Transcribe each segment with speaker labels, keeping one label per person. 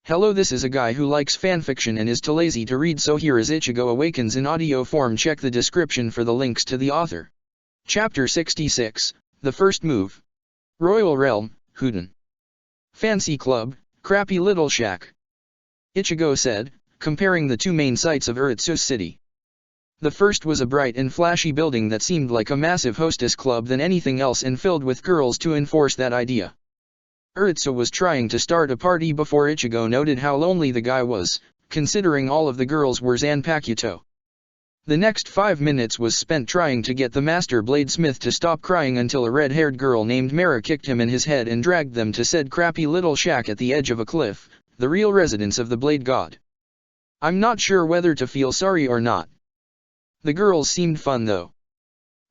Speaker 1: Hello, this is a guy who likes fanfiction and is too lazy to read, so here is Ichigo Awakens in audio form. Check the description for the links to the author. Chapter 66, The First Move. Royal Realm, Huden. Fancy Club, Crappy Little Shack. Ichigo said, comparing the two main sites of Uritsu City. The first was a bright and flashy building that seemed like a massive hostess club than anything else, and filled with girls to enforce that idea. Uritsu was trying to start a party before Ichigo noted how lonely the guy was, considering all of the girls were Zanpakuto. The next 5 minutes was spent trying to get the master bladesmith to stop crying until a red-haired girl named Mara kicked him in his head and dragged them to said crappy little shack at the edge of a cliff, the real residence of the Blade God. I'm not sure whether to feel sorry or not. The girls seemed fun though.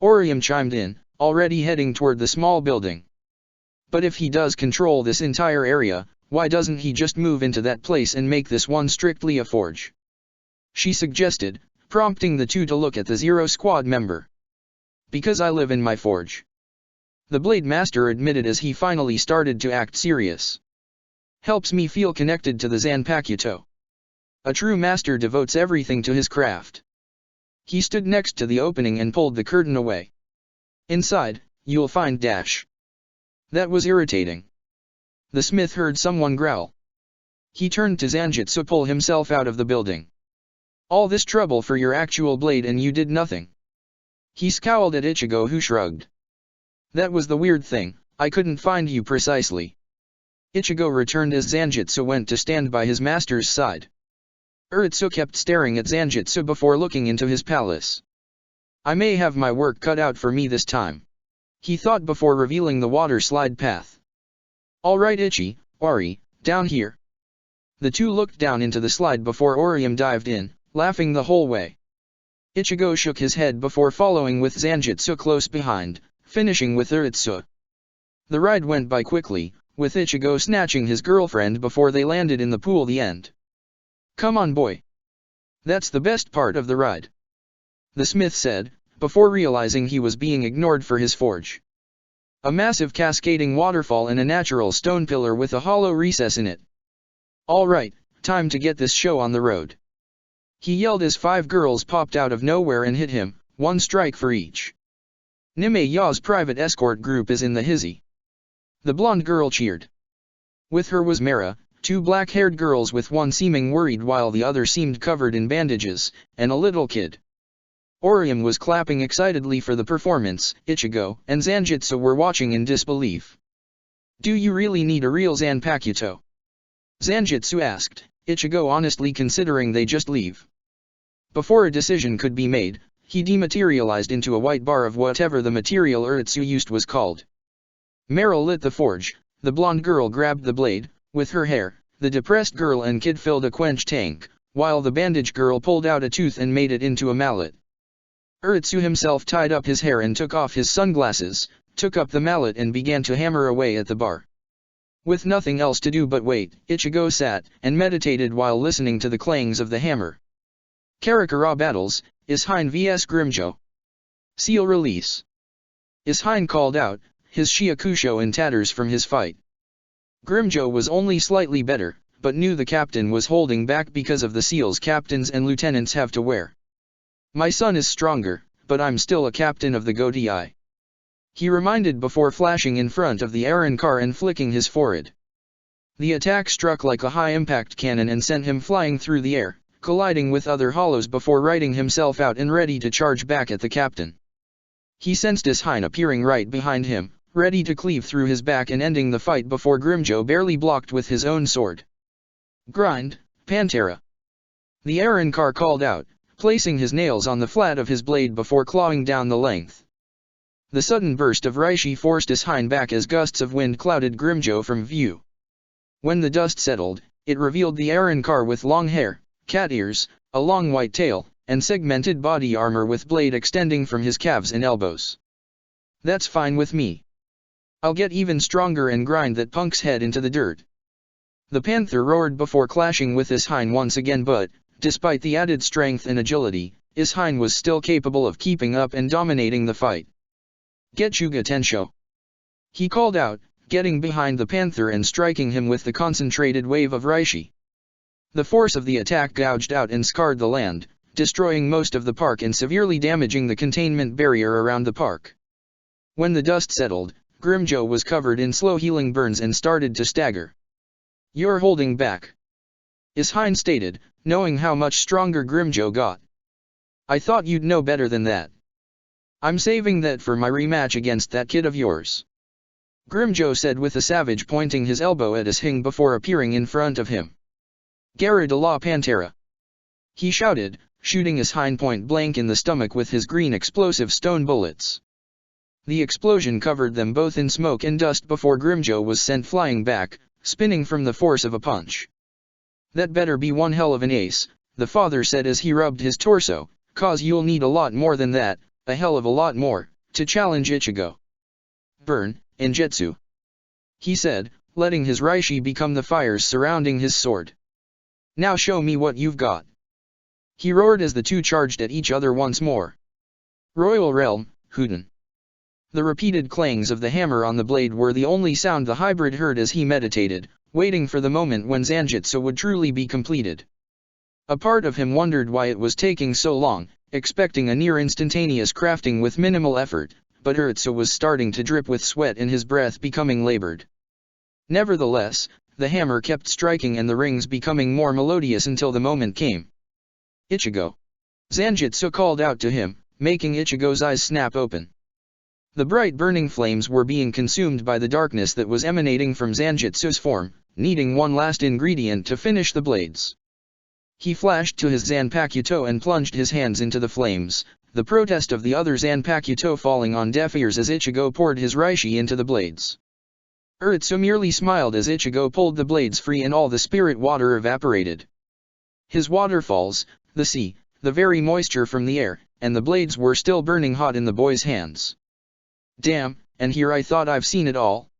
Speaker 1: Orium chimed in, already heading toward the small building. But if he does control this entire area, why doesn't he just move into that place and make this one strictly a forge? She suggested, prompting the two to look at the Zero Squad member. Because I live in my forge. The Blade Master admitted as he finally started to act serious. Helps me feel connected to the Zanpakuto. A true master devotes everything to his craft. He stood next to the opening and pulled the curtain away. Inside, you'll find dash. That was irritating. The smith heard someone growl. He turned to Zanjitsu to pull himself out of the building. All this trouble for your actual blade and you did nothing. He scowled at Ichigo, who shrugged. That was the weird thing, I couldn't find you precisely. Ichigo returned as Zanjitsu went to stand by his master's side. Uritsu kept staring at Zanjitsu before looking into his palace. I may have my work cut out for me this time. He thought before revealing the water slide path. Alright Ichi, Ori, down here. The two looked down into the slide before Orium dived in, laughing the whole way. Ichigo shook his head before following with Zanjitsu close behind, finishing with Uritsu. The ride went by quickly, with Ichigo snatching his girlfriend before they landed in the pool. The end. Come on boy. That's the best part of the ride. The smith said, before realizing he was being ignored for his forge. A massive cascading waterfall and a natural stone pillar with a hollow recess in it. Alright, time to get this show on the road. He yelled as 5 girls popped out of nowhere and hit him, 1 strike for each. Nime Ya's private escort group is in the hizzy. The blonde girl cheered. With her was Mara, 2 black-haired girls with one seeming worried while the other seemed covered in bandages, and a little kid. Orium was clapping excitedly for the performance. Ichigo and Zanjitsu were watching in disbelief. Do you really need a real Zanpakuto? Zanjitsu asked, Ichigo honestly considering they just leave. Before a decision could be made, he dematerialized into a white bar of whatever the material Uritsu used was called. Meryl lit the forge, the blonde girl grabbed the blade, with her hair, the depressed girl and kid filled a quench tank, while the bandage girl pulled out a tooth and made it into a mallet. Uritsu himself tied up his hair and took off his sunglasses, took up the mallet and began to hammer away at the bar. With nothing else to do but wait, Ichigo sat and meditated while listening to the clangs of the hammer. Karakura battles, Ishine vs Grimjo. Seal release. Ishine called out, his Shiakusho in tatters from his fight. Grimjo was only slightly better, but knew the captain was holding back because of the seals captains and lieutenants have to wear. My son is stronger, but I'm still a captain of the Godei. He reminded before flashing in front of the Aaron car and flicking his forehead. The attack struck like a high-impact cannon and sent him flying through the air, colliding with other hollows before righting himself out and ready to charge back at the captain. He sensed Ishine appearing right behind him, ready to cleave through his back and ending the fight before Grimjo barely blocked with his own sword. Grind, Pantera. The Aaron car called out, placing his nails on the flat of his blade before clawing down the length. The sudden burst of Reishi forced Ishine back as gusts of wind clouded Grimjo from view. When the dust settled, it revealed the Aaron car with long hair, cat ears, a long white tail, and segmented body armor with blade extending from his calves and elbows. That's fine with me. I'll get even stronger and grind that punk's head into the dirt. The panther roared before clashing with Ishine once again, but, despite the added strength and agility, Ishine was still capable of keeping up and dominating the fight. Get Yuga Tensho. He called out, getting behind the panther and striking him with the concentrated wave of Reishi. The force of the attack gouged out and scarred the land, destroying most of the park and severely damaging the containment barrier around the park. When the dust settled, Grimjo was covered in slow healing burns and started to stagger. "You're holding back," Ishine stated, knowing how much stronger Grimjo got. "I thought you'd know better than that. I'm saving that for my rematch against that kid of yours," Grimjo said with a savage, pointing his elbow at Ishine before appearing in front of him. "Guerra de la Pantera," he shouted, shooting Ishine point blank in the stomach with his green explosive stone bullets. The explosion covered them both in smoke and dust before Grimjo was sent flying back, spinning from the force of a punch. "That better be one hell of an ace," the father said as he rubbed his torso, "'cause you'll need a lot more than that, a hell of a lot more, to challenge Ichigo." "Burn, Injetsu," he said, letting his Reishi become the fires surrounding his sword. "Now show me what you've got," he roared as the two charged at each other once more. "Royal Realm, Huden." The repeated clangs of the hammer on the blade were the only sound the hybrid heard as he meditated, waiting for the moment when Zanjutsu would truly be completed. A part of him wondered why it was taking so long, expecting a near-instantaneous crafting with minimal effort, but Urtsu was starting to drip with sweat and his breath becoming labored. Nevertheless, the hammer kept striking and the rings becoming more melodious until the moment came. "Ichigo!" Zanjutsu called out to him, making Ichigo's eyes snap open. The bright burning flames were being consumed by the darkness that was emanating from Zanjutsu's form, needing one last ingredient to finish the blades. He flashed to his Zanpakuto and plunged his hands into the flames, the protest of the other Zanpakuto falling on deaf ears as Ichigo poured his Reishi into the blades. Urtsu merely smiled as Ichigo pulled the blades free and all the spirit water evaporated. His waterfalls, the sea, the very moisture from the air, and the blades were still burning hot in the boy's hands. "Damn, and here I thought I've seen it all,"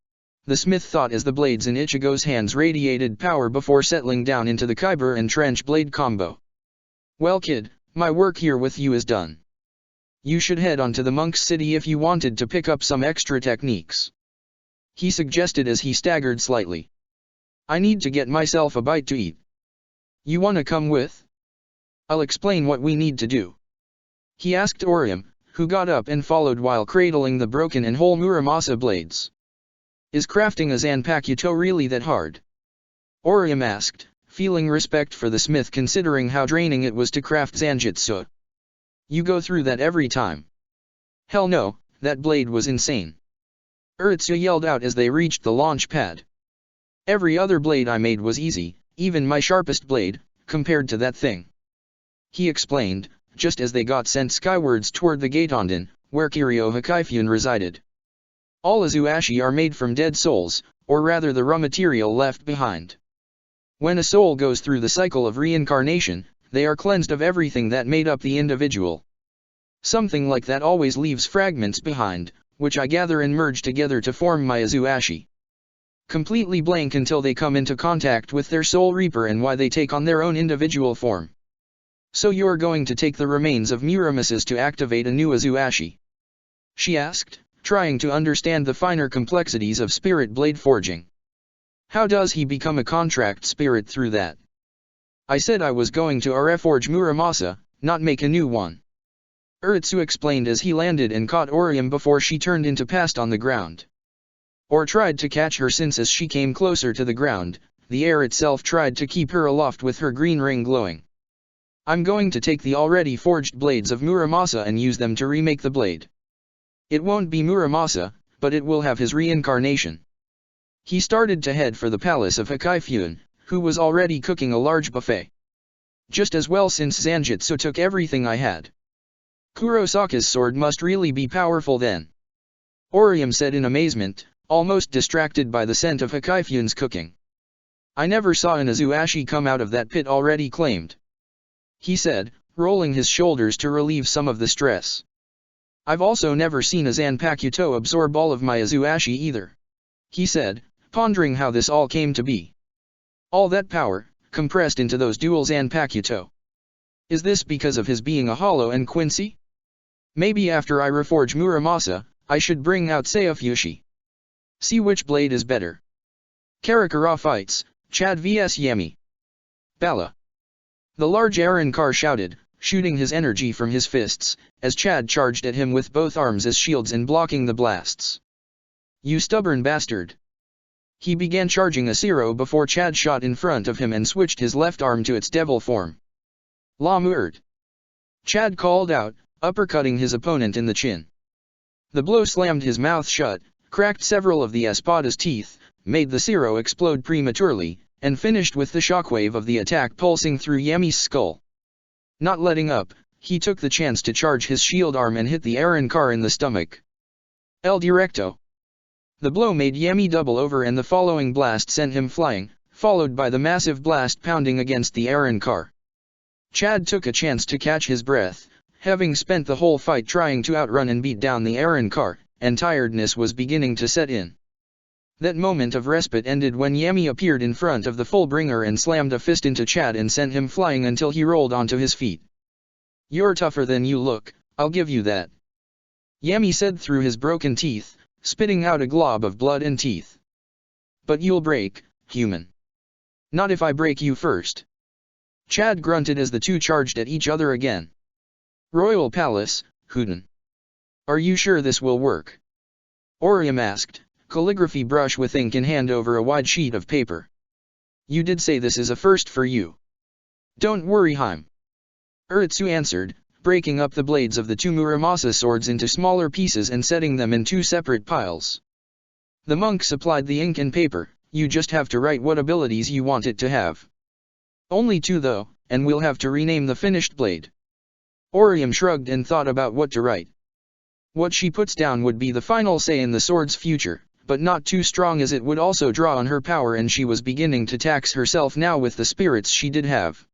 Speaker 1: the smith thought as the blades in Ichigo's hands radiated power before settling down into the Kyber and Trench blade combo. "Well kid, my work here with you is done. You should head on to the Monk's City if you wanted to pick up some extra techniques," he suggested as he staggered slightly. "I need to get myself a bite to eat. You wanna come with? I'll explain what we need to do," he asked Orium, who got up and followed while cradling the broken and whole Muramasa blades. "Is crafting a Zanpakuto really that hard?" Orium asked, feeling respect for the smith considering how draining it was to craft Zanjutsu. "You go through that every time?" "Hell no, that blade was insane," Urtsu yelled out as they reached the launch pad. "Every other blade I made was easy, even my sharpest blade, compared to that thing," he explained, just as they got sent skywards toward the Gaetonden, where Kiryu Hikaifun resided. "All Azuashi are made from dead souls, or rather the raw material left behind. When a soul goes through the cycle of reincarnation, they are cleansed of everything that made up the individual. Something like that always leaves fragments behind, which I gather and merge together to form my Azuashi. Completely blank until they come into contact with their soul reaper and why they take on their own individual form." "So you're going to take the remains of Muramasa's to activate a new Azuashi?" she asked, trying to understand the finer complexities of spirit blade forging. "How does he become a contract spirit through that?" "I said I was going to reforge Muramasa, not make a new one," Urtsu explained as he landed and caught Orium before she turned into past on the ground. Or tried to catch her since as she came closer to the ground, the air itself tried to keep her aloft with her green ring glowing. "I'm going to take the already forged blades of Muramasa and use them to remake the blade. It won't be Muramasa, but it will have his reincarnation." He started to head for the palace of Hikaifun, who was already cooking a large buffet. "Just as well since Zanjutsu took everything I had. Kurosaka's sword must really be powerful then," Orium said in amazement, almost distracted by the scent of Hikaifun's cooking. "I never saw an Azuashi come out of that pit already claimed," he said, rolling his shoulders to relieve some of the stress. "I've also never seen a Zanpakuto absorb all of my Azuashi either," he said, pondering how this all came to be. All that power, compressed into those dual Zanpakuto. Is this because of his being a hollow and Quincy? Maybe after I reforge Muramasa, I should bring out Seifushi. See which blade is better. Karakura fights, Chad vs Yami. Bala! The large Aaron Carr shouted, shooting his energy from his fists, as Chad charged at him with both arms as shields and blocking the blasts. You stubborn bastard! He began charging a Zero before Chad shot in front of him and switched his left arm to its devil form. La Muert! Chad called out, uppercutting his opponent in the chin. The blow slammed his mouth shut, cracked several of the Espada's teeth, made the Zero explode prematurely, and finished with the shockwave of the attack pulsing through Yami's skull. Not letting up, he took the chance to charge his shield arm and hit the Aaron Carr in the stomach. El Directo! The blow made Yami double over and the following blast sent him flying, followed by the massive blast pounding against the Aaron Carr. Chad took a chance to catch his breath, having spent the whole fight trying to outrun and beat down the Aaron Carr, and tiredness was beginning to set in. That moment of respite ended when Yami appeared in front of the Fullbringer and slammed a fist into Chad and sent him flying until he rolled onto his feet. You're tougher than you look, I'll give you that. Yami said through his broken teeth, spitting out a glob of blood and teeth. But you'll break, human. Not if I break you first. Chad grunted as the two charged at each other again. Royal Palace, Hooten. Are you sure this will work? Orium asked, calligraphy brush with ink in hand over a wide sheet of paper. You did say this is a first for you. Don't worry, Haim. Uritsu answered, breaking up the blades of the two Muramasa swords into smaller pieces and setting them in two separate piles. The monk supplied the ink and paper, you just have to write what abilities you want it to have. Only two though, and we'll have to rename the finished blade. Orium shrugged and thought about what to write. What she puts down would be the final say in the sword's future, but not too strong as it would also draw on her power, and she was beginning to tax herself now with the spirits she did have.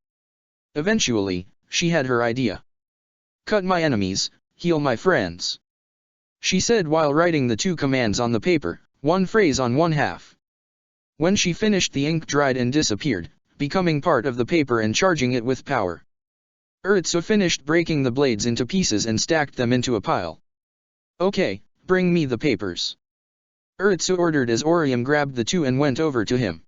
Speaker 1: Eventually, she had her idea. Cut my enemies, heal my friends. She said while writing the two commands on the paper, one phrase on one half. When she finished, the ink dried and disappeared, becoming part of the paper and charging it with power. Uritsu finished breaking the blades into pieces and stacked them into a pile. Okay, bring me the papers. Uritsu ordered as Orium grabbed the two and went over to him.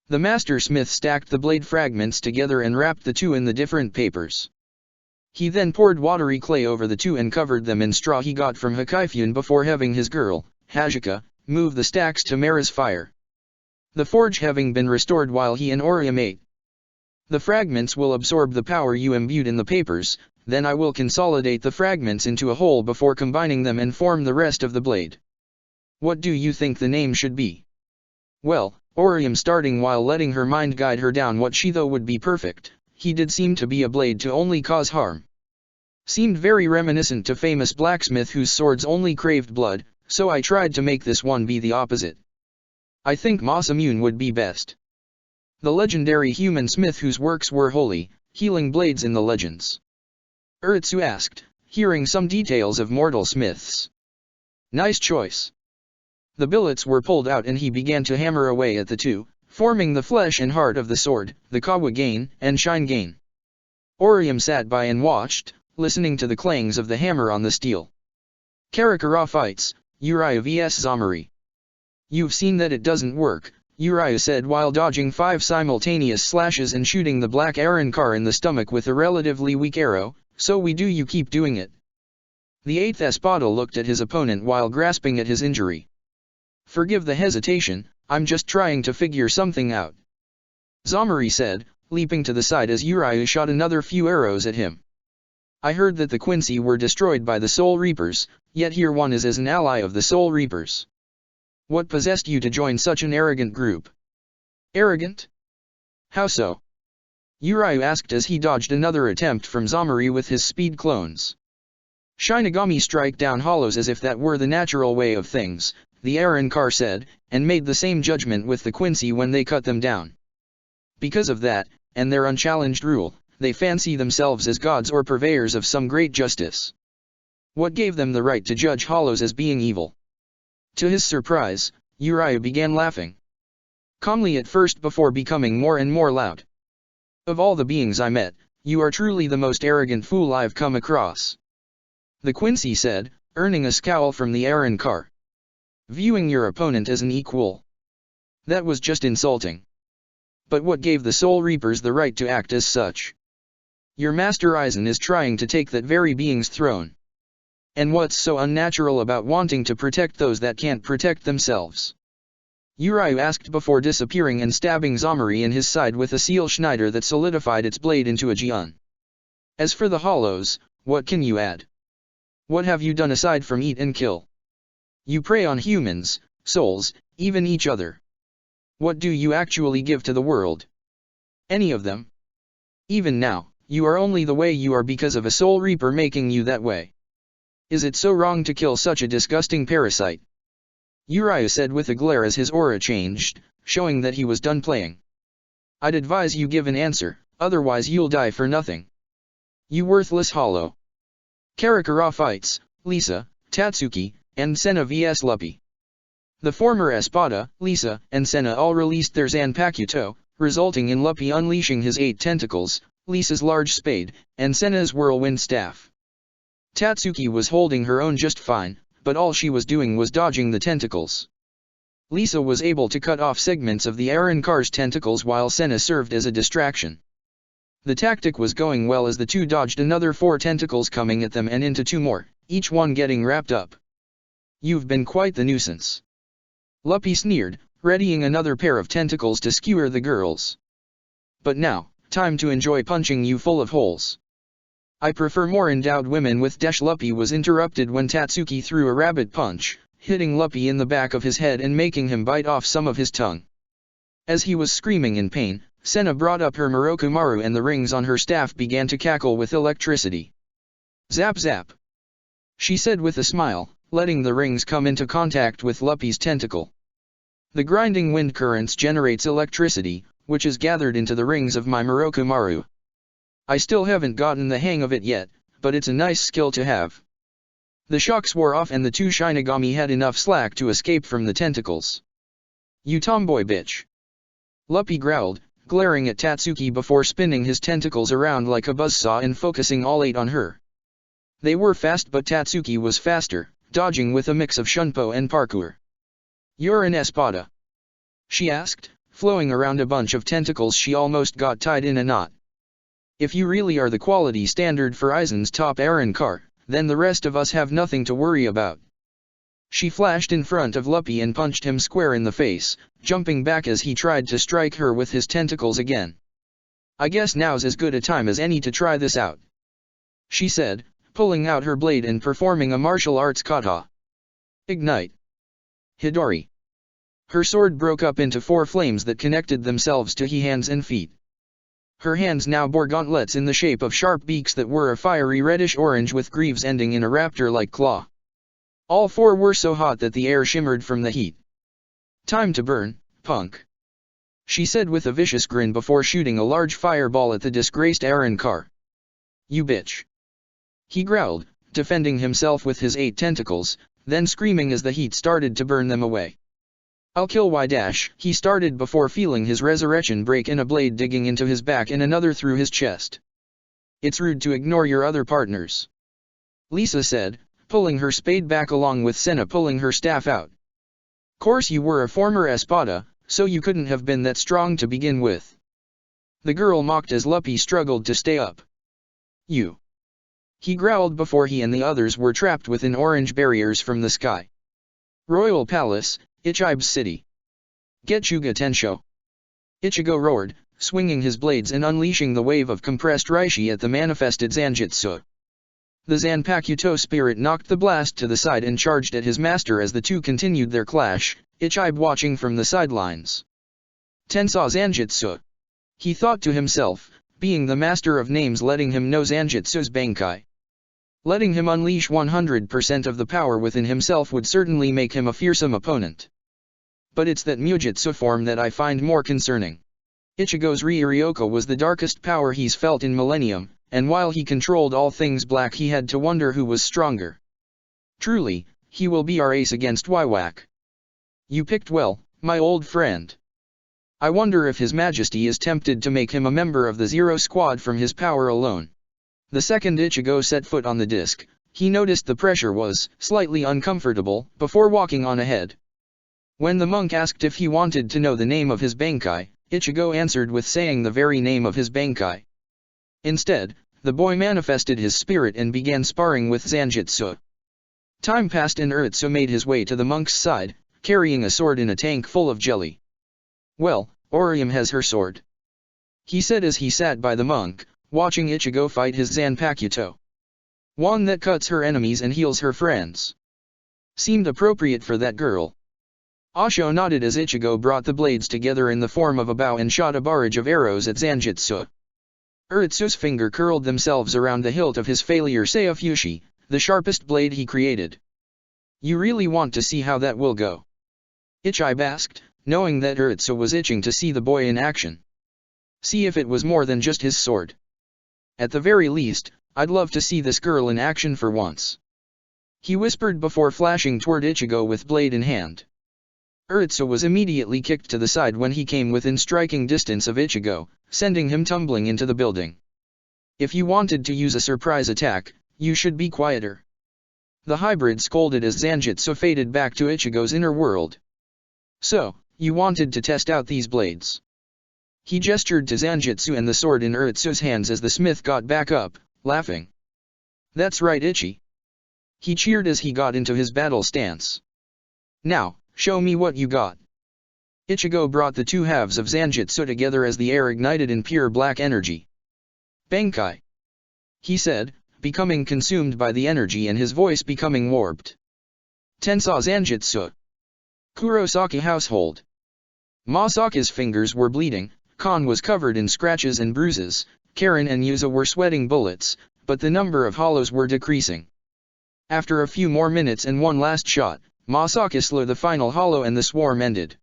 Speaker 1: The master smith stacked the blade fragments together and wrapped the two in the different papers. He then poured watery clay over the two and covered them in straw he got from Hakaifun before having his girl, Hajika, move the stacks to Mara's fire. The forge having been restored while he and Orium ate. The fragments will absorb the power you imbued in the papers, then I will consolidate the fragments into a whole before combining them and form the rest of the blade. What do you think the name should be? Well, Orium starting while letting her mind guide her down what she thought would be perfect, he did seem to be a blade to only cause harm. Seemed very reminiscent to famous blacksmith whose swords only craved blood, so I tried to make this one be the opposite. I think Masamune would be best. The legendary human smith whose works were holy, healing blades in the legends. Uritsu asked, hearing some details of mortal smiths. Nice choice. The billets were pulled out and he began to hammer away at the two, forming the flesh and heart of the sword, the Kawagain and Shingain. Orium sat by and watched, listening to the clangs of the hammer on the steel. Karakura fights, Uriah vs Zamari. You've seen that it doesn't work, Uriah said while dodging 5 simultaneous slashes and shooting the black Aaron Carr in the stomach with a relatively weak arrow, so you keep doing it. The 8th Espada looked at his opponent while grasping at his injury. Forgive the hesitation, I'm just trying to figure something out. Zamari said, leaping to the side as Uriah shot another few arrows at him. I heard that the Quincy were destroyed by the Soul Reapers, yet here one is as an ally of the Soul Reapers. What possessed you to join such an arrogant group? Arrogant? How so? Uriah asked as he dodged another attempt from Zamari with his speed clones. Shinigami strike down hollows as if that were the natural way of things, the Aaron Carr said, and made the same judgment with the Quincy when they cut them down. Because of that, and their unchallenged rule, they fancy themselves as gods or purveyors of some great justice. What gave them the right to judge hollows as being evil? To his surprise, Uriah began laughing. Calmly at first before becoming more and more loud. Of all the beings I met, you are truly the most arrogant fool I've come across. The Quincy said, earning a scowl from the Aaron Carr. Viewing your opponent as an equal. That was just insulting. But what gave the Soul Reapers the right to act as such? Your master Aizen is trying to take that very being's throne. And what's so unnatural about wanting to protect those that can't protect themselves? Uriu asked before disappearing and stabbing Zomari in his side with a seal Schneider that solidified its blade into a Jian. As for the hollows, what can you add? What have you done aside from eat and kill? You prey on humans, souls, even each other. What do you actually give to the world? Any of them? Even now, you are only the way you are because of a Soul Reaper making you that way. Is it so wrong to kill such a disgusting parasite? Uriu said with a glare as his aura changed, showing that he was done playing. I'd advise you give an answer, otherwise you'll die for nothing. You worthless hollow. Karakura fights, Lisa, Tatsuki, and Senna vs Luppy. The former Espada, Lisa, and Senna all released their Zanpakuto, resulting in Luppy unleashing his 8 tentacles, Lisa's large spade, and Senna's whirlwind staff. Tatsuki was holding her own just fine, but all she was doing was dodging the tentacles. Lisa was able to cut off segments of the Arrancar's tentacles while Senna served as a distraction. The tactic was going well as the two dodged another 4 tentacles coming at them and into 2 more, each one getting wrapped up. You've been quite the nuisance. Luppy sneered, readying another pair of tentacles to skewer the girls. But now, time to enjoy punching you full of holes. I prefer more endowed women with dash. Luppy was interrupted when Tatsuki threw a rabbit punch, hitting Luppy in the back of his head and making him bite off some of his tongue. As he was screaming in pain, Senna brought up her Morokumaru and the rings on her staff began to cackle with electricity. Zap zap. She said with a smile, letting the rings come into contact with Luppy's tentacle. The grinding wind currents generates electricity, which is gathered into the rings of my Morokumaru. I still haven't gotten the hang of it yet, but it's a nice skill to have. The shocks wore off and the 2 Shinigami had enough slack to escape from the tentacles. You tomboy bitch. Luppy growled, glaring at Tatsuki before spinning his tentacles around like a buzzsaw and focusing all 8 on her. They were fast but Tatsuki was faster, dodging with a mix of shunpo and parkour. You're an Espada? She asked, flowing around a bunch of tentacles she almost got tied in a knot. If you really are the quality standard for Aizen's top Arrancar, then the rest of us have nothing to worry about. She flashed in front of Luppy and punched him square in the face, jumping back as he tried to strike her with his tentacles again. I guess now's as good a time as any to try this out. She said, pulling out her blade and performing a martial arts kata. Ignite. Hidori. Her sword broke up into 4 flames that connected themselves to her hands and feet. Her hands now bore gauntlets in the shape of sharp beaks that were a fiery reddish-orange with greaves ending in a raptor-like claw. All 4 were so hot that the air shimmered from the heat. Time to burn, punk. She said with a vicious grin before shooting a large fireball at the disgraced Arrancar. You bitch. He growled, defending himself with his 8 tentacles, then screaming as the heat started to burn them away. I'll kill Y dash, he started before feeling his resurrection break in a blade digging into his back and another through his chest. It's rude to ignore your other partners. Lisa said, pulling her spade back along with Senna pulling her staff out. Course you were a former Espada, so you couldn't have been that strong to begin with. The girl mocked as Luppy struggled to stay up. You. He growled before he and the others were trapped within orange barriers from the sky. Royal Palace, Ichigo's city. Getchuga Tensho. Ichigo roared, swinging his blades and unleashing the wave of compressed Reishi at the manifested Zanjutsu. The Zanpakuto spirit knocked the blast to the side and charged at his master as the two continued their clash, Ichigo watching from the sidelines. Tensa Zanjutsu. He thought to himself, being the master of names letting him know Zanjutsu's Bankai. Letting him unleash 100% of the power within himself would certainly make him a fearsome opponent. But it's that Mujutsu form that I find more concerning. Ichigo's Ryuryoka was the darkest power he's felt in millennium, and while he controlled all things black he had to wonder who was stronger. Truly, he will be our ace against Wywak. You picked well, my old friend. I wonder if His Majesty is tempted to make him a member of the Zero Squad from his power alone. The second Ichigo set foot on the disc, he noticed the pressure was slightly uncomfortable before walking on ahead. When the monk asked if he wanted to know the name of his Bankai, Ichigo answered with saying the very name of his Bankai. Instead, the boy manifested his spirit and began sparring with Zanjitsu. Time passed and Urutsu made his way to the monk's side, carrying a sword in a tank full of jelly. "Well, Orium has her sword," he said as he sat by the monk, watching Ichigo fight his Zanpakuto. "One that cuts her enemies and heals her friends. Seemed appropriate for that girl." Asho nodded as Ichigo brought the blades together in the form of a bow and shot a barrage of arrows at Zanjitsu. Urutsu's finger curled themselves around the hilt of his failure Seifushi, the sharpest blade he created. "You really want to see how that will go?" Ichigo asked, knowing that Urutsu was itching to see the boy in action. See if it was more than just his sword. "At the very least, I'd love to see this girl in action for once," he whispered before flashing toward Ichigo with blade in hand. Urutsu was immediately kicked to the side when he came within striking distance of Ichigo, sending him tumbling into the building. "If you wanted to use a surprise attack, you should be quieter." The hybrid scolded as Zanjitsu faded back to Ichigo's inner world. "So, you wanted to test out these blades?" He gestured to Zanjitsu and the sword in Urutsu's hands as the smith got back up, laughing. "That's right, Ichi," he cheered as he got into his battle stance. "Now, show me what you got." Ichigo brought the two halves of Zanjitsu together as the air ignited in pure black energy. "Bankai," he said, becoming consumed by the energy and his voice becoming warped. "Tensai Zanjitsu." Kurosaki household. Masaka's fingers were bleeding, Kon was covered in scratches and bruises, Karen and Yuza were sweating bullets, but the number of hollows were decreasing. After a few more minutes and one last shot, Masaka slew the final hollow and the swarm ended.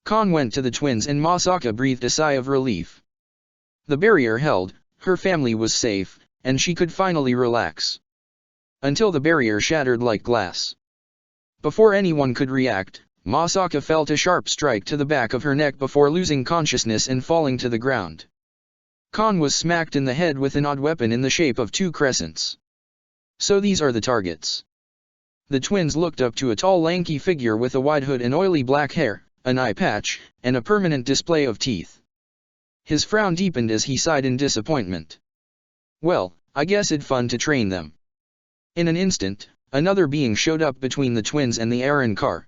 Speaker 1: Kon went to the twins and Masaka breathed a sigh of relief. The barrier held, her family was safe, and she could finally relax. Until the barrier shattered like glass. Before anyone could react, Masaka felt a sharp strike to the back of her neck before losing consciousness and falling to the ground. Kon was smacked in the head with an odd weapon in the shape of two crescents. "So these are the targets." The twins looked up to a tall lanky figure with a wide hood and oily black hair, an eye patch, and a permanent display of teeth. His frown deepened as he sighed in disappointment. "Well, I guess it's fun to train them." In an instant, another being showed up between the twins and the Aaron car.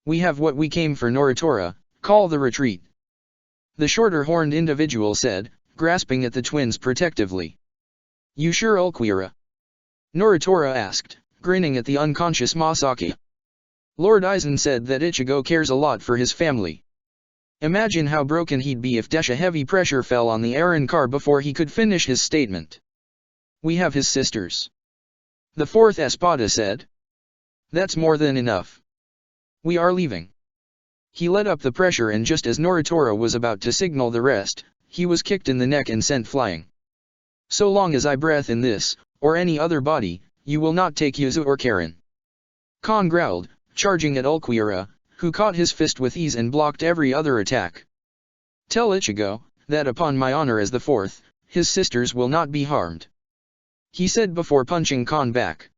Speaker 1: "We have what we came for, Noritora, call the retreat," the shorter horned individual said, grasping at the twins protectively. "You sure, Ulquira?" Noritora asked, grinning at the unconscious Masaki. "Lord Aizen said that Ichigo cares a lot for his family. Imagine how broken he'd be if Desha heavy pressure fell on the Aaron car before he could finish his statement." "We have his sisters," the fourth Espada said. "That's more than enough. We are leaving." He let up the pressure and just as Noritora was about to signal the rest, he was kicked in the neck and sent flying. "So long as I breath in this, or any other body, you will not take Yuzu or Karen." Kon growled, charging at Ulquira, who caught his fist with ease and blocked every other attack. "Tell Ichigo, that upon my honor as the fourth, his sisters will not be harmed," he said before punching Kon back.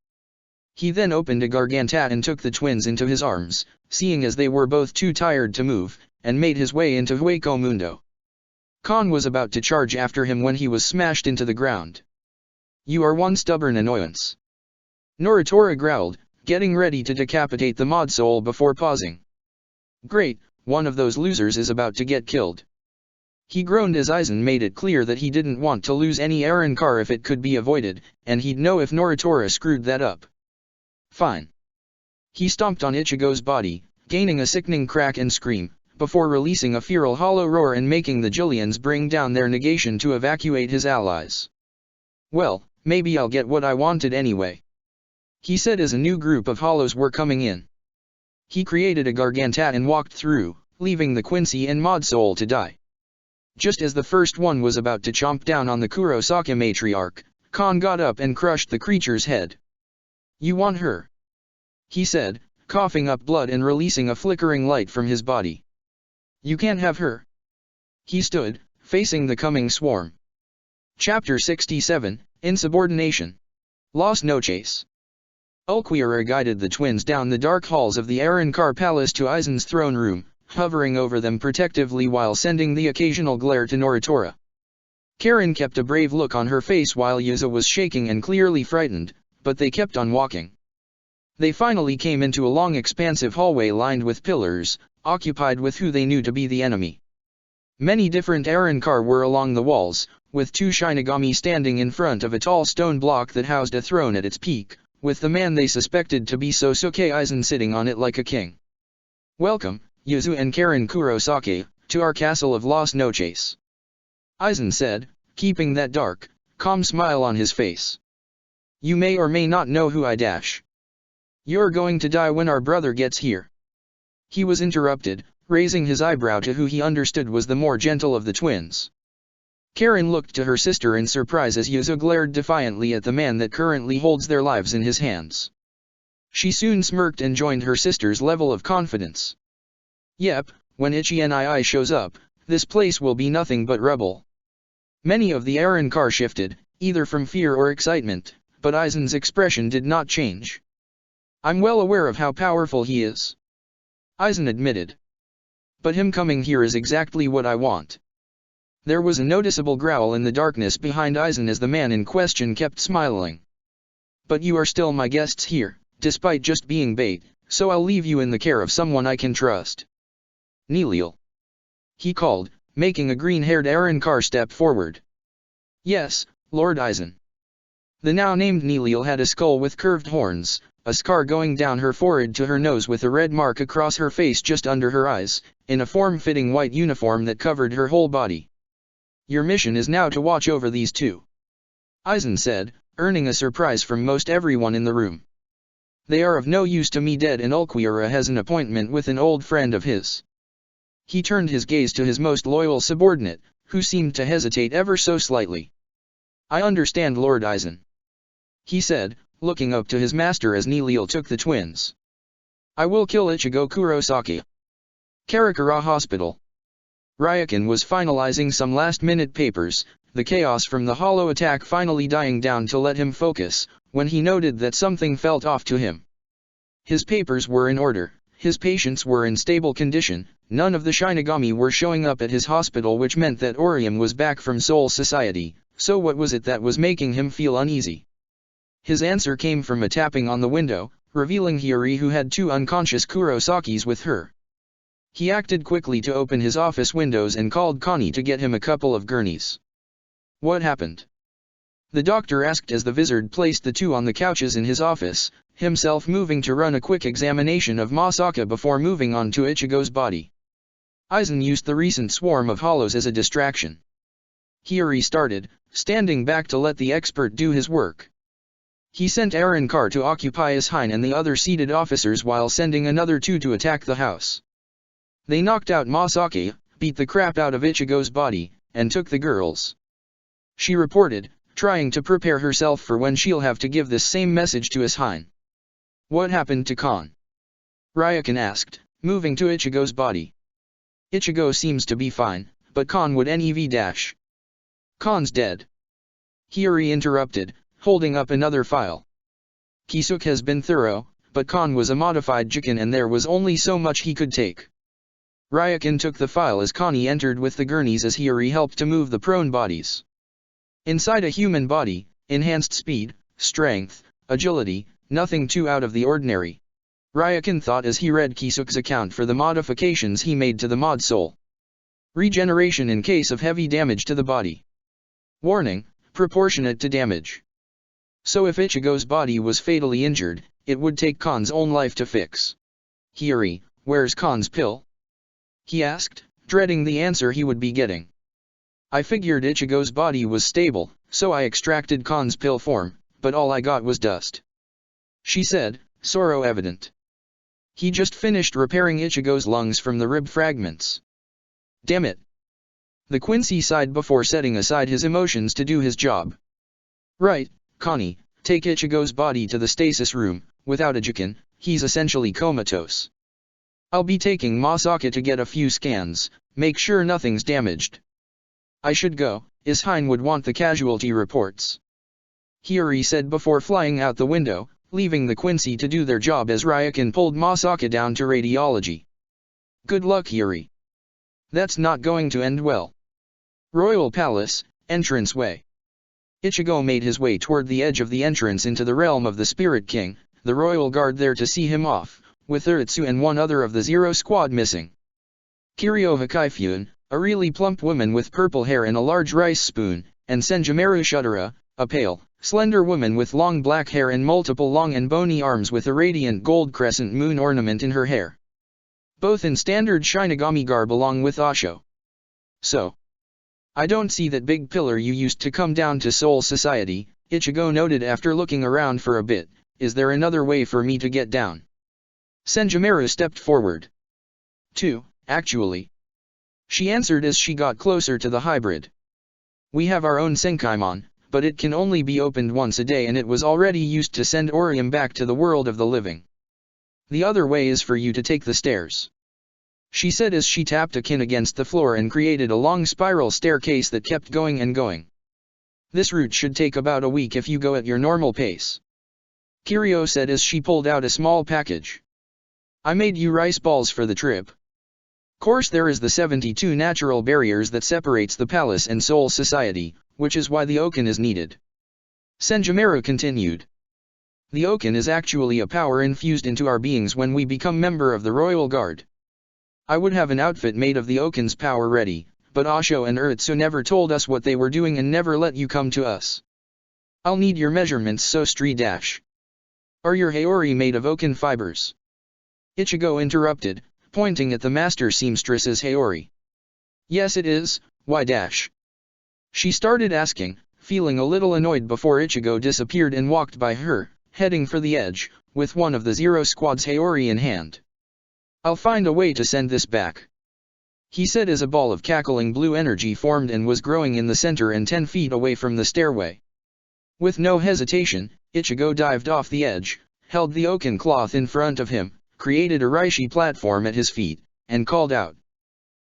Speaker 1: He then opened a gargantat and took the twins into his arms, seeing as they were both too tired to move, and made his way into Hueco Mundo. Kon was about to charge after him when he was smashed into the ground. "You are one stubborn annoyance," Noritora growled, getting ready to decapitate the mod soul before pausing. "Great, one of those losers is about to get killed." He groaned as Aizen made it clear that he didn't want to lose any Aaron car if it could be avoided, and he'd know if Noritora screwed that up. "Fine." He stomped on Ichigo's body, gaining a sickening crack and scream, before releasing a feral hollow roar and making the Jillians bring down their negation to evacuate his allies. "Well, maybe I'll get what I wanted anyway," he said as a new group of hollows were coming in. He created a gargantat and walked through, leaving the Quincy and Mod Soul to die. Just as the first one was about to chomp down on the Kurosaki matriarch, Kon got up and crushed the creature's head. "You want her?" he said, coughing up blood and releasing a flickering light from his body. "You can't have her." He stood, facing the coming swarm. Chapter 67, Insubordination. Las Noches. Ulquira guided the twins down the dark halls of the Aaron Car Palace to Aizen's throne room, hovering over them protectively while sending the occasional glare to Noritora. Karen kept a brave look on her face while Yuzu was shaking and clearly frightened, but they kept on walking. They finally came into a long expansive hallway lined with pillars, occupied with who they knew to be the enemy. Many different Arrancar were along the walls, with two Shinigami standing in front of a tall stone block that housed a throne at its peak, with the man they suspected to be Sosuke Aizen sitting on it like a king. "Welcome, Yuzu and Karen Kurosaki, to our castle of Las Noches," Aizen said, keeping that dark, calm smile on his face. "You may or may not know who I dash. You're going to die when our brother gets here." He was interrupted, raising his eyebrow to who he understood was the more gentle of the twins. Karen looked to her sister in surprise as Yuzu glared defiantly at the man that currently holds their lives in his hands. She soon smirked and joined her sister's level of confidence. "Yep, when Ichigo shows up, this place will be nothing but rubble." Many of the Arrancar shifted, either from fear or excitement, but Aizen's expression did not change. "I'm well aware of how powerful he is," Aizen admitted. "But him coming here is exactly what I want." There was a noticeable growl in the darkness behind Aizen as the man in question kept smiling. "But you are still my guests here, despite just being bait, so I'll leave you in the care of someone I can trust." "Nilil," he called, making a green-haired Arrancar step forward. "Yes, Lord Aizen." The now-named Nilil had a skull with curved horns, a scar going down her forehead to her nose with a red mark across her face just under her eyes, in a form-fitting white uniform that covered her whole body. "Your mission is now to watch over these two," Aizen said, earning a surprise from most everyone in the room. "They are of no use to me dead and Ulquiorra has an appointment with an old friend of his." He turned his gaze to his most loyal subordinate, who seemed to hesitate ever so slightly. "I understand, Lord Aizen," he said, looking up to his master as Nilil took the twins. "I will kill Ichigo Kurosaki." Karakura Hospital. Ryukin was finalizing some last-minute papers, the chaos from the hollow attack finally dying down to let him focus, when he noted that something felt off to him. His papers were in order, his patients were in stable condition, none of the Shinigami were showing up at his hospital, which meant that Orium was back from Soul Society, so what was it that was making him feel uneasy? His answer came from a tapping on the window, revealing Hiyori, who had two unconscious Kurosakis with her. He acted quickly to open his office windows and called Connie to get him a couple of gurneys. "What happened?" the doctor asked as the wizard placed the two on the couches in his office, himself moving to run a quick examination of Masaka before moving on to Ichigo's body. Aizen used the recent swarm of hollows as a distraction. Hiyori started, standing back to let the expert do his work. He sent Arrancar to occupy Ishine and the other seated officers while sending another two to attack the house. They knocked out Masaki, beat the crap out of Ichigo's body, and took the girls. She reported, trying to prepare herself for when she'll have to give this same message to Ishine. "What happened to Kon?" Ryukin asked, moving to Ichigo's body. "Ichigo seems to be fine, but Kon would nev-. Kon's dead." Hiyori interrupted, holding up another file. "Kisuke has been thorough, but Kon was a modified Jikin and there was only so much he could take." Ryukin took the file as Connie entered with the gurneys as Hiyori helped to move the prone bodies. Inside a human body, enhanced speed, strength, agility, nothing too out of the ordinary. Ryukin thought as he read Kisuke's account for the modifications he made to the mod soul. Regeneration in case of heavy damage to the body. Warning, proportionate to damage. So if Ichigo's body was fatally injured, it would take Kon's own life to fix. "Hiyori, where's Kon's pill?" he asked, dreading the answer he would be getting. "I figured Ichigo's body was stable, so I extracted Kon's pill form, but all I got was dust," she said, sorrow evident. "He just finished repairing Ichigo's lungs from the rib fragments." "Damn it." The Quincy sighed before setting aside his emotions to do his job. "Right, Connie, take Ichigo's body to the stasis room. Without a Jikin, he's essentially comatose. I'll be taking Masaka to get a few scans, make sure nothing's damaged. I should go, Ishine would want the casualty reports," Hiyori said before flying out the window, leaving the Quincy to do their job as Ryukin pulled Masaka down to radiology. Good luck, Hiri. That's not going to end well. Royal Palace, entranceway. Ichigo made his way toward the edge of the entrance into the realm of the Spirit King, the royal guard there to see him off, with Uritsu and one other of the Zero Squad missing. Kiryu Hikaifun, a really plump woman with purple hair and a large rice spoon, and Senjumaru Shudera, a pale, slender woman with long black hair and multiple long and bony arms with a radiant gold crescent moon ornament in her hair. Both in standard Shinigami garb along with Asho. So, I don't see that big pillar you used to come down to Soul Society, Ichigo noted after looking around for a bit. Is there another way for me to get down? Senjumaru stepped forward. 2, actually. She answered as she got closer to the hybrid. We have our own Senkaimon, but it can only be opened once a day and it was already used to send Orium back to the world of the living. The other way is for you to take the stairs. She said as she tapped a kin against the floor and created a long spiral staircase that kept going and going. This route should take about a week if you go at your normal pace. Kiryu said as she pulled out a small package. I made you rice balls for the trip. Course there is the 72 natural barriers that separates the palace and Soul Society, which is why the Oken is needed. Senjumaru continued. The Oken is actually a power infused into our beings when we become member of the Royal Guard. I would have an outfit made of the Oken's power ready, but Asho and Uritsu never told us what they were doing and never let you come to us. I'll need your measurements so *. Are your Haori made of Oken fibers? Ichigo interrupted, pointing at the master seamstress's Haori. Yes it is, why *. She started asking, feeling a little annoyed before Ichigo disappeared and walked by her, heading for the edge, with one of the Zero Squad's Haori in hand. I'll find a way to send this back. He said as a ball of cackling blue energy formed and was growing in the center and 10 feet away from the stairway. With no hesitation, Ichigo dived off the edge, held the Oken cloth in front of him, created a Reishi platform at his feet, and called out.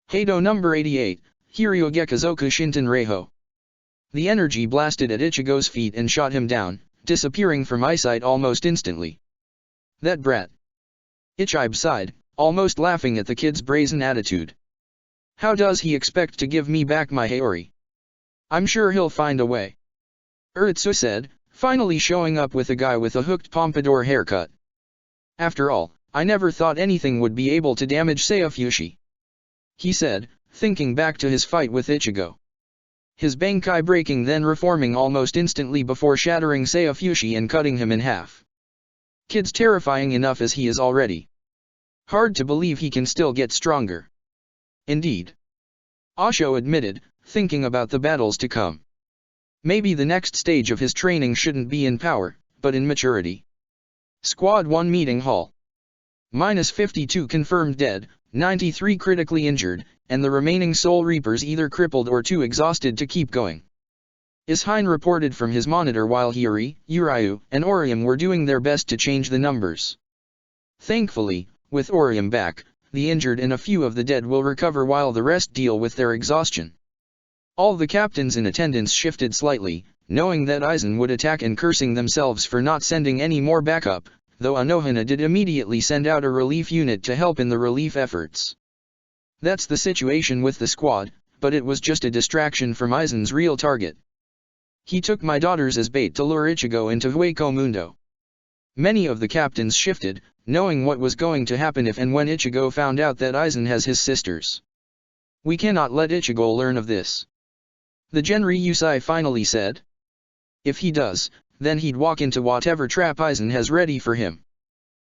Speaker 1: Heido number 88, Hiryu Gekazoku Shinten Reiho. The energy blasted at Ichigo's feet and shot him down, disappearing from eyesight almost instantly. That brat. Ichigo sighed, almost laughing at the kid's brazen attitude. How does he expect to give me back my Haori? I'm sure he'll find a way. Uritsu said, finally showing up with a guy with a hooked pompadour haircut. After all, I never thought anything would be able to damage Seifushi. He said, thinking back to his fight with Ichigo. His Bankai breaking then reforming almost instantly before shattering Seifushi and cutting him in half. Kid's terrifying enough as he is already. Hard to believe he can still get stronger. Indeed. Asho admitted, thinking about the battles to come. Maybe the next stage of his training shouldn't be in power, but in maturity. Squad 1 Meeting Hall. -52 confirmed dead, 93 critically injured, and the remaining Soul Reapers either crippled or too exhausted to keep going. Ishine reported from his monitor while Hiri, Urayu, and Orium were doing their best to change the numbers. Thankfully, with Orium back, the injured and a few of the dead will recover while the rest deal with their exhaustion. All the captains in attendance shifted slightly, knowing that Aizen would attack and cursing themselves for not sending any more backup, though Anohana did immediately send out a relief unit to help in the relief efforts. That's the situation with the squad, but it was just a distraction from Aizen's real target. He took my daughters as bait to lure Ichigo into Hueco Mundo. Many of the captains shifted, knowing what was going to happen if and when Ichigo found out that Aizen has his sisters. We cannot let Ichigo learn of this. The Genri Yusai finally said. If he does, then he'd walk into whatever trap Aizen has ready for him.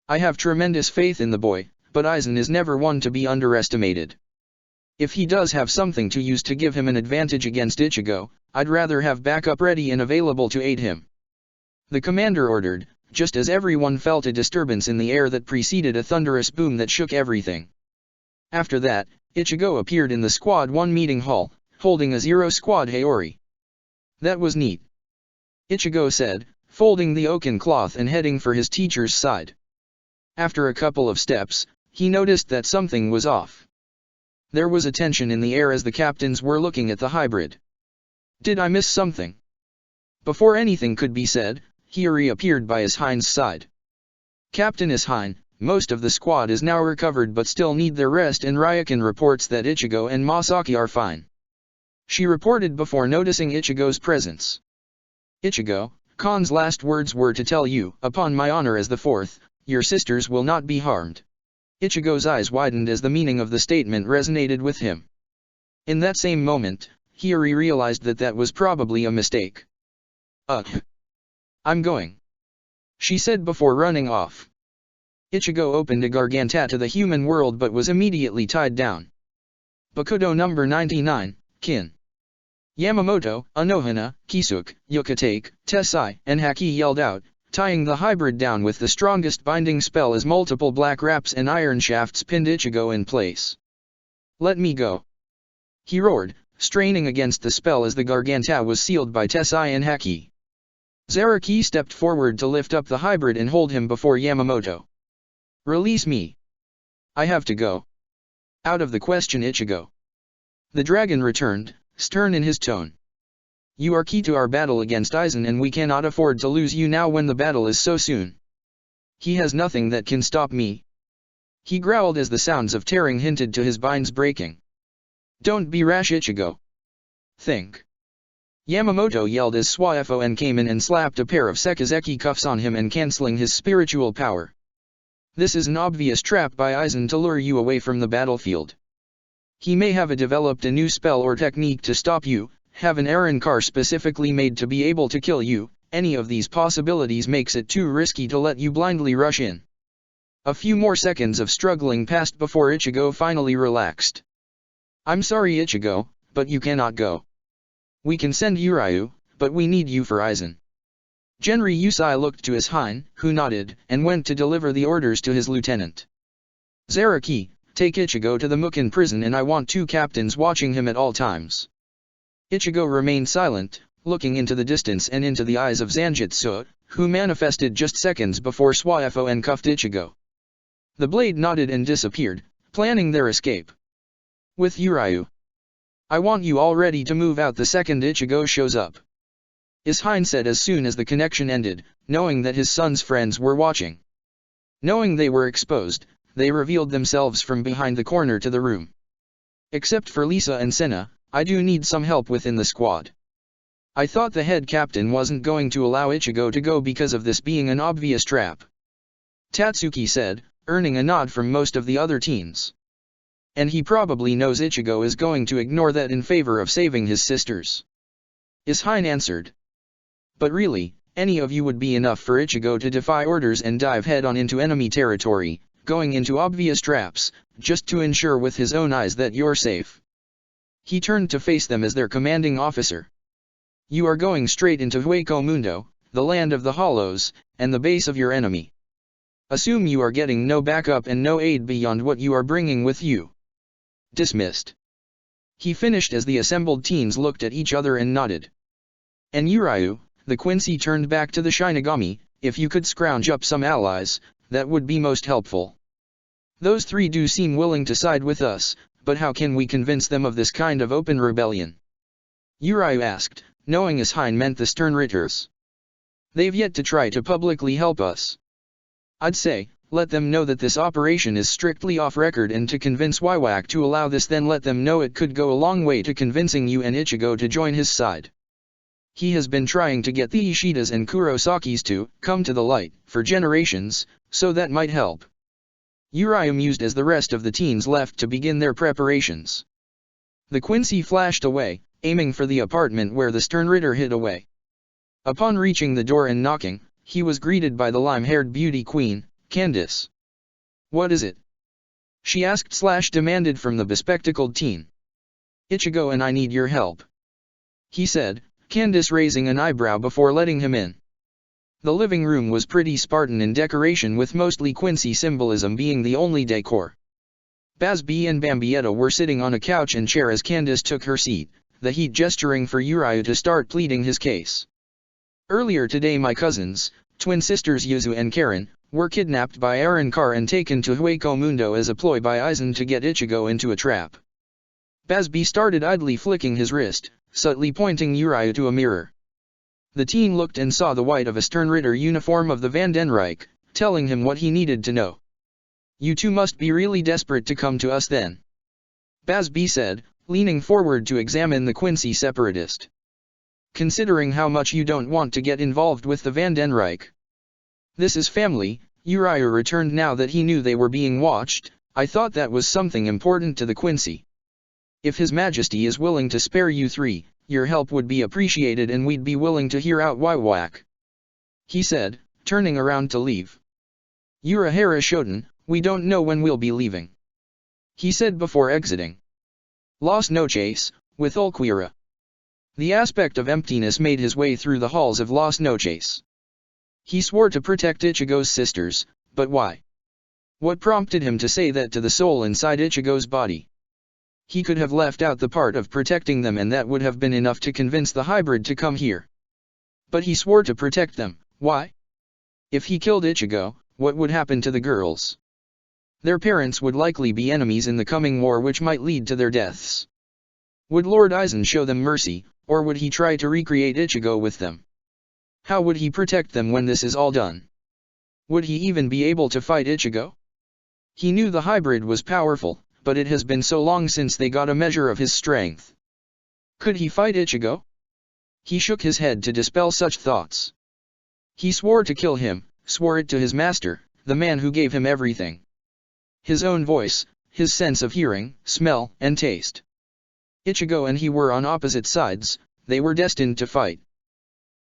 Speaker 1: I have tremendous faith in the boy, but Aizen is never one to be underestimated. If he does have something to use to give him an advantage against Ichigo, I'd rather have backup ready and available to aid him. The commander ordered, just as everyone felt a disturbance in the air that preceded a thunderous boom that shook everything. After that, Ichigo appeared in the Squad 1 meeting hall, holding a Zero Squad Haori. That was neat. Ichigo said, folding the Oken cloth and heading for his teacher's side. After a couple of steps, he noticed that something was off. There was a tension in the air as the captains were looking at the hybrid. Did I miss something? Before anything could be said, Hiri appeared by Ishine's side. Captain Ishine, Most of the squad is now recovered but still need their rest, and Ryukin reports that Ichigo and Masaki are fine. She reported before noticing Ichigo's presence. Ichigo, Khan's last words were to tell you, upon my honor as the fourth, your sisters will not be harmed. Ichigo's eyes widened as the meaning of the statement resonated with him. In that same moment, Hiyori realized that that was probably a mistake. I'm going," she said before running off. Ichigo opened a Garganta to the human world but was immediately tied down. Bakudo number 99, Kin. Yamamoto, Anohana, Kisuke, Yukatake, Tessai, and Haki yelled out, tying the hybrid down with the strongest binding spell as multiple black wraps and iron shafts pinned Ichigo in place. "Let me go," he roared, straining against the spell as the Garganta was sealed by Tessai and Haki. Zaraki stepped forward to lift up the hybrid and hold him before Yamamoto. "Release me. I have to go." "Out of the question, Ichigo." The dragon returned, stern in his tone. "You are key to our battle against Aizen, and we cannot afford to lose you now when the battle is so soon. He has nothing that can stop me," he growled as the sounds of tearing hinted to his binds breaking. "Don't be rash, Ichigo. Think." Yamamoto yelled as Swaifon came in and slapped a pair of Sekizeki cuffs on him and cancelling his spiritual power. "This is an obvious trap by Aizen to lure you away from the battlefield. He may have developed a new spell or technique to stop you, have an Car specifically made to be able to kill you. Any of these possibilities makes it too risky to let you blindly rush in." A few more seconds of struggling passed before Ichigo finally relaxed. "I'm sorry, Ichigo, but you cannot go. We can send Uryu, but we need you for Aizen." Genri Yusai looked to his Hein, who nodded, and went to deliver the orders to his lieutenant. "Zaraki, take Ichigo to the Mukin prison, and I want 2 captains watching him at all times." Ichigo remained silent, looking into the distance and into the eyes of Zanjitsu, who manifested just seconds before Swaifon cuffed Ichigo. The blade nodded and disappeared, planning their escape. "With Uryu. I want you all ready to move out the second Ichigo shows up," Ishine said as soon as the connection ended, knowing that his son's friends were watching. Knowing they were exposed, they revealed themselves from behind the corner to the room. "Except for Lisa and Senna, I do need some help within the squad. I thought the head captain wasn't going to allow Ichigo to go because of this being an obvious trap," Tatsuki said, earning a nod from most of the other teens. "And he probably knows Ichigo is going to ignore that in favor of saving his sisters," Ishine answered. "But really, any of you would be enough for Ichigo to defy orders and dive head-on into enemy territory, going into obvious traps, just to ensure with his own eyes that you're safe." He turned to face them as their commanding officer. "You are going straight into Hueco Mundo, the land of the Hollows, and the base of your enemy. Assume you are getting no backup and no aid beyond what you are bringing with you. Dismissed." He finished as the assembled teens looked at each other and nodded. "And Uryu," the Quincy turned back to the Shinigami, "if you could scrounge up some allies, that would be most helpful. Those 3 do seem willing to side with us, but how can we convince them of this kind of open rebellion?" Uryu asked, knowing Ishine meant the Stern Ritters. "They've yet to try to publicly help us. I'd say, let them know that this operation is strictly off-record, and to convince Wiwak to allow this, then let them know it could go a long way to convincing you and Ichigo to join his side. He has been trying to get the Ishidas and Kurosakis to come to the light for generations, so that might help." Uryu mused as the rest of the teens left to begin their preparations. The Quincy flashed away, aiming for the apartment where the Stern Ritter hid away. Upon reaching the door and knocking, he was greeted by the lime-haired beauty queen, Candice. "What is it?" she asked/demanded from the bespectacled teen. "Ichigo and I need your help," he said, Candice raising an eyebrow before letting him in. The living room was pretty Spartan in decoration, with mostly Quincy symbolism being the only decor. Basby and Bambietta were sitting on a couch and chair as Candice took her seat, the heat gesturing for Uryu to start pleading his case. "Earlier today my cousins, twin sisters Yuzu and Karen, were kidnapped by Car and taken to Hueco Mundo as a ploy by Aizen to get Ichigo into a trap." Basby started idly flicking his wrist, subtly pointing Uryu to a mirror. The teen looked and saw the white of a Stern Ritter uniform of the Vandenreich, telling him what he needed to know. You two must be really desperate to come to us then. Basby said, leaning forward to examine the Quincy separatist. Considering how much you don't want to get involved with the Vandenreich. This is family, Uriah returned now that he knew they were being watched. I thought that was something important to the Quincy. If His Majesty is willing to spare you three, your help would be appreciated and we'd be willing to hear out Wywak. He said, turning around to leave. Urahara Shoten, we don't know when we'll be leaving. He said before exiting. Las Noches, with Ulquira. The aspect of emptiness made his way through the halls of Las Noches. He swore to protect Ichigo's sisters, but why? What prompted him to say that to the soul inside Ichigo's body? He could have left out the part of protecting them and that would have been enough to convince the hybrid to come here. But he swore to protect them, why? If he killed Ichigo, what would happen to the girls? Their parents would likely be enemies in the coming war which might lead to their deaths. Would Lord Aizen show them mercy, or would he try to recreate Ichigo with them? How would he protect them when this is all done? Would he even be able to fight Ichigo? He knew the hybrid was powerful, but it has been so long since they got a measure of his strength. Could he fight Ichigo? He shook his head to dispel such thoughts. He swore to kill him, swore it to his master, the man who gave him everything. His own voice, his sense of hearing, smell, and taste. Ichigo and he were on opposite sides, they were destined to fight.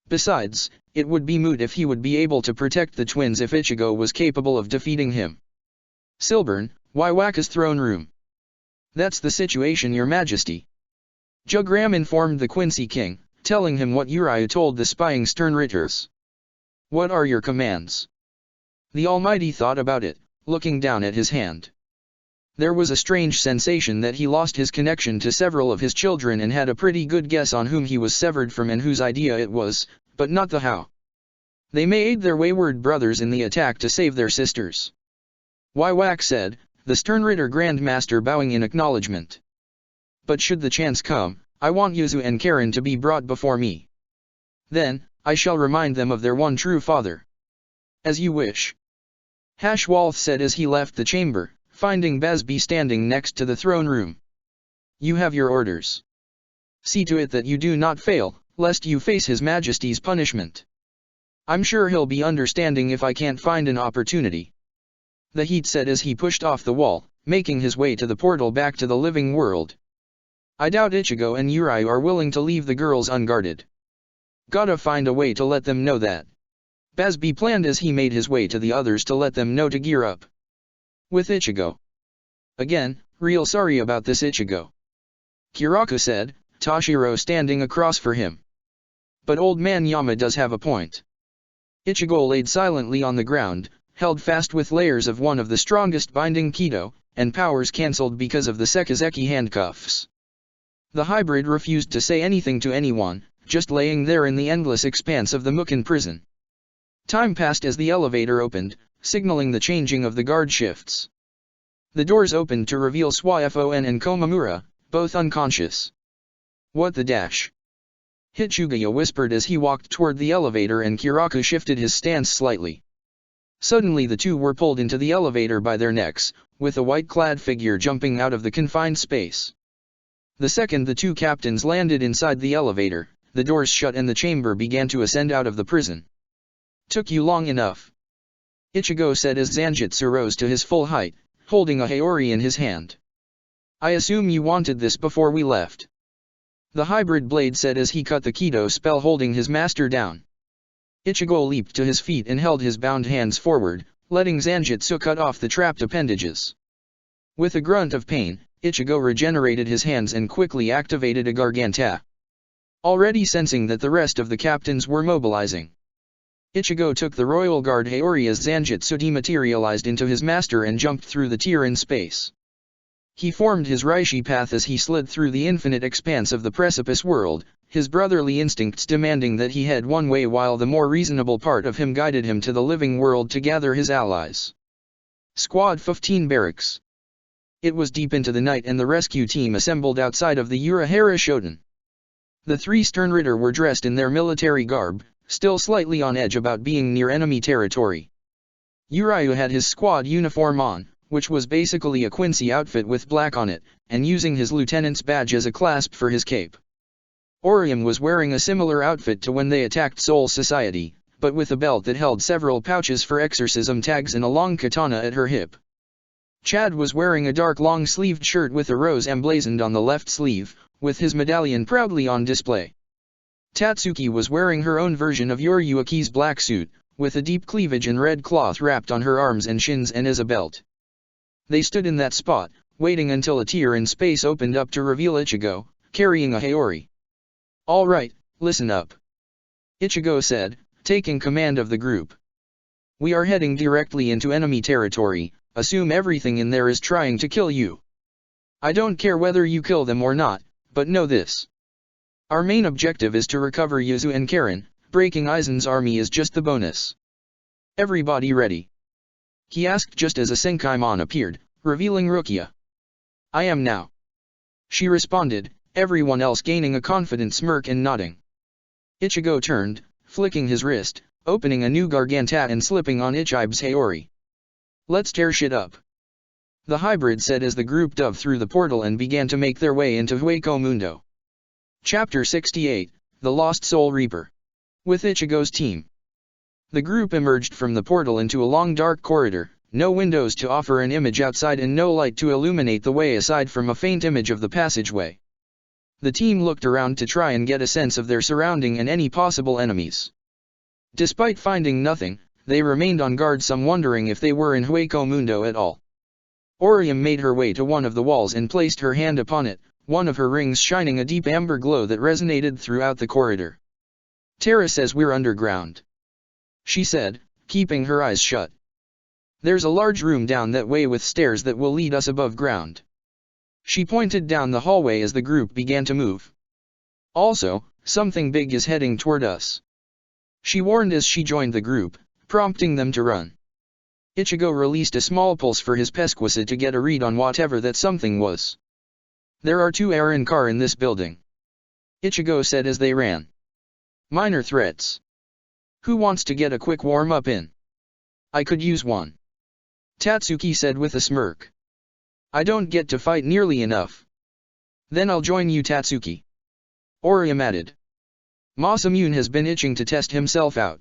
Speaker 1: Besides, it would be moot if he would be able to protect the twins if Ichigo was capable of defeating him. Silburn, Wywaka's throne room. That's the situation, Your Majesty. Jugram informed the Quincy king, telling him what Uriah told the spying Sternritters. What are your commands? The Almighty thought about it, looking down at his hand. There was a strange sensation that he lost his connection to several of his children and had a pretty good guess on whom he was severed from and whose idea it was, but not the how. They may aid their wayward brothers in the attack to save their sisters. Wywak said, the Sternritter Grand Master bowing in acknowledgement. But should the chance come, I want Yuzu and Karen to be brought before me. Then, I shall remind them of their one true father. As you wish. Hashwalth said as he left the chamber, finding Basby standing next to the throne room. You have your orders. See to it that you do not fail, lest you face His Majesty's punishment. I'm sure he'll be understanding if I can't find an opportunity. The Heat said as he pushed off the wall, making his way to the portal back to the living world. I doubt Ichigo and Uriah are willing to leave the girls unguarded. Gotta find a way to let them know that. Basby planned as he made his way to the others to let them know to gear up. With Ichigo. Again, real sorry about this, Ichigo. Kiraku said, Toshiro standing across for him. But old man Yama does have a point. Ichigo laid silently on the ground, held fast with layers of one of the strongest binding Kido, and powers cancelled because of the Sekizeki handcuffs. The hybrid refused to say anything to anyone, just laying there in the endless expanse of the Mukin prison. Time passed as the elevator opened, signaling the changing of the guard shifts. The doors opened to reveal Swaifon and Komamura, both unconscious. What the dash? Hitsugaya whispered as he walked toward the elevator and Kiraku shifted his stance slightly. Suddenly the two were pulled into the elevator by their necks, with a white-clad figure jumping out of the confined space. The second the two captains landed inside the elevator, the doors shut and the chamber began to ascend out of the prison. Took you long enough. Ichigo said as Zanjitsu rose to his full height, holding a Haori in his hand. I assume you wanted this before we left. The hybrid blade said as he cut the Kido spell holding his master down. Ichigo leaped to his feet and held his bound hands forward, letting Zanjitsu cut off the trapped appendages. With a grunt of pain, Ichigo regenerated his hands and quickly activated a Garganta. Already sensing that the rest of the captains were mobilizing. Ichigo took the Royal Guard Haori as Zanjitsu dematerialized into his master and jumped through the tier in space. He formed his Reishi path as he slid through the infinite expanse of the precipice world, his brotherly instincts demanding that he head one way while the more reasonable part of him guided him to the living world to gather his allies. Squad 15 Barracks. It was deep into the night and the rescue team assembled outside of the Urahara Shoten. The three Sternritter were dressed in their military garb, still slightly on edge about being near enemy territory. Uriah had his squad uniform on, which was basically a Quincy outfit with black on it, and using his lieutenant's badge as a clasp for his cape. Orium was wearing a similar outfit to when they attacked Soul Society, but with a belt that held several pouches for exorcism tags and a long katana at her hip. Chad was wearing a dark long-sleeved shirt with a rose emblazoned on the left sleeve, with his medallion proudly on display. Tatsuki was wearing her own version of Yoryuki's black suit, with a deep cleavage and red cloth wrapped on her arms and shins and as a belt. They stood in that spot, waiting until a tear in space opened up to reveal Ichigo, carrying a Haori. "All right, listen up," Ichigo said, taking command of the group. "We are heading directly into enemy territory. Assume everything in there is trying to kill you. I don't care whether you kill them or not, but know this. Our main objective is to recover Yuzu and Karen. Breaking Aizen's army is just the bonus. Everybody ready?" he asked just as a Senkaimon appeared, revealing Rukia. "I am now," she responded, everyone else gaining a confident smirk and nodding. Ichigo turned, flicking his wrist, opening a new Garganta and slipping on Ichibe's Haori. "Let's tear shit up," the hybrid said as the group dove through the portal and began to make their way into Hueco Mundo. Chapter 68, The Lost Soul Reaper. With Ichigo's team. The group emerged from the portal into a long dark corridor, no windows to offer an image outside and no light to illuminate the way aside from a faint image of the passageway. The team looked around to try and get a sense of their surrounding and any possible enemies. Despite finding nothing, they remained on guard, some wondering if they were in Hueco Mundo at all. Orium made her way to one of the walls and placed her hand upon it, one of her rings shining a deep amber glow that resonated throughout the corridor. "Terra says we're underground," she said, keeping her eyes shut. "There's a large room down that way with stairs that will lead us above ground." She pointed down the hallway as the group began to move. "Also, something big is heading toward us," she warned as she joined the group, prompting them to run. Ichigo released a small pulse for his Pesquisa to get a read on whatever that something was. "There are 2 Aaron Carr in this building," Ichigo said as they ran. "Minor threats. Who wants to get a quick warm-up in? I could use one," Tatsuki said with a smirk. "I don't get to fight nearly enough." "Then I'll join you, Tatsuki," Orium added. Masamune has been itching to test himself out.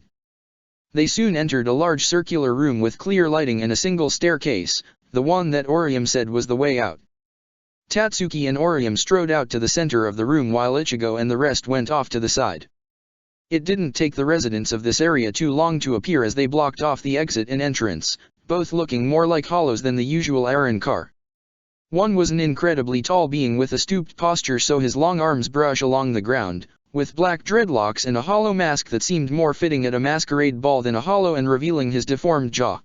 Speaker 1: They soon entered a large circular room with clear lighting and a single staircase, the one that Orium said was the way out. Tatsuki and Orium strode out to the center of the room while Ichigo and the rest went off to the side. It didn't take the residents of this area too long to appear as they blocked off the exit and entrance, both looking more like hollows than the usual Aaron Carr. One was an incredibly tall being with a stooped posture so his long arms brush along the ground, with black dreadlocks and a hollow mask that seemed more fitting at a masquerade ball than a hollow and revealing his deformed jaw.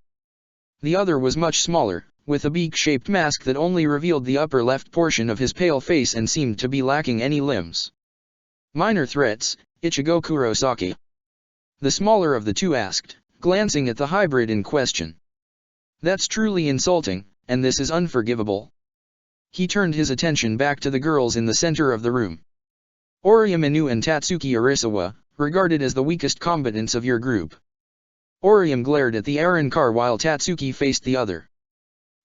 Speaker 1: The other was much smaller, with a beak-shaped mask that only revealed the upper left portion of his pale face and seemed to be lacking any limbs. "Minor threats, Ichigo Kurosaki?" the smaller of the two asked, glancing at the hybrid in question. "That's truly insulting, and this is unforgivable." He turned his attention back to the girls in the center of the room. "Orium Inu and Tatsuki Arisawa, regarded as the weakest combatants of your group." Orium glared at the Aaron Carr while Tatsuki faced the other.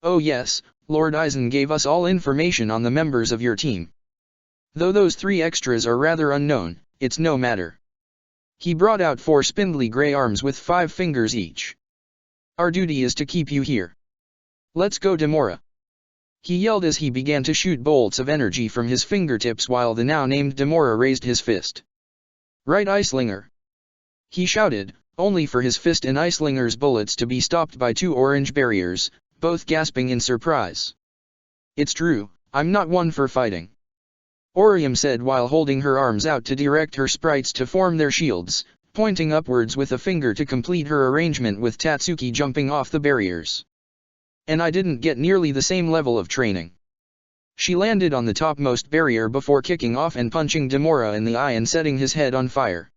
Speaker 1: "Oh yes, Lord Aizen gave us all information on the members of your team. Though those 3 extras are rather unknown, it's no matter." He brought out 4 spindly gray arms with 5 fingers each. "Our duty is to keep you here. Let's go, Demora," he yelled as he began to shoot bolts of energy from his fingertips while the now-named Demora raised his fist. "Right, Icelinger," he shouted, only for his fist and Icelinger's bullets to be stopped by 2 orange barriers, both gasping in surprise. "It's true, I'm not one for fighting," Orium said while holding her arms out to direct her sprites to form their shields, pointing upwards with a finger to complete her arrangement with Tatsuki jumping off the barriers. "And I didn't get nearly the same level of training." She landed on the topmost barrier before kicking off and punching Demora in the eye and setting his head on fire.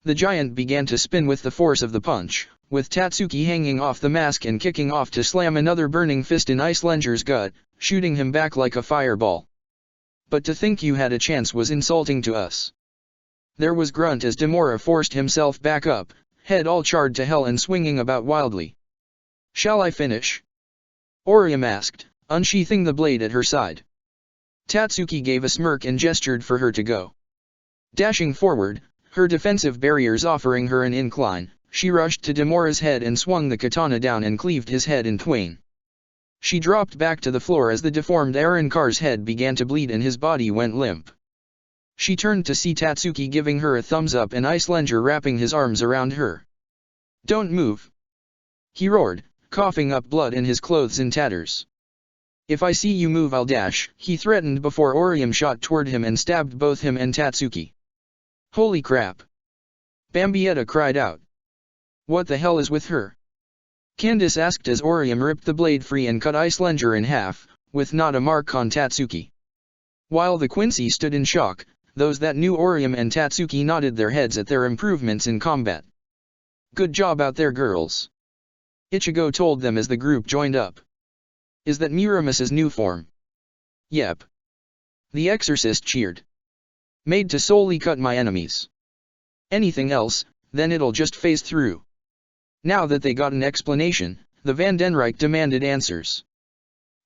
Speaker 1: The giant began to spin with the force of the punch, with Tatsuki hanging off the mask and kicking off to slam another burning fist in Icelander's gut, shooting him back like a fireball. "But to think you had a chance was insulting to us." There was grunt as Demora forced himself back up, head all charred to hell and swinging about wildly. "Shall I finish?" Orium asked, unsheathing the blade at her side. Tatsuki gave a smirk and gestured for her to go. Dashing forward, her defensive barriers offering her an incline, she rushed to Demora's head and swung the katana down and cleaved his head in twain. She dropped back to the floor as the deformed Arrancar's head began to bleed and his body went limp. She turned to see Tatsuki giving her a thumbs up and Icelander wrapping his arms around her. "Don't move!" he roared, coughing up blood and his clothes in tatters. "If I see you move I'll dash," he threatened before Orium shot toward him and stabbed both him and Tatsuki. "Holy crap!" Bambietta cried out. "What the hell is with her?" Candace asked as Orium ripped the blade free and cut Icelander in half, with not a mark on Tatsuki. While the Quincy stood in shock, those that knew Orium and Tatsuki nodded their heads at their improvements in combat. "Good job out there, girls," Ichigo told them as the group joined up. "Is that Muramis's new form?" "Yep." The exorcist cheered. "Made to solely cut my enemies. Anything else, then it'll just phase through." Now that they got an explanation, the Vandenreich demanded answers.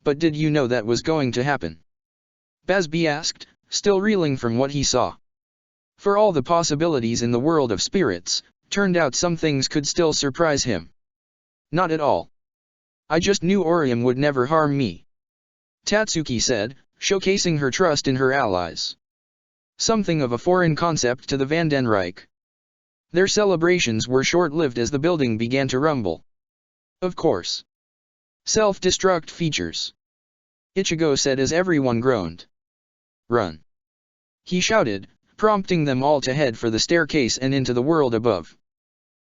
Speaker 1: "But did you know that was going to happen?" Basby asked, still reeling from what he saw. For all the possibilities in the world of spirits, turned out some things could still surprise him. "Not at all. I just knew Orium would never harm me," Tatsuki said, showcasing her trust in her allies. Something of a foreign concept to the Vandenreich. Their celebrations were short-lived as the building began to rumble. "Of course. Self-destruct features," Ichigo said as everyone groaned. "Run!" he shouted, prompting them all to head for the staircase and into the world above.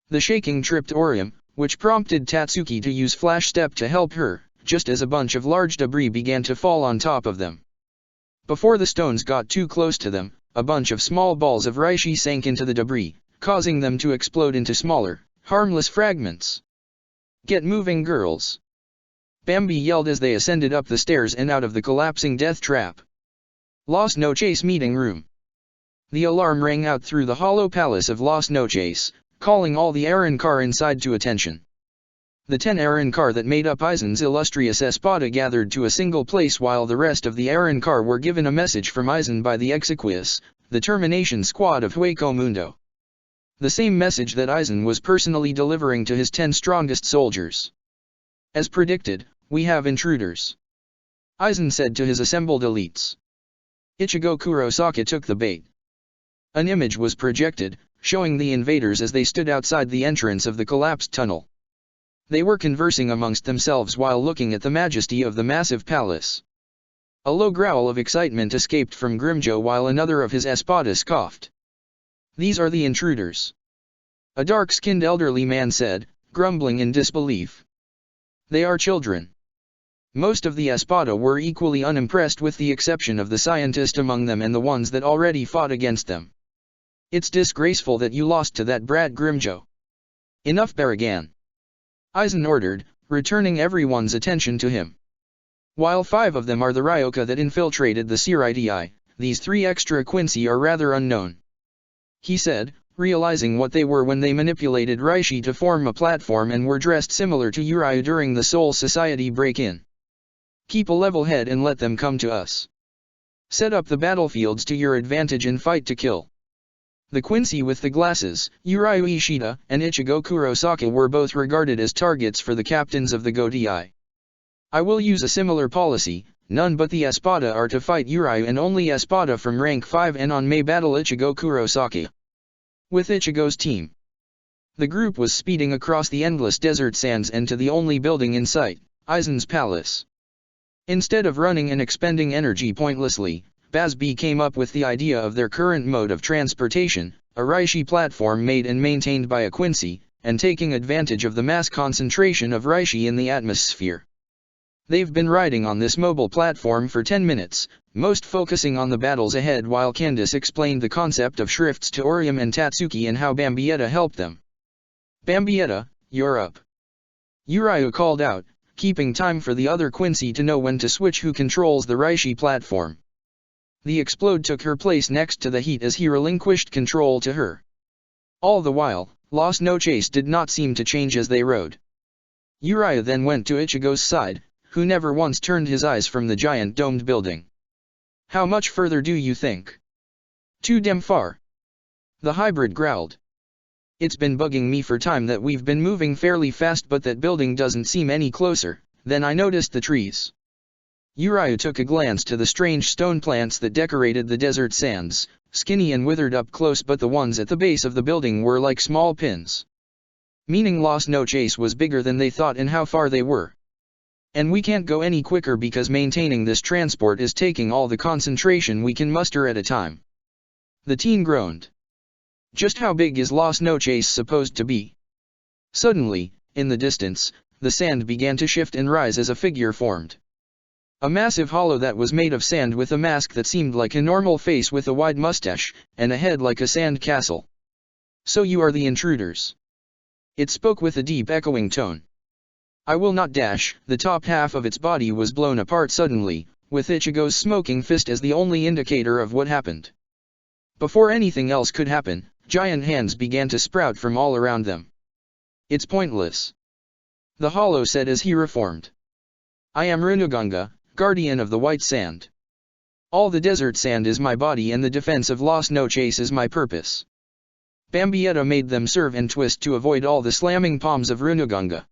Speaker 1: The shaking tripped Orium, which prompted Tatsuki to use Flash Step to help her, just as a bunch of large debris began to fall on top of them. Before the stones got too close to them, a bunch of small balls of Reishi sank into the debris, causing them to explode into smaller, harmless fragments. "Get moving, girls!" Bambi yelled as they ascended up the stairs and out of the collapsing death trap. Las Noches meeting room. The alarm rang out through the hollow palace of Las Noches, calling all the Arrancar inside to attention. The 10 Arrancar that made up Aizen's illustrious espada gathered to a single place while the rest of the Arrancar were given a message from Aizen by the Exequias, the termination squad of Hueco Mundo. The same message that Aizen was personally delivering to his 10 strongest soldiers. "As predicted, we have intruders," Aizen said to his assembled elites. Ichigo Kurosaka took the bait. An image was projected, showing the invaders as they stood outside the entrance of the collapsed tunnel. They were conversing amongst themselves while looking at the majesty of the massive palace. A low growl of excitement escaped from Grimjo while another of his espadas coughed. "These are the intruders," a dark-skinned elderly man said, grumbling in disbelief. "They are children." Most of the espada were equally unimpressed with the exception of the scientist among them and the ones that already fought against them. "It's disgraceful that you lost to that brat Grimjo." "Enough Baragan," Aizen ordered, returning everyone's attention to him. "While 5 of them are the Ryoka that infiltrated the Siriti, these 3 extra Quincy are rather unknown," he said, realizing what they were when they manipulated Reishi to form a platform and were dressed similar to Uryu during the Soul Society break-in. "Keep a level head and let them come to us. Set up the battlefields to your advantage and fight to kill." The Quincy with the glasses, Uryu Ishida and Ichigo Kurosaka were both regarded as targets for the captains of the Godii. "I will use a similar policy, none but the espada are to fight Uryu and only espada from rank 5 and on may battle Ichigo Kurosaka." With Ichigo's team, the group was speeding across the endless desert sands and to the only building in sight, Aizen's palace. Instead of running and expending energy pointlessly, Basby came up with the idea of their current mode of transportation, a Reishi platform made and maintained by a Quincy, and taking advantage of the mass concentration of Reishi in the atmosphere. They've been riding on this mobile platform for 10 minutes, most focusing on the battles ahead while Candace explained the concept of shrifts to Orium and Tatsuki and how Bambietta helped them. "Bambietta, you're up," Uryu called out, keeping time for the other Quincy to know when to switch who controls the Reishi platform. The Explode took her place next to the Heat as he relinquished control to her. All the while, Las Noches did not seem to change as they rode. Uryu then went to Ichigo's side, who never once turned his eyes from the giant domed building. How much further do you think? Too damn far. The hybrid growled. It's been bugging me for time that we've been moving fairly fast, but that building doesn't seem any closer. Then I noticed the trees. Uriah took a glance to the strange stone plants that decorated the desert sands, skinny and withered up close, but the ones at the base of the building were like small pins. Meaning Las Noches was bigger than they thought and how far they were. And we can't go any quicker because maintaining this transport is taking all the concentration we can muster at a time. The teen groaned. Just how big is Las Noches supposed to be? Suddenly, in the distance, the sand began to shift and rise as a figure formed. A massive hollow that was made of sand with a mask that seemed like a normal face with a wide mustache, and a head like a sand castle. So you are the intruders. It spoke with a deep echoing tone. I will not dash. The top half of its body was blown apart suddenly, with Ichigo's smoking fist as the only indicator of what happened. Before anything else could happen, giant hands began to sprout from all around them. It's pointless. The hollow said as he reformed. I am Runaganga, guardian of the white sand. All the desert sand is my body and the defense of Las Noches is my purpose. Bambietta made them serve and twist to avoid all the slamming palms of Runaganga.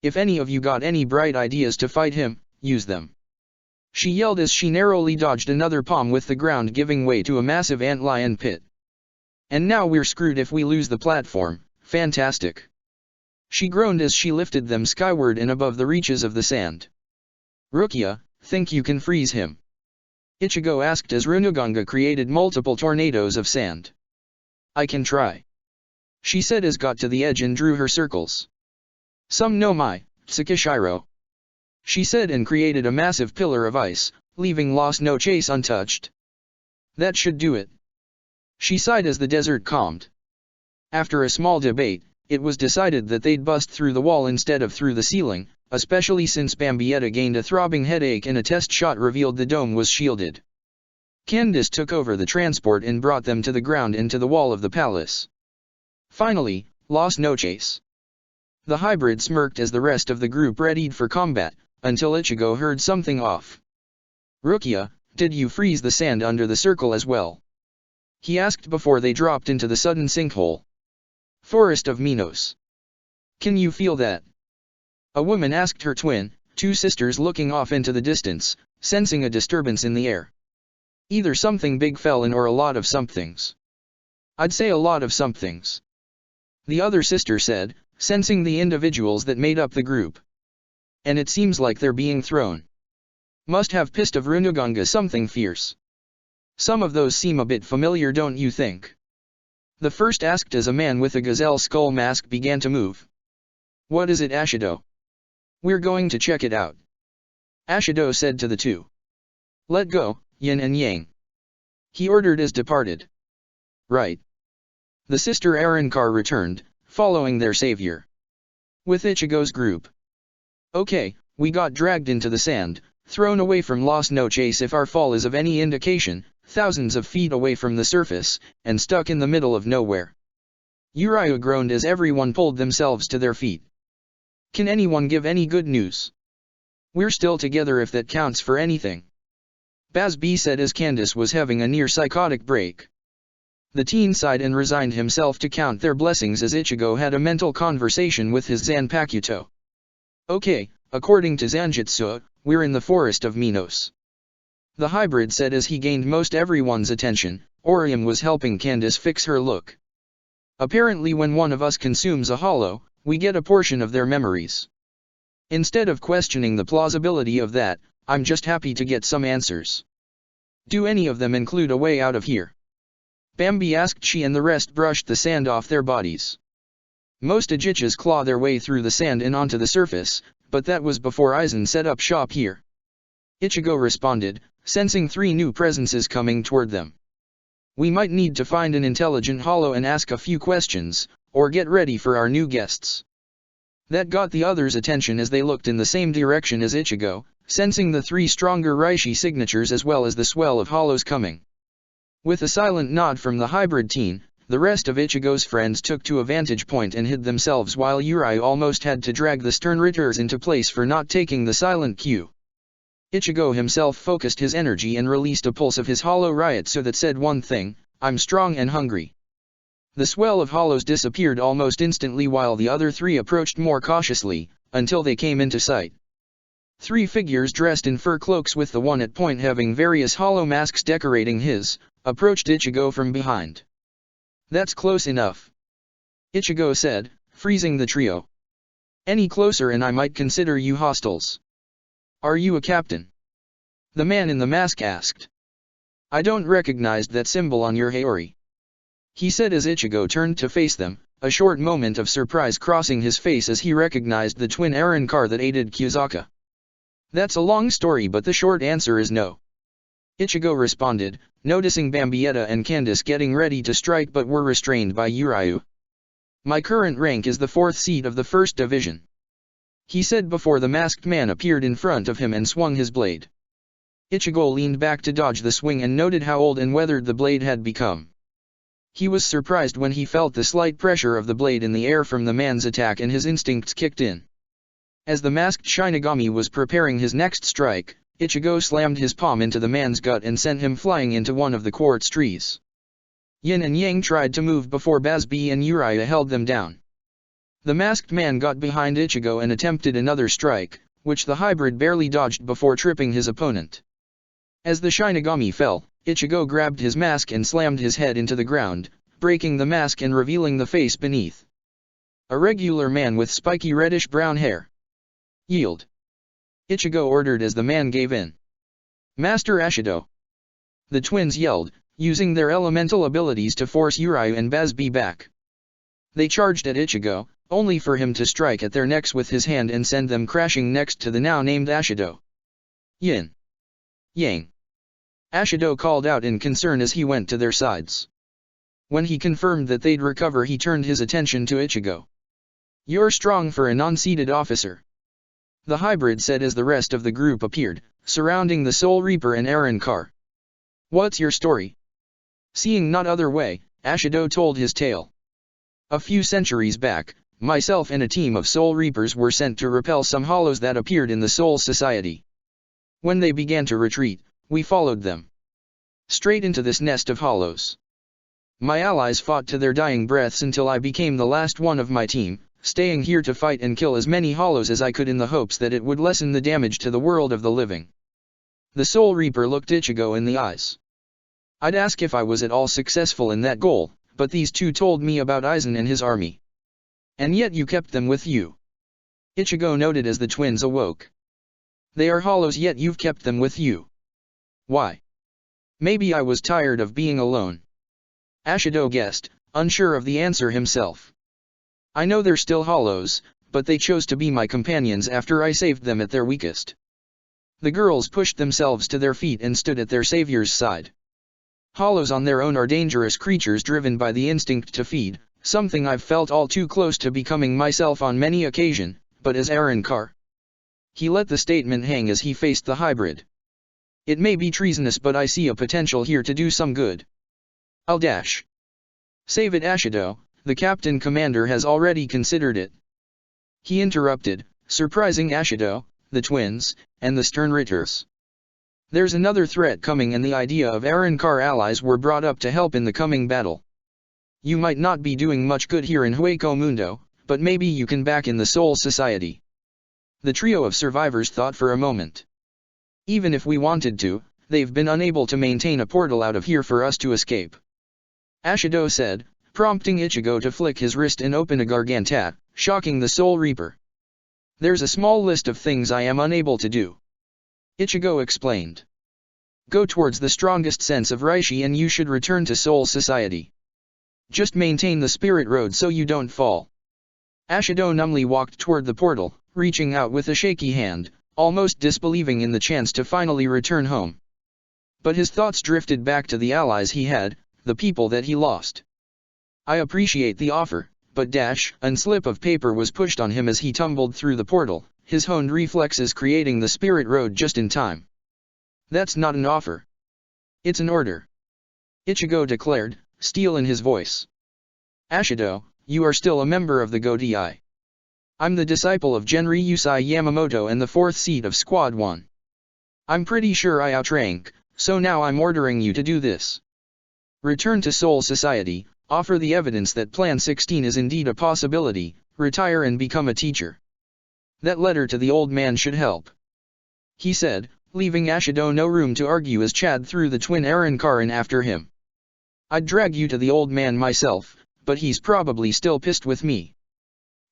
Speaker 1: If any of you got any bright ideas to fight him, use them. She yelled as she narrowly dodged another palm with the ground giving way to a massive antlion pit. And now we're screwed if we lose the platform. Fantastic. She groaned as she lifted them skyward and above the reaches of the sand. Rukia, think you can freeze him? Ichigo asked as Runaganga created multiple tornadoes of sand. I can try. She said as got to the edge and drew her circles. Some no mai, Tsukishiro. She said and created a massive pillar of ice, leaving Las Noches untouched. That should do it. She sighed as the desert calmed. After a small debate, it was decided that they'd bust through the wall instead of through the ceiling, especially since Bambietta gained a throbbing headache and a test shot revealed the dome was shielded. Candace took over the transport and brought them to the ground into the wall of the palace. Finally, Las Noches. The hybrid smirked as the rest of the group readied for combat, until Ichigo heard something off. Rukia, did you freeze the sand under the circle as well? He asked before they dropped into the sudden sinkhole. Forest of Minos. Can you feel that? A woman asked her twin, two sisters looking off into the distance, sensing a disturbance in the air. Either something big fell in or a lot of somethings. I'd say a lot of somethings. The other sister said, sensing the individuals that made up the group. And it seems like they're being thrown. Must have pissed of Runaganga something fierce. Some of those seem a bit familiar, don't you think? The first asked as a man with a gazelle skull mask began to move. What is it, Ashido? We're going to check it out. Ashido said to the two. Let go, yin and yang. He ordered as departed. Right. The sister Arankar returned, following their savior. With Ichigo's group. Okay, we got dragged into the sand, thrown away from Las Noches if our fall is of any indication, thousands of feet away from the surface, and stuck in the middle of nowhere. Uriah groaned as everyone pulled themselves to their feet. Can anyone give any good news? We're still together if that counts for anything. Bazb said as Candace was having a near psychotic break. The teen sighed and resigned himself to count their blessings as Ichigo had a mental conversation with his Zanpakuto. Okay, according to Zanjutsu, we're in the Forest of Minos. The hybrid said as he gained most everyone's attention. Orium was helping Candace fix her look. Apparently when one of us consumes a hollow, we get a portion of their memories. Instead of questioning the plausibility of that, I'm just happy to get some answers. Do any of them include a way out of here? Bambi asked. She and the rest brushed the sand off their bodies. Most Ajichas claw their way through the sand and onto the surface, but that was before Aizen set up shop here. Ichigo responded, sensing three new presences coming toward them. We might need to find an intelligent hollow and ask a few questions, or get ready for our new guests. That got the others' attention as they looked in the same direction as Ichigo, sensing the three stronger Reishi signatures as well as the swell of hollows coming. With a silent nod from the hybrid teen, the rest of Ichigo's friends took to a vantage point and hid themselves while Uriu almost had to drag the stern ritters into place for not taking the silent cue. Ichigo himself focused his energy and released a pulse of his hollow riot so that said one thing: I'm strong and hungry. The swell of hollows disappeared almost instantly while the other three approached more cautiously, until they came into sight. Three figures dressed in fur cloaks with the one at point having various hollow masks decorating his, approached Ichigo from behind. That's close enough, Ichigo said, freezing the trio. Any closer and I might consider you hostiles. Are you a captain? The man in the mask asked. I don't recognize that symbol on your haori, he said as Ichigo turned to face them, a short moment of surprise crossing his face as he recognized the twin Arrancar that aided Kyuzaka. That's a long story but the short answer is no, Ichigo responded, noticing Bambietta and Candace getting ready to strike but were restrained by Uriu. My current rank is the 4th seat of the 1st division, he said before the masked man appeared in front of him and swung his blade. Ichigo leaned back to dodge the swing and noted how old and weathered the blade had become. He was surprised when he felt the slight pressure of the blade in the air from the man's attack and his instincts kicked in. As the masked Shinigami was preparing his next strike, Ichigo slammed his palm into the man's gut and sent him flying into one of the quartz trees. Yin and Yang tried to move before Bazbi and Uriah held them down. The masked man got behind Ichigo and attempted another strike, which the hybrid barely dodged before tripping his opponent. As the Shinigami fell, Ichigo grabbed his mask and slammed his head into the ground, breaking the mask and revealing the face beneath. A regular man with spiky reddish-brown hair. Yield, Ichigo ordered as the man gave in. Master Ashido, the twins yelled, using their elemental abilities to force Uriu and Bazbi back. They charged at Ichigo, only for him to strike at their necks with his hand and send them crashing next to the now named Ashido. Yin, Yang, Ashido called out in concern as he went to their sides. When he confirmed that they'd recover, he turned his attention to Ichigo. You're strong for a non-seated officer, the hybrid said as the rest of the group appeared, surrounding the Soul Reaper and Arrancar. What's your story? Seeing not other way, Ashido told his tale. A few centuries back, myself and a team of Soul Reapers were sent to repel some hollows that appeared in the Soul Society. When they began to retreat, we followed them straight into this nest of hollows. My allies fought to their dying breaths until I became the last one of my team, staying here to fight and kill as many hollows as I could in the hopes that it would lessen the damage to the world of the living. The Soul Reaper looked Ichigo in the eyes. I'd ask if I was at all successful in that goal, but these two told me about Aizen and his army. And yet you kept them with you, Ichigo noted as the twins awoke. They are hollows yet you've kept them with you. Why? Maybe I was tired of being alone, Ashido guessed, unsure of the answer himself. I know they're still hollows, but they chose to be my companions after I saved them at their weakest. The girls pushed themselves to their feet and stood at their savior's side. Hollows on their own are dangerous creatures driven by the instinct to feed, something I've felt all too close to becoming myself on many occasions, but as Arrancar. He let the statement hang as he faced the hybrid. It may be treasonous but I see a potential here to do some good. I'll dash. Save it Ashido, the captain commander has already considered it. He interrupted, surprising Ashido, the twins, and the stern Ritters. There's another threat coming and the idea of Arrancar allies were brought up to help in the coming battle. You might not be doing much good here in Hueco Mundo, but maybe you can back in the Soul Society. The trio of survivors thought for a moment. Even if we wanted to, they've been unable to maintain a portal out of here for us to escape, Ashido said, prompting Ichigo to flick his wrist and open a Gargantat, shocking the Soul Reaper. There's a small list of things I am unable to do, Ichigo explained. Go towards the strongest sense of Reishi and you should return to Soul Society. Just maintain the spirit road so you don't fall. Ashido numbly walked toward the portal, reaching out with a shaky hand, almost disbelieving in the chance to finally return home. But his thoughts drifted back to the allies he had, the people that he lost. I appreciate the offer, but a slip of paper was pushed on him as he tumbled through the portal, his honed reflexes creating the spirit road just in time. That's not an offer. It's an order, Ichigo declared, steel in his voice. Ashido, you are still a member of the Godai. I'm the disciple of Genri Yusai Yamamoto and the 4th seat of Squad 1. I'm pretty sure I outrank, so now I'm ordering you to do this. Return to Soul Society, offer the evidence that Plan 16 is indeed a possibility, retire and become a teacher. That letter to the old man should help. He said, leaving Ashido no room to argue as Chad threw the twin Aaron Karin after him. I'd drag you to the old man myself, but he's probably still pissed with me.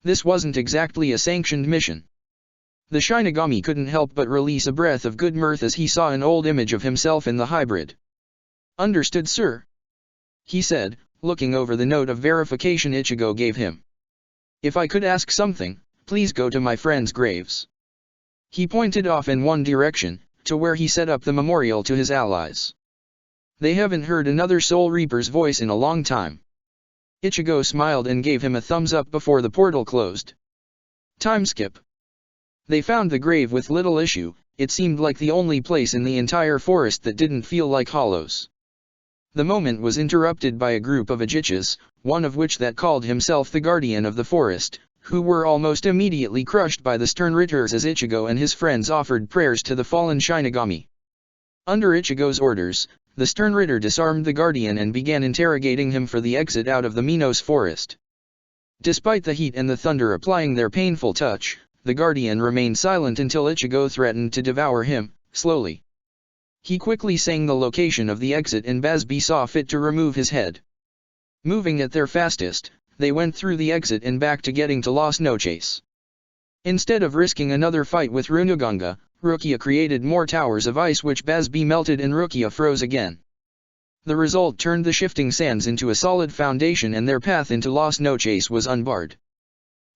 Speaker 1: This wasn't exactly a sanctioned mission. The Shinigami couldn't help but release a breath of good mirth as he saw an old image of himself in the hybrid. Understood, sir? He said, looking over the note of verification Ichigo gave him. If I could ask something, please go to my friends' graves. He pointed off in one direction, to where he set up the memorial to his allies. They haven't heard another Soul Reaper's voice in a long time. Ichigo smiled and gave him a thumbs up before the portal closed. Time skip. They found the grave with little issue. It seemed like the only place in the entire forest that didn't feel like hollows. The moment was interrupted by a group of Ajichas, one of which that called himself the guardian of the forest, who were almost immediately crushed by the stern Ritters as Ichigo and his friends offered prayers to the fallen Shinigami. Under Ichigo's orders, the stern Ritter disarmed the guardian and began interrogating him for the exit out of the Minos forest. Despite the heat and the thunder applying their painful touch, the guardian remained silent until Ichigo threatened to devour him, slowly. He quickly sang the location of the exit and Bazz-B saw fit to remove his head. Moving at their fastest, they went through the exit and back to getting to Las Noches. Instead of risking another fight with Runaganga, Rukia created more towers of ice which Bazz-B melted and Rukia froze again. The result turned the shifting sands into a solid foundation and their path into Las Noches was unbarred.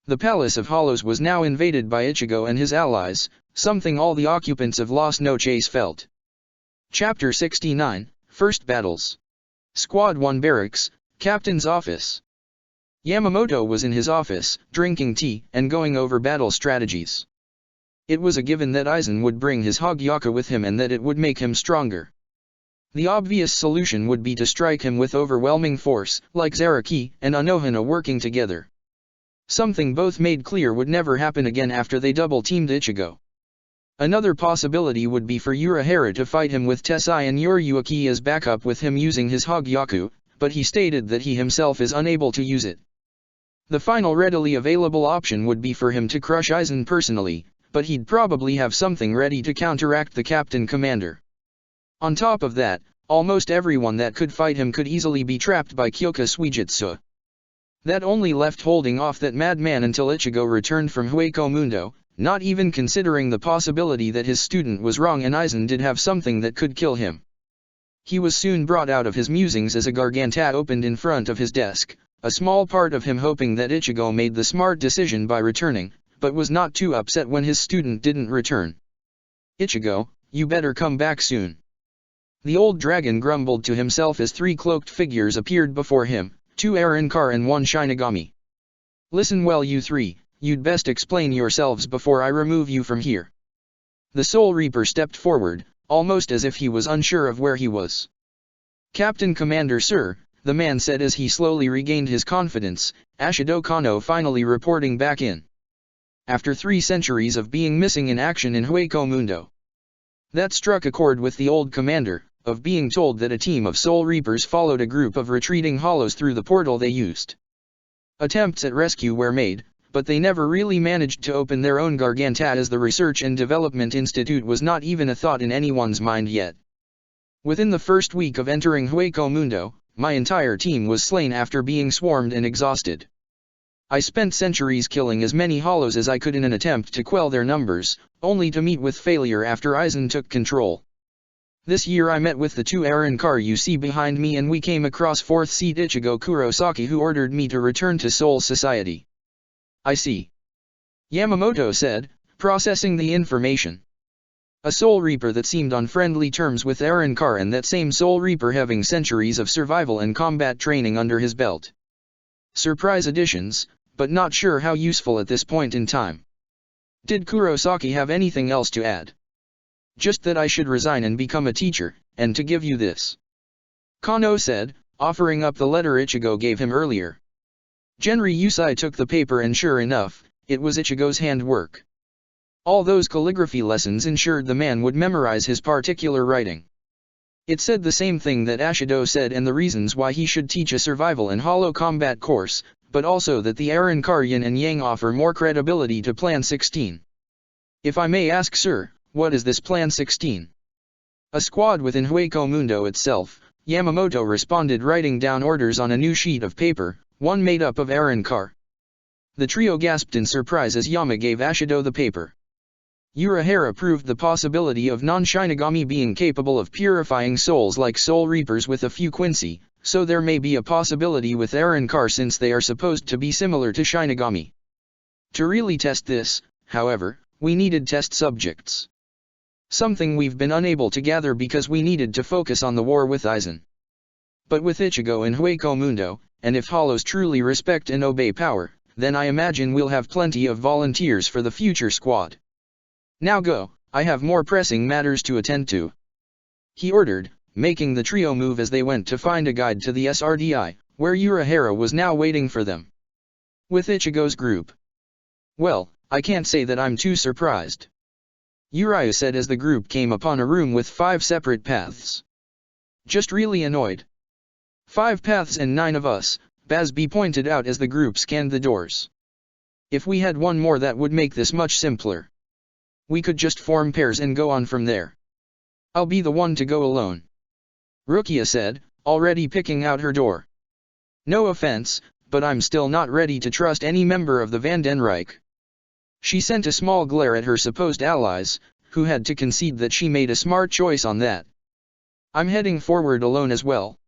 Speaker 1: The Palace of Hollows was now invaded by Ichigo and his allies, something all the occupants of Las Noches felt. Chapter 69, First Battles. Squad 1 Barracks, Captain's Office. Yamamoto was in his office, drinking tea and going over battle strategies. It was a given that Aizen would bring his Hogyaka with him and that it would make him stronger. The obvious solution would be to strike him with overwhelming force, like Zaraki and Anohana working together. Something both made clear would never happen again after they double-teamed Ichigo. Another possibility would be for Urahara to fight him with Tessai and Yoryuki as backup with him using his Hogyaku, but he stated that he himself is unable to use it. The final readily available option would be for him to crush Aizen personally, but he'd probably have something ready to counteract the Captain Commander. On top of that, almost everyone that could fight him could easily be trapped by Kyoka Suijutsu. That only left holding off that madman until Ichigo returned from Hueco Mundo, not even considering the possibility that his student was wrong and Aizen did have something that could kill him. He was soon brought out of his musings as a Garganta opened in front of his desk, a small part of him hoping that Ichigo made the smart decision by returning, but was not too upset when his student didn't return. Ichigo, you better come back soon. The old dragon grumbled to himself as 3 cloaked figures appeared before him, 2 Arankar and 1 Shinigami. Listen well you 3, you'd best explain yourselves before I remove you from here. The Soul Reaper stepped forward, almost as if he was unsure of where he was. Captain Commander sir, the man said as he slowly regained his confidence, Ashido Kano finally reporting back in. After 3 centuries of being missing in action in Hueco Mundo. That struck a chord with the old commander, of being told that a team of Soul Reapers followed a group of retreating hollows through the portal they used. Attempts at rescue were made, but they never really managed to open their own Garganta as the Research and Development Institute was not even a thought in anyone's mind yet. Within the first week of entering Hueco Mundo, my entire team was slain after being swarmed and exhausted. I spent centuries killing as many hollows as I could in an attempt to quell their numbers, only to meet with failure after Aizen took control. This year I met with the 2 Arankar you see behind me and we came across 4th seat Ichigo Kurosaki who ordered me to return to Soul Society. I see. Yamamoto said, processing the information. A Soul Reaper that seemed on friendly terms with Arankar and that same Soul Reaper having centuries of survival and combat training under his belt. Surprise additions, but not sure how useful at this point in time. Did Kurosaki have anything else to add? Just that I should resign and become a teacher, and to give you this. Kano said, offering up the letter Ichigo gave him earlier. Genri Yusai took the paper and sure enough, it was Ichigo's handwork. All those calligraphy lessons ensured the man would memorize his particular writing. It said the same thing that Ashido said and the reasons why he should teach a survival and hollow combat course, but also that the Arrancar Yin and Yang offer more credibility to Plan 16. If I may ask sir, what is this Plan 16? A squad within Hueco Mundo itself, Yamamoto responded writing down orders on a new sheet of paper, one made up of Arrancar. The trio gasped in surprise as Yama gave Ashido the paper. Urahara proved the possibility of non-Shinigami being capable of purifying souls like Soul Reapers with a few Quincy, so there may be a possibility with Arrancar since they are supposed to be similar to Shinigami. To really test this, however, we needed test subjects. Something we've been unable to gather because we needed to focus on the war with Aizen. But with Ichigo in Hueco Mundo, and if Hollows truly respect and obey power, then I imagine we'll have plenty of volunteers for the future squad. Now go, I have more pressing matters to attend to. He ordered, making the trio move as they went to find a guide to the SRDI, where Urahara was now waiting for them. With Ichigo's group. Well, I can't say that I'm too surprised. Uriah said as the group came upon a room with 5 separate paths. Just really annoyed. 5 paths and 9 of us, Basby pointed out as the group scanned the doors. If we had one more that would make this much simpler. We could just form pairs and go on from there. I'll be the one to go alone. Rukia said, already picking out her door. No offense, but I'm still not ready to trust any member of the Vandenreich. She sent a small glare at her supposed allies, who had to concede that she made a smart choice on that. I'm heading forward alone as well.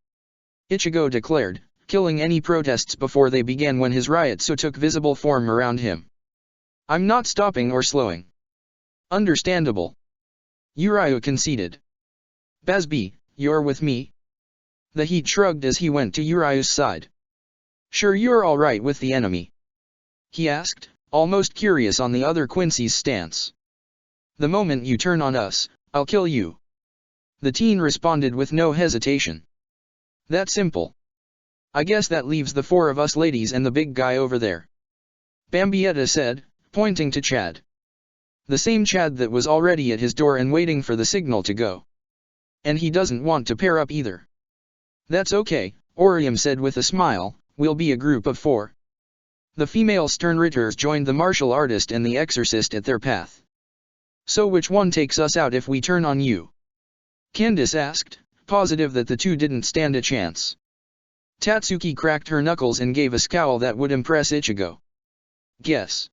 Speaker 1: Ichigo declared, killing any protests before they began when his Ryotsu took visible form around him. I'm not stopping or slowing. Understandable. Uriah conceded. Basby, you're with me? The Heat shrugged as he went to Uriah's side. Sure you're alright with the enemy? He asked, almost curious on the other Quincy's stance. The moment you turn on us, I'll kill you. The teen responded with no hesitation. That simple. I guess that leaves the 4 of us ladies and the big guy over there. Bambietta said, pointing to Chad. The same Chad that was already at his door and waiting for the signal to go. And he doesn't want to pair up either. That's okay, Orium said with a smile, we'll be a group of 4. The female Sternritters joined the martial artist and the exorcist at their path. So which one takes us out if we turn on you? Candace asked, positive that the two didn't stand a chance. Tatsuki cracked her knuckles and gave a scowl that would impress Ichigo. Guess.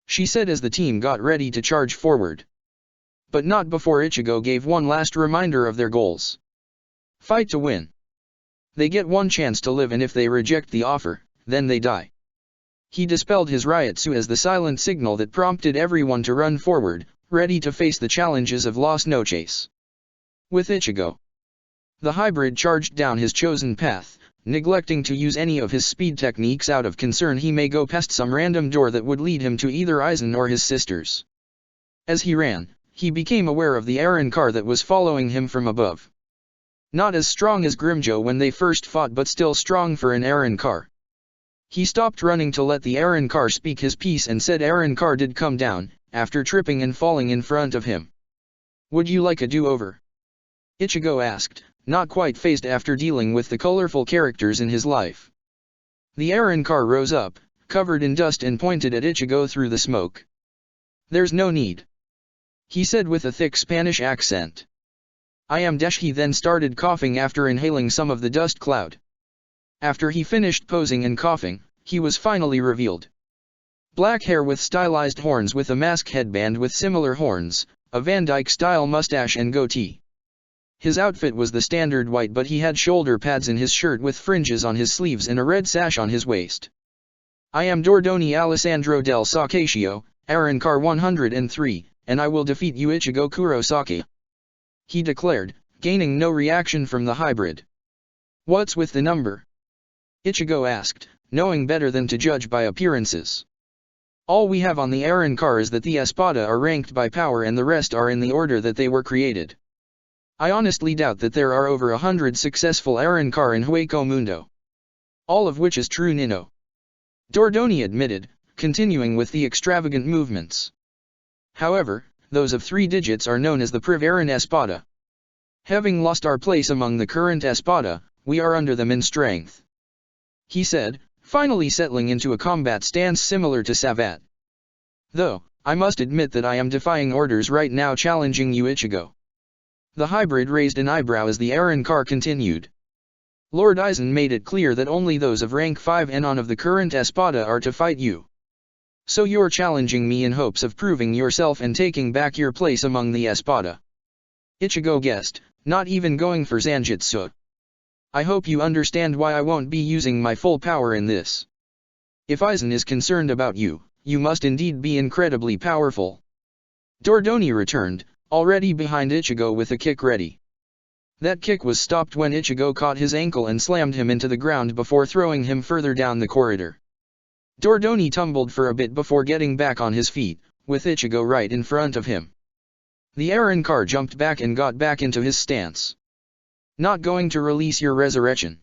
Speaker 1: She said as the team got ready to charge forward. But not before Ichigo gave one last reminder of their goals. Fight to win. They get one chance to live and if they reject the offer, then they die. He dispelled his Ryotsu as the silent signal that prompted everyone to run forward, ready to face the challenges of Las Noches. With Ichigo. The hybrid charged down his chosen path, neglecting to use any of his speed techniques out of concern he may go past some random door that would lead him to either Aizen or his sisters. As he ran, he became aware of the Arrancar that was following him from above. Not as strong as Grimjo when they first fought but still strong for an Arrancar. He stopped running to let the Arrancar speak his piece and said Arrancar did come down, after tripping and falling in front of him. Would you like a do-over? Ichigo asked, not quite fazed after dealing with the colorful characters in his life. The Arrancar rose up, covered in dust and pointed at Ichigo through the smoke. There's no need. He said with a thick Spanish accent. I am Desh. He then started coughing after inhaling some of the dust cloud. After he finished posing and coughing, he was finally revealed. Black hair with stylized horns with a mask headband with similar horns, a Van Dyke-style mustache and goatee. His outfit was the standard white but he had shoulder pads in his shirt with fringes on his sleeves and a red sash on his waist. I am Dordoni Alessandro del Sacaccio, Arrancar 103, and I will defeat you Ichigo Kurosaki. He declared, gaining no reaction from the hybrid. What's with the number? Ichigo asked, knowing better than to judge by appearances. All we have on the Arrancar is that the Espada are ranked by power and the rest are in the order that they were created. I honestly doubt that there are over 100 successful Arrancar in Hueco Mundo. All of which is true Nino. Dordoni admitted, continuing with the extravagant movements. However, those of 3 digits are known as the Privaran Espada. Having lost our place among the current Espada, we are under them in strength. He said, finally settling into a combat stance similar to Savat. Though, I must admit that I am defying orders right now, challenging you, Ichigo. The hybrid raised an eyebrow as the Arrancar continued. Lord Aizen made it clear that only those of rank 5 and on of the current Espada are to fight you. So you're challenging me in hopes of proving yourself and taking back your place among the Espada. Ichigo guessed, not even going for Zanjutsu. I hope you understand why I won't be using my full power in this. If Aizen is concerned about you, you must indeed be incredibly powerful. Dordoni returned, already behind Ichigo with a kick ready. That kick was stopped when Ichigo caught his ankle and slammed him into the ground before throwing him further down the corridor. Dordoni tumbled for a bit before getting back on his feet, with Ichigo right in front of him. The Arrancar jumped back and got back into his stance. Not going to release your resurrection?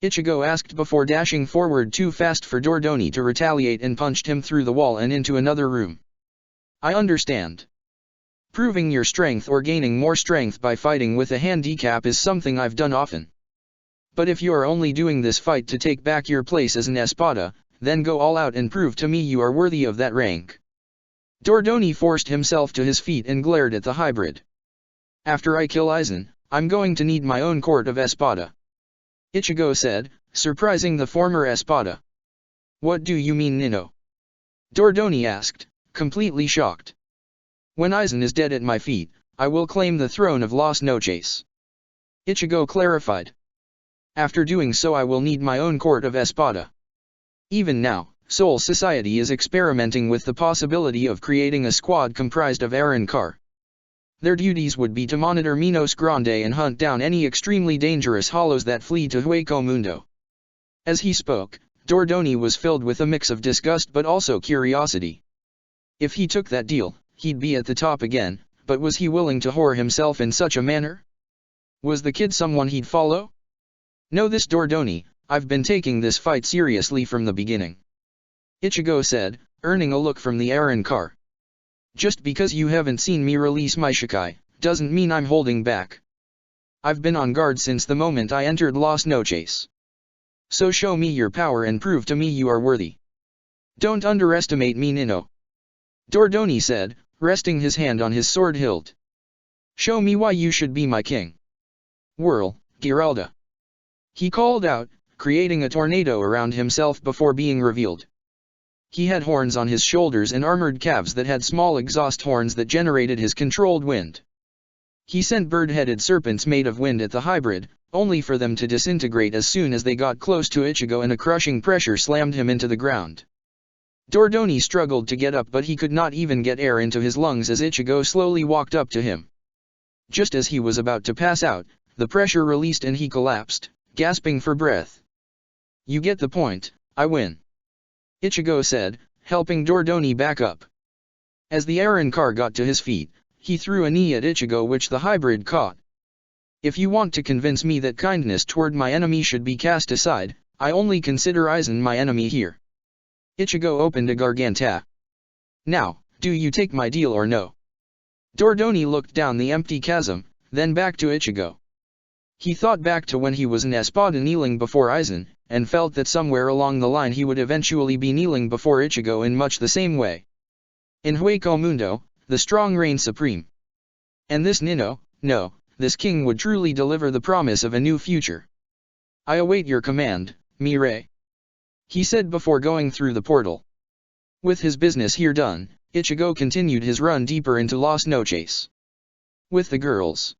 Speaker 1: Ichigo asked before dashing forward too fast for Dordoni to retaliate and punched him through the wall and into another room. I understand. Proving your strength or gaining more strength by fighting with a handicap is something I've done often. But if you are only doing this fight to take back your place as an Espada, then go all out and prove to me you are worthy of that rank. Dordoni forced himself to his feet and glared at the hybrid. After I kill Aizen, I'm going to need my own court of Espada. Ichigo said, surprising the former Espada. What do you mean, Nino? Dordoni asked, completely shocked. When Aizen is dead at my feet, I will claim the throne of Las Noches. Ichigo clarified. After doing so I will need my own court of Espada. Even now, Soul Society is experimenting with the possibility of creating a squad comprised of Arrancar. Their duties would be to monitor Minos Grande and hunt down any extremely dangerous hollows that flee to Hueco Mundo. As he spoke, Dordoni was filled with a mix of disgust but also curiosity. If he took that deal, he'd be at the top again, but was he willing to whore himself in such a manner? Was the kid someone he'd follow? Know this, Dordoni, I've been taking this fight seriously from the beginning. Ichigo said, earning a look from the Arrancar. Just because you haven't seen me release my Shikai, doesn't mean I'm holding back. I've been on guard since the moment I entered Las Noches. So show me your power and prove to me you are worthy. Don't underestimate me, Nino. Dordoni said, resting his hand on his sword hilt. Show me why you should be my king. Whirl, Giralda. He called out, creating a tornado around himself before being revealed. He had horns on his shoulders and armored calves that had small exhaust horns that generated his controlled wind. He sent bird-headed serpents made of wind at the hybrid, only for them to disintegrate as soon as they got close to Ichigo and a crushing pressure slammed him into the ground. Dordoni struggled to get up but he could not even get air into his lungs as Ichigo slowly walked up to him. Just as he was about to pass out, the pressure released and he collapsed, gasping for breath. You get the point, I win. Ichigo said, helping Dordoni back up. As the Arrancar got to his feet, he threw a knee at Ichigo which the hybrid caught. If you want to convince me that kindness toward my enemy should be cast aside, I only consider Aizen my enemy here. Ichigo opened a garganta. Now, do you take my deal or no? Dordoni looked down the empty chasm, then back to Ichigo. He thought back to when he was an Espada kneeling before Aizen, and felt that somewhere along the line he would eventually be kneeling before Ichigo in much the same way. In Hueco Mundo, the strong reign supreme. And this Nino, no, this king would truly deliver the promise of a new future. I await your command, Mirai. He said before going through the portal. With his business here done, Ichigo continued his run deeper into Las Noches. With the girls.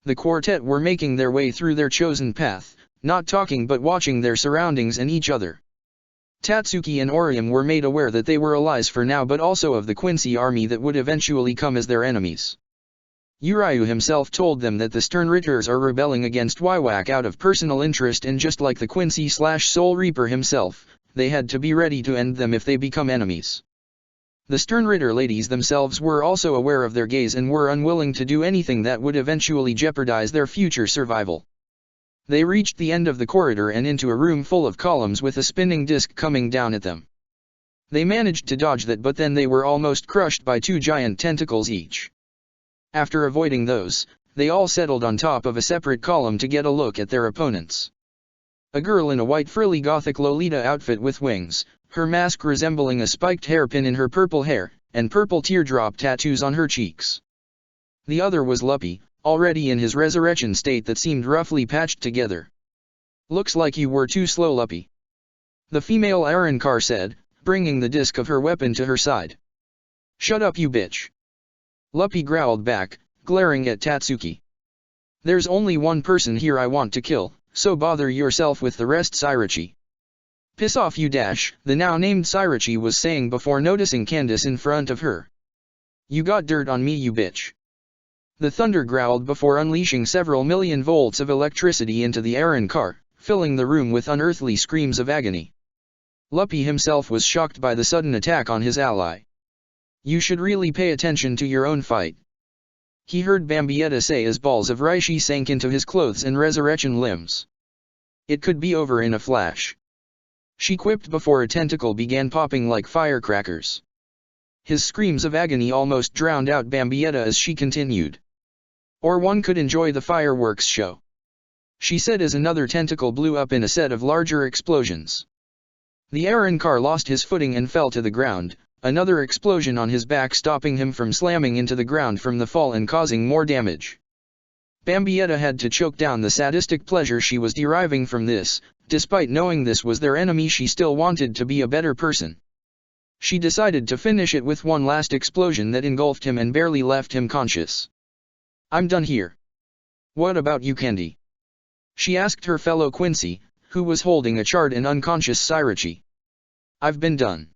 Speaker 1: The quartet were making their way through their chosen path, not talking but watching their surroundings and each other. Tatsuki and Orium were made aware that they were allies for now but also of the Quincy army that would eventually come as their enemies. Urayu himself told them that the Sternritters are rebelling against Waiwak out of personal interest and just like the Quincy/Soul Reaper himself, they had to be ready to end them if they become enemies. The Sternritter ladies themselves were also aware of their gaze and were unwilling to do anything that would eventually jeopardize their future survival. They reached the end of the corridor and into a room full of columns with a spinning disc coming down at them. They managed to dodge that, but then they were almost crushed by 2 giant tentacles each. After avoiding those, they all settled on top of a separate column to get a look at their opponents. A girl in a white frilly gothic Lolita outfit with wings, her mask resembling a spiked hairpin in her purple hair, and purple teardrop tattoos on her cheeks. The other was Luppy, already in his resurrection state that seemed roughly patched together. "Looks like you were too slow, Luppy," the female Arrancar said, bringing the disc of her weapon to her side. "Shut up, you bitch," Luppy growled back, glaring at Tatsuki. "There's only one person here I want to kill, so bother yourself with the rest, Sairachi." "Piss off, you dash," the now named Sairachi was saying before noticing Candice in front of her. "You got dirt on me, you bitch." The thunder growled before unleashing several million volts of electricity into the Arrancar, filling the room with unearthly screams of agony. Luppy himself was shocked by the sudden attack on his ally. "You should really pay attention to your own fight," he heard Bambietta say as balls of Reishi sank into his clothes and resurrection limbs. "It could be over in a flash," she quipped before a tentacle began popping like firecrackers. His screams of agony almost drowned out Bambietta as she continued. "Or one could enjoy the fireworks show," she said as another tentacle blew up in a set of larger explosions. The Arrancar lost his footing and fell to the ground, another explosion on his back stopping him from slamming into the ground from the fall and causing more damage. Bambietta had to choke down the sadistic pleasure she was deriving from this. Despite knowing this was their enemy, she still wanted to be a better person. She decided to finish it with one last explosion that engulfed him and barely left him conscious. "I'm done here. What about you, Candy?" she asked her fellow Quincy, who was holding a charred and unconscious Sairachi. "I've been done,"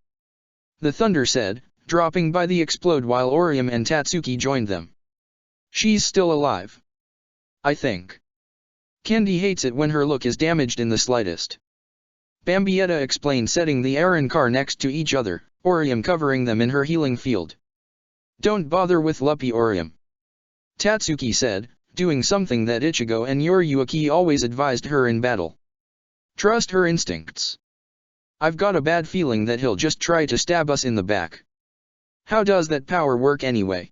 Speaker 1: the Thunder said, dropping by the explode while Orium and Tatsuki joined them. "She's still alive, I think. Candy hates it when her look is damaged in the slightest," Bambietta explained, setting the Arrancar next to each other, Orium covering them in her healing field. "Don't bother with Luppy, Orium," Tatsuki said, doing something that Ichigo and Yoriyuki always advised her in battle. "Trust her instincts. I've got a bad feeling that he'll just try to stab us in the back." "How does that power work anyway?"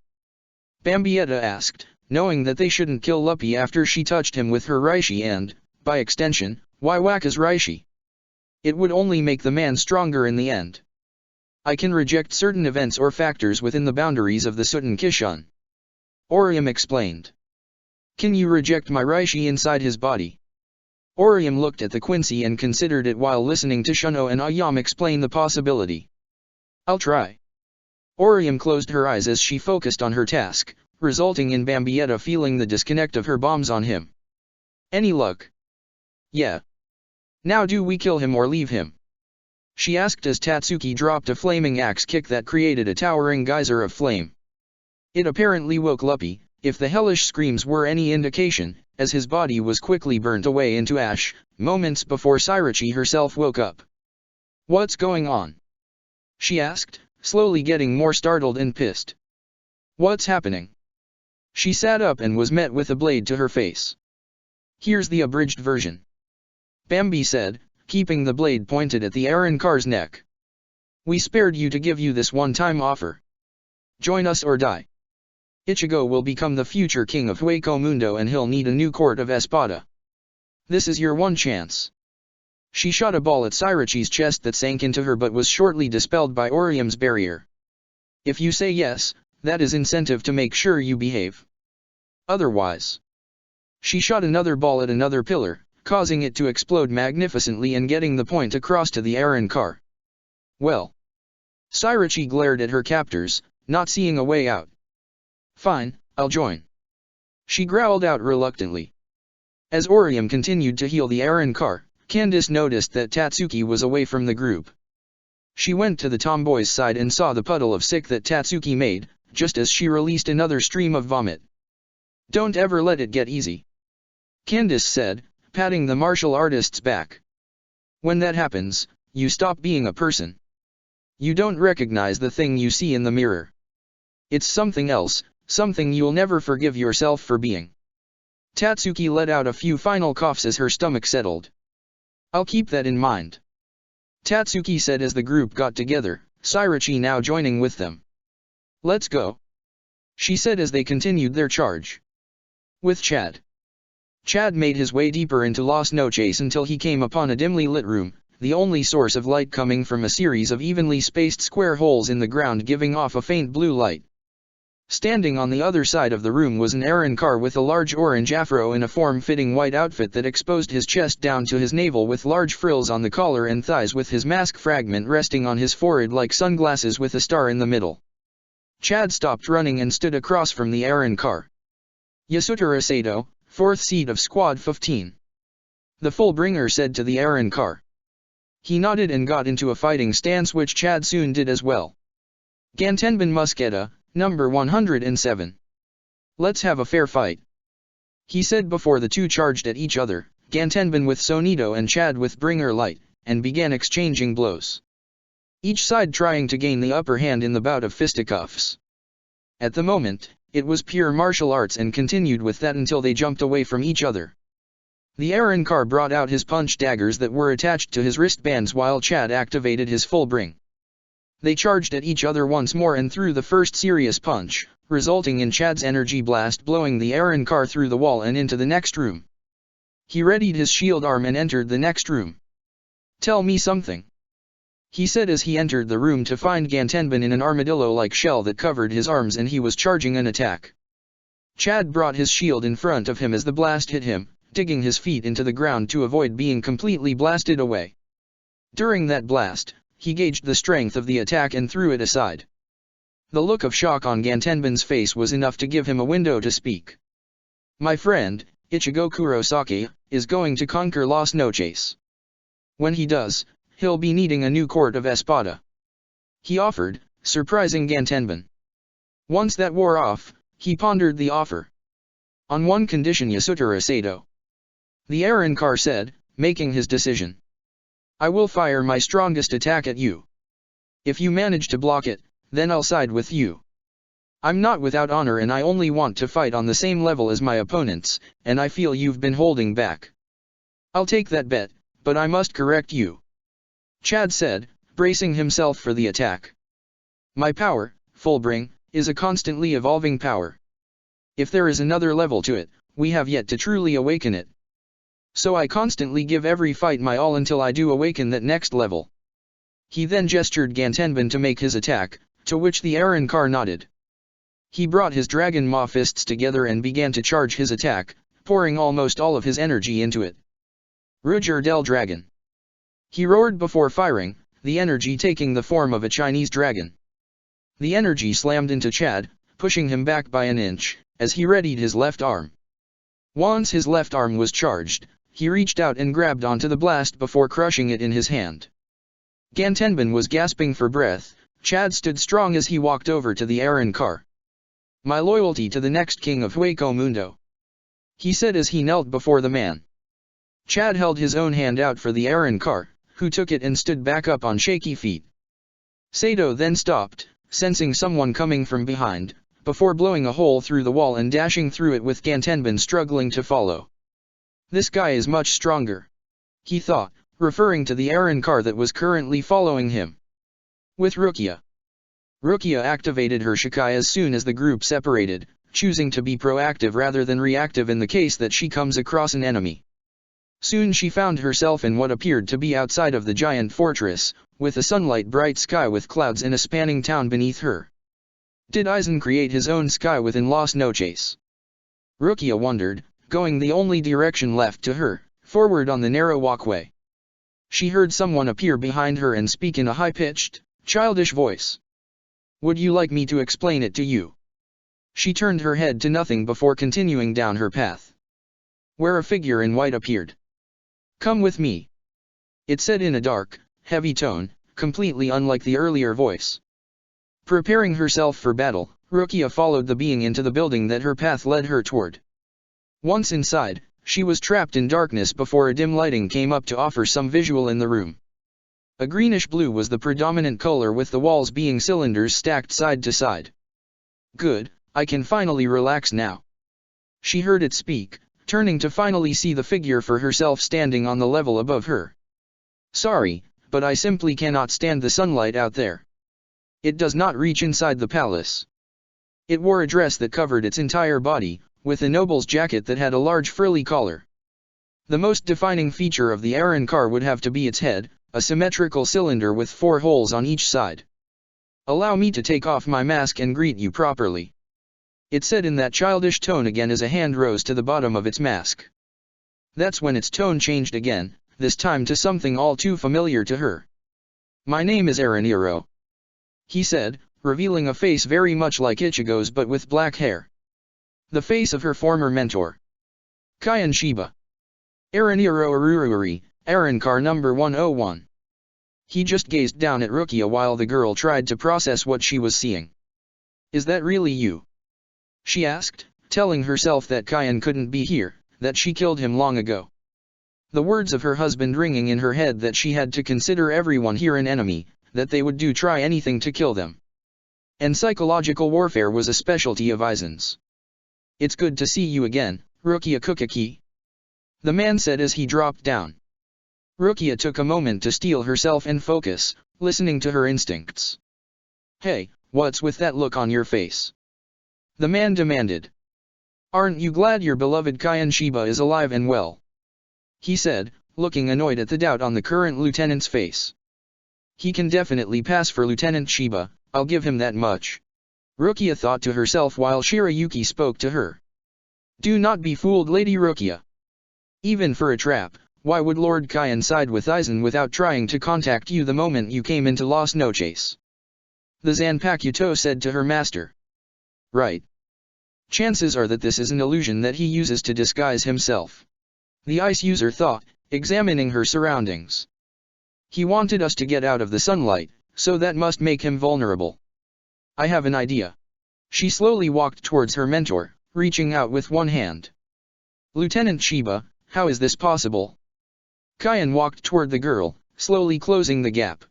Speaker 1: Bambietta asked, knowing that they shouldn't kill Luppy after she touched him with her Reishi and, by extension, why whack his Reishi? It would only make the man stronger in the end. "I can reject certain events or factors within the boundaries of the Suten Kishun," Orium explained. "Can you reject my Reishi inside his body?" Orium looked at the Quincy and considered it while listening to Shuno and Ayam explain the possibility. "I'll try." Orium closed her eyes as she focused on her task, resulting in Bambietta feeling the disconnect of her bombs on him. "Any luck?" "Yeah. Now do we kill him or leave him?" she asked as Tatsuki dropped a flaming axe kick that created a towering geyser of flame. It apparently woke Luppy, if the hellish screams were any indication, as his body was quickly burnt away into ash, moments before Sairachi herself woke up. "What's going on?" she asked, slowly getting more startled and pissed. "What's happening?" She sat up and was met with a blade to her face. "Here's the abridged version," Bambi said, keeping the blade pointed at the Arrancar's neck. "We spared you to give you this one-time offer. Join us or die. Ichigo will become the future king of Hueco Mundo and he'll need a new court of Espada. This is your one chance." She shot a ball at Sairachi's chest that sank into her but was shortly dispelled by Orium's barrier. "If you say yes, that is incentive to make sure you behave. Otherwise." She shot another ball at another pillar, causing it to explode magnificently and getting the point across to the Arrancar. "Well." Sairachi glared at her captors, not seeing a way out. "Fine, I'll join," she growled out reluctantly. As Orium continued to heal the Arrancar, Candice noticed that Tatsuki was away from the group. She went to the tomboy's side and saw the puddle of sick that Tatsuki made, just as she released another stream of vomit. "Don't ever let it get easy," Candice said, patting the martial artist's back. "When that happens, you stop being a person. You don't recognize the thing you see in the mirror. It's something else, something you'll never forgive yourself for being." Tatsuki let out a few final coughs as her stomach settled. I'll keep that in mind. Tatsuki said as the group got together, Sairachi now joining with them. Let's go. She said as they continued their charge. With Chad. Chad made his way deeper into Las Noches until he came upon a dimly lit room, the only source of light coming from a series of evenly spaced square holes in the ground giving off a faint blue light. Standing on the other side of the room was an Aaron Carr with a large orange afro in a form-fitting white outfit that exposed his chest down to his navel with large frills on the collar and thighs with his mask fragment resting on his forehead like sunglasses with a star in the middle. Chad stopped running and stood across from the Aaron Carr. Yasutara Sato, 4th seed of Squad 15. The Fullbringer said to the Aaron Carr. He nodded and got into a fighting stance which Chad soon did as well. Gantenbin Musketa, number 107. Let's have a fair fight. He said before the two charged at each other, Gantenbin with Sonito and Chad with Bringer Light, and began exchanging blows. Each side trying to gain the upper hand in the bout of fisticuffs. At the moment, it was pure martial arts and continued with that until they jumped away from each other. The Aaron Carr brought out his punch daggers that were attached to his wristbands while Chad activated his full bring. They charged at each other once more and threw the first serious punch, resulting in Chad's energy blast blowing the Aaron Carr through the wall and into the next room. He readied his shield arm and entered the next room. Tell me something. He said as he entered the room to find Gantenbin in an armadillo-like shell that covered his arms and he was charging an attack. Chad brought his shield in front of him as the blast hit him, digging his feet into the ground to avoid being completely blasted away. During that blast, he gauged the strength of the attack and threw it aside. The look of shock on Gantenbin's face was enough to give him a window to speak. My friend, Ichigo Kurosaki, is going to conquer Las Noches. When he does, he'll be needing a new court of Espada. He offered, surprising Gantenbin. Once that wore off, he pondered the offer. On one condition, Yasutara Sato. The Aaron Carr said, making his decision. I will fire my strongest attack at you. If you manage to block it, then I'll side with you. I'm not without honor and I only want to fight on the same level as my opponents, and I feel you've been holding back. I'll take that bet, but I must correct you. Chad said, bracing himself for the attack. My power, Fullbring, is a constantly evolving power. If there is another level to it, we have yet to truly awaken it. So I constantly give every fight my all until I do awaken that next level. He then gestured Gantenbin to make his attack, to which the Aaron Carr nodded. He brought his Dragon Maw fists together and began to charge his attack, pouring almost all of his energy into it. Ruger del Dragon. He roared before firing, the energy taking the form of a Chinese dragon. The energy slammed into Chad, pushing him back by an inch, as he readied his left arm. Once his left arm was charged, he reached out and grabbed onto the blast before crushing it in his hand. Gantenbin was gasping for breath. Chad stood strong as he walked over to the Aaron Carr. My loyalty to the next king of Hueco Mundo. He said as he knelt before the man. Chad held his own hand out for the Aaron Carr, who took it and stood back up on shaky feet. Sato then stopped, sensing someone coming from behind, before blowing a hole through the wall and dashing through it with Gantenbin struggling to follow. This guy is much stronger. He thought, referring to the Aaron Carr that was currently following him. With Rukia. Rukia activated her Shikai as soon as the group separated, choosing to be proactive rather than reactive in the case that she comes across an enemy. Soon she found herself in what appeared to be outside of the giant fortress, with a sunlight-bright sky with clouds and a spanning town beneath her. Did Aizen create his own sky within Las Noches? Rukia wondered, going the only direction left to her, forward on the narrow walkway. She heard someone appear behind her and speak in a high-pitched, childish voice. Would you like me to explain it to you? She turned her head to nothing before continuing down her path. Where a figure in white appeared. Come with me. It said in a dark, heavy tone, completely unlike the earlier voice. Preparing herself for battle, Rukia followed the being into the building that her path led her toward. Once inside, she was trapped in darkness before a dim lighting came up to offer some visual in the room. A greenish-blue was the predominant color with the walls being cylinders stacked side to side. Good, I can finally relax now. She heard it speak, turning to finally see the figure for herself standing on the level above her. Sorry, but I simply cannot stand the sunlight out there. It does not reach inside the palace. It wore a dress that covered its entire body, with a noble's jacket that had a large frilly collar. The most defining feature of the Aaron car would have to be its head, a symmetrical cylinder with 4 holes on each side. Allow me to take off my mask and greet you properly. It said in that childish tone again as a hand rose to the bottom of its mask. That's when its tone changed again, this time to something all too familiar to her. My name is Aaron, he said, revealing a face very much like Ichigo's but with black hair. The face of her former mentor. Kyan Shiba. Aaron Arururi, Aaron car number 101. He just gazed down at Rukia while the girl tried to process what she was seeing. Is that really you? She asked, telling herself that Kyan couldn't be here, that she killed him long ago. The words of her husband ringing in her head that she had to consider everyone here an enemy, that they would try anything to kill them. And psychological warfare was a specialty of Aizen's. It's good to see you again, Rukia Kukaki. The man said as he dropped down. Rukia took a moment to steel herself and focus, listening to her instincts. Hey, what's with that look on your face? The man demanded. Aren't you glad your beloved Kyan Shiba is alive and well? He said, looking annoyed at the doubt on the current lieutenant's face. He can definitely pass for Lieutenant Shiba, I'll give him that much. Rukia thought to herself while Shirayuki spoke to her. Do not be fooled, Lady Rukia. Even for a trap, why would Lord Kyan side with Aizen without trying to contact you the moment you came into Las Noches? The Zanpakuto said to her master. Right. Chances are that this is an illusion that he uses to disguise himself. The ice user thought, examining her surroundings. He wanted us to get out of the sunlight, so that must make him vulnerable. I have an idea. She slowly walked towards her mentor, reaching out with one hand. Lieutenant Shiba, how is this possible? Kyan walked toward the girl, slowly closing the gap.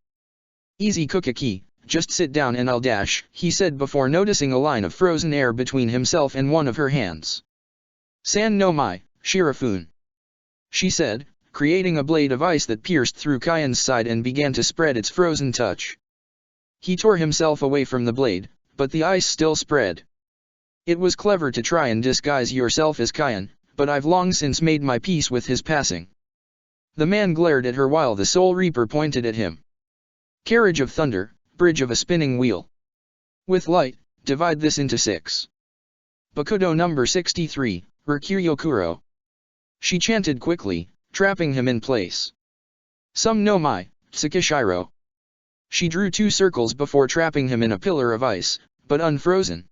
Speaker 1: Easy Kukaki, just sit down and I'll dash, he said before noticing a line of frozen air between himself and one of her hands. San no mai, Shirafun. She said, creating a blade of ice that pierced through Kyan's side and began to spread its frozen touch. He tore himself away from the blade, but the ice still spread. It was clever to try and disguise yourself as Kyan, but I've long since made my peace with his passing. The man glared at her while the Soul Reaper pointed at him. Carriage of thunder, bridge of a spinning wheel. With light, divide this into 6. Bakudo number 63, Rikuryokuro. She chanted quickly, trapping him in place. Some no mai, Tsukishiro. She drew 2 circles before trapping him in a pillar of ice, but unfrozen.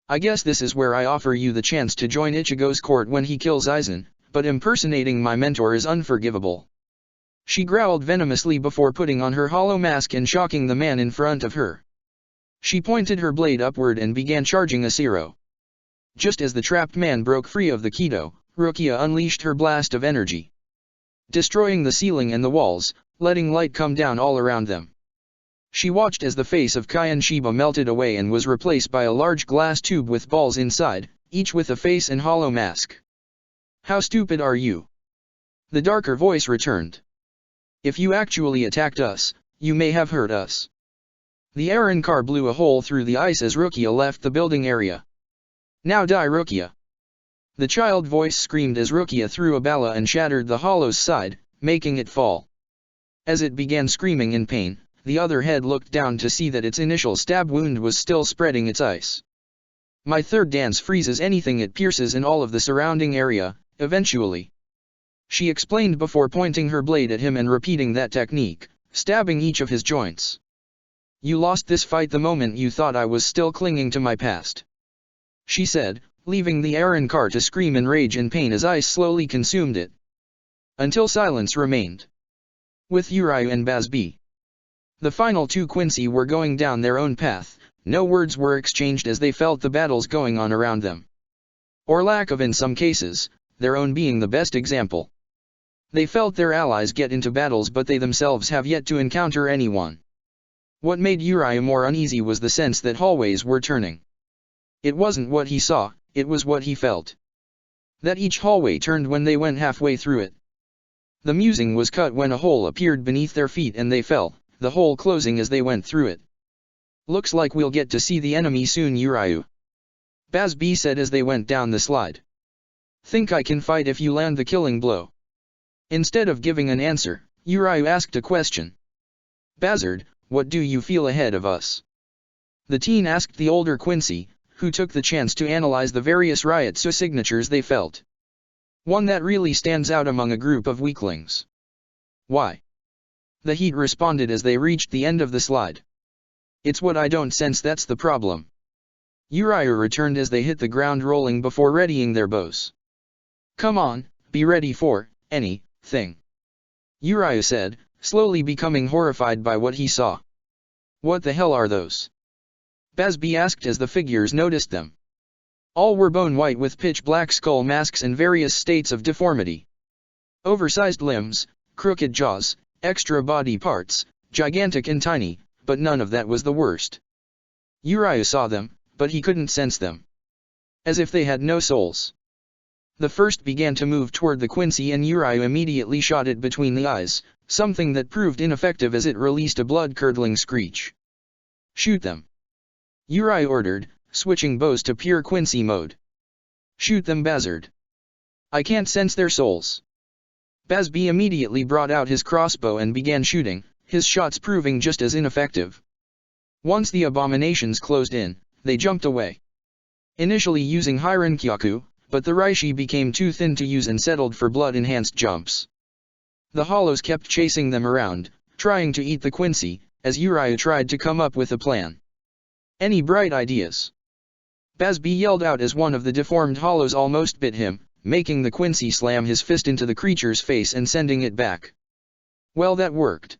Speaker 1: I guess this is where I offer you the chance to join Ichigo's court when he kills Aizen, but impersonating my mentor is unforgivable. She growled venomously before putting on her hollow mask and shocking the man in front of her. She pointed her blade upward and began charging a zero. Just as the trapped man broke free of the Kido, Rukia unleashed her blast of energy, destroying the ceiling and the walls, letting light come down all around them. She watched as the face of Kyan Shiba melted away and was replaced by a large glass tube with balls inside, each with a face and hollow mask. How stupid are you? The darker voice returned. If you actually attacked us, you may have hurt us. The Aaron car blew a hole through the ice as Rukia left the building area. Now die, Rukia! The child voice screamed as Rukia threw a bala and shattered the hollow's side, making it fall. As it began screaming in pain, the other head looked down to see that its initial stab wound was still spreading its ice. My third dance freezes anything it pierces in all of the surrounding area, eventually. She explained before pointing her blade at him and repeating that technique, stabbing each of his joints. You lost this fight the moment you thought I was still clinging to my past. She said, leaving the Aaron car to scream in rage and pain as ice slowly consumed it. Until silence remained. With Uriah and Bazbi. The final 2 Quincy were going down their own path, no words were exchanged as they felt the battles going on around them. Or lack of in some cases, their own being the best example. They felt their allies get into battles but they themselves have yet to encounter anyone. What made Uriah more uneasy was the sense that hallways were turning. It wasn't what he saw, it was what he felt. that each hallway turned when they went halfway through it. The musing was cut when a hole appeared beneath their feet and they fell, the hole closing as they went through it. Looks like we'll get to see the enemy soon, Urayu. Bazb said as they went down the slide. Think I can fight if you land the killing blow? Instead of giving an answer, Urayu asked a question. Bazard, what do you feel ahead of us? The teen asked the older Quincy, who took the chance to analyze the various riot signatures they felt. One that really stands out among a group of weaklings. Why? The Heat responded as they reached the end of the slide. It's what I don't sense, that's the problem. Urayu returned as they hit the ground rolling before readying their bows. Come on, be ready for anything. Urayu said, slowly becoming horrified by what he saw. What the hell are those? Bazb asked as the figures noticed them. All were bone white with pitch black skull masks and various states of deformity. Oversized limbs, crooked jaws, extra body parts, gigantic and tiny, but none of that was the worst. Urayu saw them, but he couldn't sense them. As if they had no souls. The first began to move toward the Quincy and Urayu immediately shot it between the eyes, something that proved ineffective as it released a blood-curdling screech. Shoot them. Urayu ordered, switching bows to pure Quincy mode. Shoot them, Bazard. I can't sense their souls. Bazb immediately brought out his crossbow and began shooting, his shots proving just as ineffective. Once the abominations closed in, they jumped away. Initially using Hyrenkyaku, but the Reishi became too thin to use and settled for blood-enhanced jumps. The hollows kept chasing them around, trying to eat the Quincy, as Urayu tried to come up with a plan. Any bright ideas? Bazb yelled out as one of the deformed hollows almost bit him, making the Quincy slam his fist into the creature's face and sending it back. Well, that worked.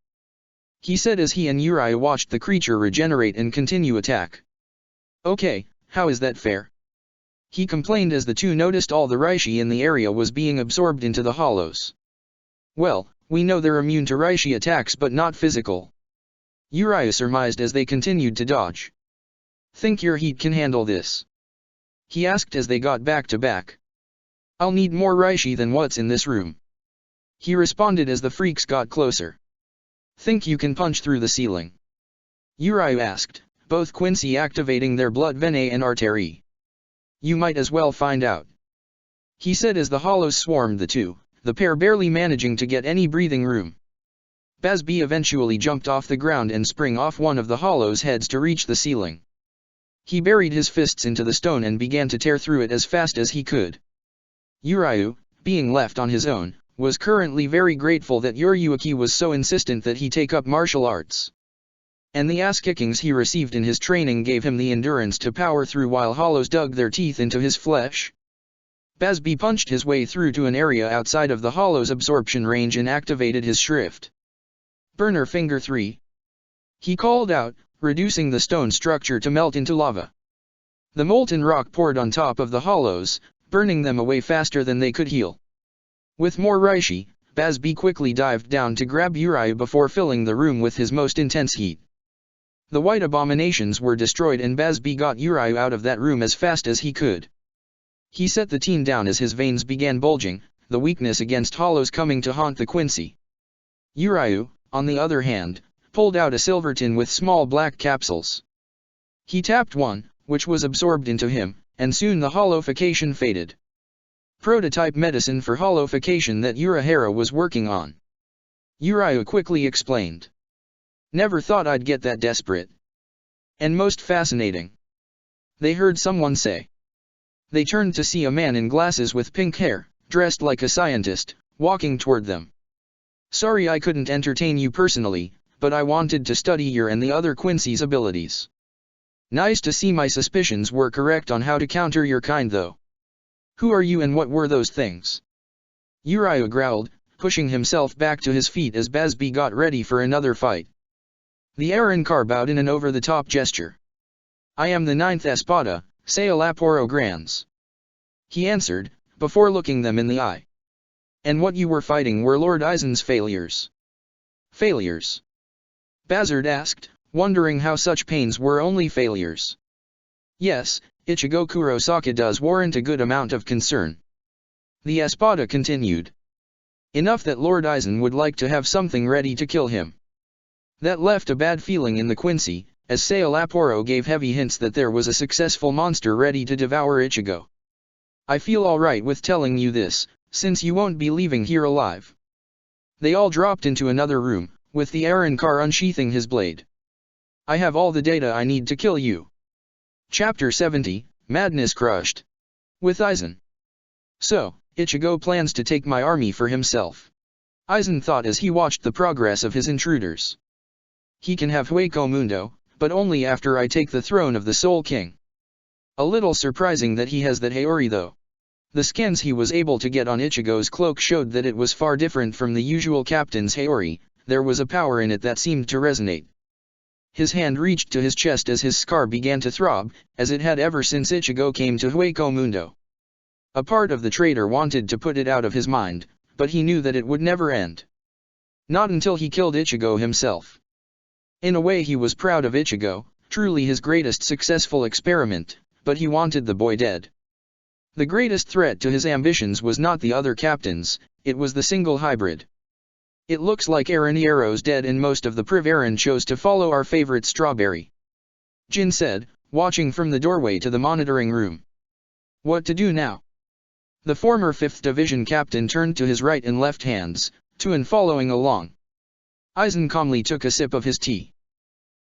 Speaker 1: He said as he and Urayu watched the creature regenerate and continue attack. Okay, how is that fair? He complained as the two noticed all the Reishi in the area was being absorbed into the hollows. Well, we know they're immune to Reishi attacks but not physical. Urayu surmised as they continued to dodge. Think your Heat can handle this? He asked as they got back to back. I'll need more Reishi than what's in this room. He responded as the freaks got closer. Think you can punch through the ceiling? Urayu asked, both Quincy activating their blood venae and artery. You might as well find out. He said as the hollows swarmed the two, the pair barely managing to get any breathing room. Bazb eventually jumped off the ground and sprang off one of the hollows' heads to reach the ceiling. He buried his fists into the stone and began to tear through it as fast as he could. Urayu, being left on his own, was currently very grateful that Yuruaki was so insistent that he take up martial arts. And the ass-kickings he received in his training gave him the endurance to power through while hollows dug their teeth into his flesh. Bazb punched his way through to an area outside of the hollow's absorption range and activated his shrift. Burner Finger 3. He called out, reducing the stone structure to melt into lava. The molten rock poured on top of the hollows, burning them away faster than they could heal. With more Reishi, Bazb quickly dived down to grab Urayu before filling the room with his most intense heat. The white abominations were destroyed and Bazb got Urayu out of that room as fast as he could. He set the teen down as his veins began bulging, the weakness against hollows coming to haunt the Quincy. Urayu, on the other hand, pulled out a silver tin with small black capsules. He tapped one, which was absorbed into him, and soon the hollowification faded. Prototype medicine for hollowification that Urahara was working on. Urayu quickly explained. Never thought I'd get that desperate. And most fascinating. They heard someone say. They turned to see a man in glasses with pink hair, dressed like a scientist, walking toward them. Sorry I couldn't entertain you personally, but I wanted to study your and the other Quincy's abilities. Nice to see my suspicions were correct on how to counter your kind though. Who are you and what were those things? Urayu growled, pushing himself back to his feet as Bazb got ready for another fight. The Arankar bowed in an over-the-top gesture. I am the 9th Espada, Sailaporo Grands. He answered, before looking them in the eye. And what you were fighting were Lord Aizen's failures. Failures? Bazard asked, wondering how such pains were only failures. Yes, Ichigo Kurosaka does warrant a good amount of concern. The Espada continued. Enough that Lord Aizen would like to have something ready to kill him. That left a bad feeling in the Quincy, as Sail Aporo gave heavy hints that there was a successful monster ready to devour Ichigo. I feel alright with telling you this, since you won't be leaving here alive. They all dropped into another room, with the Arrancar unsheathing his blade. I have all the data I need to kill you. Chapter 70, Madness Crushed. With Aizen. So, Ichigo plans to take my army for himself. Aizen thought as he watched the progress of his intruders. He can have Hueco Mundo, but only after I take the throne of the Soul King. A little surprising that he has that Haori though. The scans he was able to get on Ichigo's cloak showed that it was far different from the usual captain's Haori. There was a power in it that seemed to resonate. His hand reached to his chest as his scar began to throb, as it had ever since Ichigo came to Hueco Mundo. A part of the traitor wanted to put it out of his mind, but he knew that it would never end. Not until he killed Ichigo himself. In a way he was proud of Ichigo, truly his greatest successful experiment, but he wanted the boy dead. The greatest threat to his ambitions was not the other captains, it was the single hybrid. It looks like Eren Yero's dead and most of the Priv Eren chose to follow our favorite Strawberry. Jin said, watching from the doorway to the monitoring room. What to do now? The former 5th Division captain turned to his right and left hands, to and following along. Aizen calmly took a sip of his tea.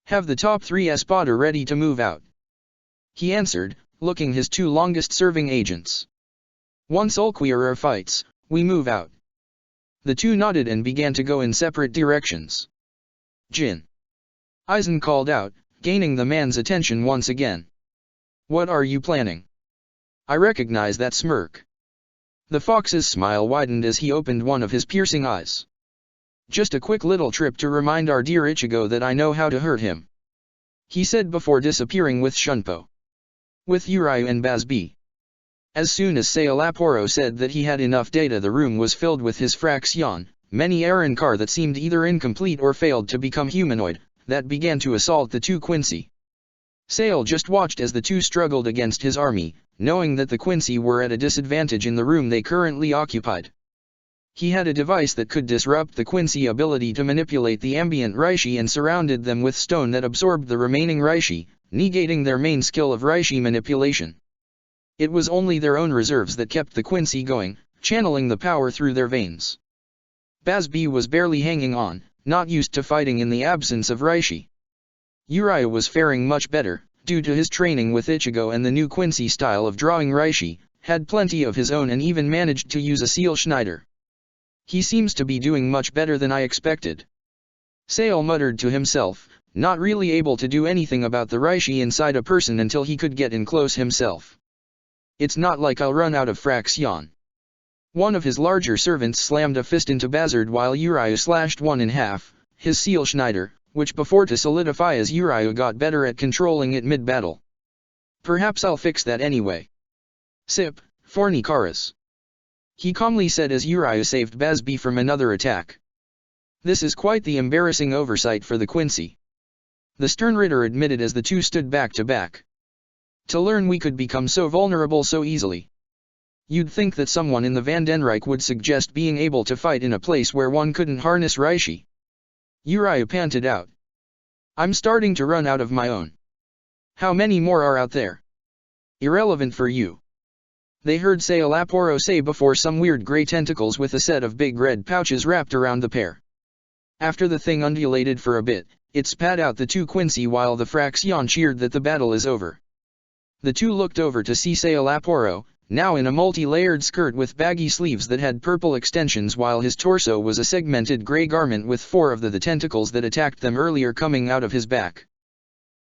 Speaker 1: Have the top 3 Espada ready to move out. He answered, looking his 2 longest-serving agents. Once Ulquiorra fights, we move out. The 2 nodded and began to go in separate directions. Jin. Aizen called out, gaining the man's attention once again. What are you planning? I recognize that smirk. The fox's smile widened as he opened one of his piercing eyes. Just a quick little trip to remind our dear Ichigo that I know how to hurt him. He said before disappearing with Shunpo. With Urayu and Bazbi. As soon as Sail Aporo said that he had enough data, the room was filled with his fraction, many Arrancar that seemed either incomplete or failed to become humanoid, that began to assault the 2 Quincy. Sail just watched as the 2 struggled against his army, knowing that the Quincy were at a disadvantage in the room they currently occupied. He had a device that could disrupt the Quincy ability to manipulate the ambient Reishi and surrounded them with stone that absorbed the remaining Reishi, negating their main skill of Reishi manipulation. It was only their own reserves that kept the Quincy going, channeling the power through their veins. Bazbi was barely hanging on, not used to fighting in the absence of Reishi. Urayu was faring much better, due to his training with Ichigo and the new Quincy style of drawing Reishi, had plenty of his own and even managed to use a Seal Schneider. He seems to be doing much better than I expected. Sail muttered to himself, not really able to do anything about the Reishi inside a person until he could get in close himself. It's not like I'll run out of fraction. One of his larger servants slammed a fist into Bazard while Urayu slashed one in half, his Seal Schneider, which before to solidify as Urayu got better at controlling it mid-battle. Perhaps I'll fix that anyway. Sip, Forni Karas. He calmly said as Urayu saved Bazbi from another attack. This is quite the embarrassing oversight for the Quincy. The stern Ritter admitted as the 2 stood back to back. To learn we could become so vulnerable so easily. You'd think that someone in the Vandenreich would suggest being able to fight in a place where one couldn't harness Reishi. Urayu panted out. I'm starting to run out of my own. How many more are out there? Irrelevant for you. They heard Sail Aporo say before some weird grey tentacles with a set of big red pouches wrapped around the pair. After the thing undulated for a bit, it spat out the 2 Quincy while the fraction cheered that the battle is over. The 2 looked over to see Sail Aporo, now in a multi-layered skirt with baggy sleeves that had purple extensions while his torso was a segmented grey garment with 4 of the tentacles that attacked them earlier coming out of his back.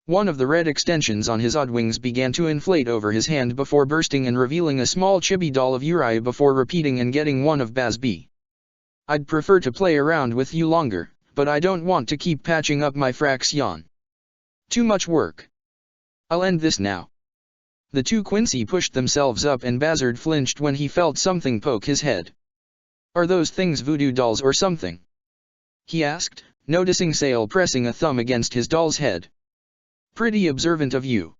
Speaker 1: One of the red extensions on his odd wings began to inflate over his hand before bursting and revealing a small chibi doll of Urayu before repeating and getting one of Bazbi. I'd prefer to play around with you longer, but I don't want to keep patching up my fraction. Too much work. I'll end this now. The 2 Quincy pushed themselves up and Bazard flinched when he felt something poke his head. Are those things voodoo dolls or something? He asked, noticing Sail pressing a thumb against his doll's head. Pretty observant of you.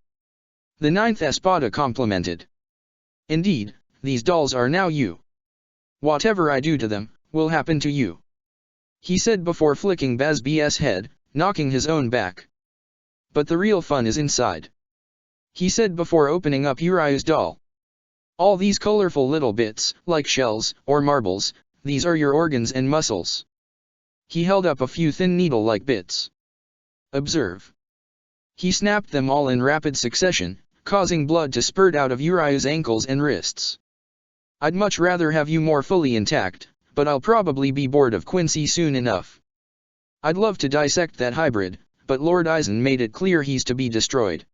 Speaker 1: The 9th Espada complimented. Indeed, these dolls are now you. Whatever I do to them, will happen to you," he said before flicking Bazb's head, knocking his own back. "But the real fun is inside," he said before opening up Uriu's doll. "All these colorful little bits, like shells, or marbles, these are your organs and muscles." He held up a few thin needle-like bits. "Observe." He snapped them all in rapid succession, causing blood to spurt out of Uriu's ankles and wrists. "I'd much rather have you more fully intact, but I'll probably be bored of Quincy soon enough. I'd love to dissect that hybrid, but Lord Eisen made it clear he's to be destroyed.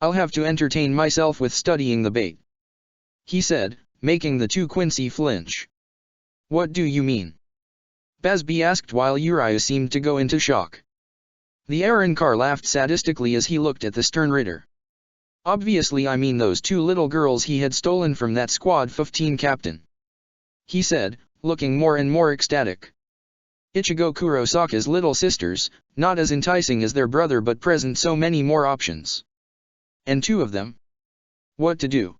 Speaker 1: I'll have to entertain myself with studying the bait," he said, making the two Quincy flinch. "What do you mean?" Bazb asked while Uriu seemed to go into shock. The Arrancar laughed sadistically as he looked at the stern Ritter. "Obviously I mean those two little girls he had stolen from that Squad 15 captain," he said, looking more and more ecstatic. "Ichigo Kurosaka's little sisters, not as enticing as their brother but present so many more options. And two of them? What to do?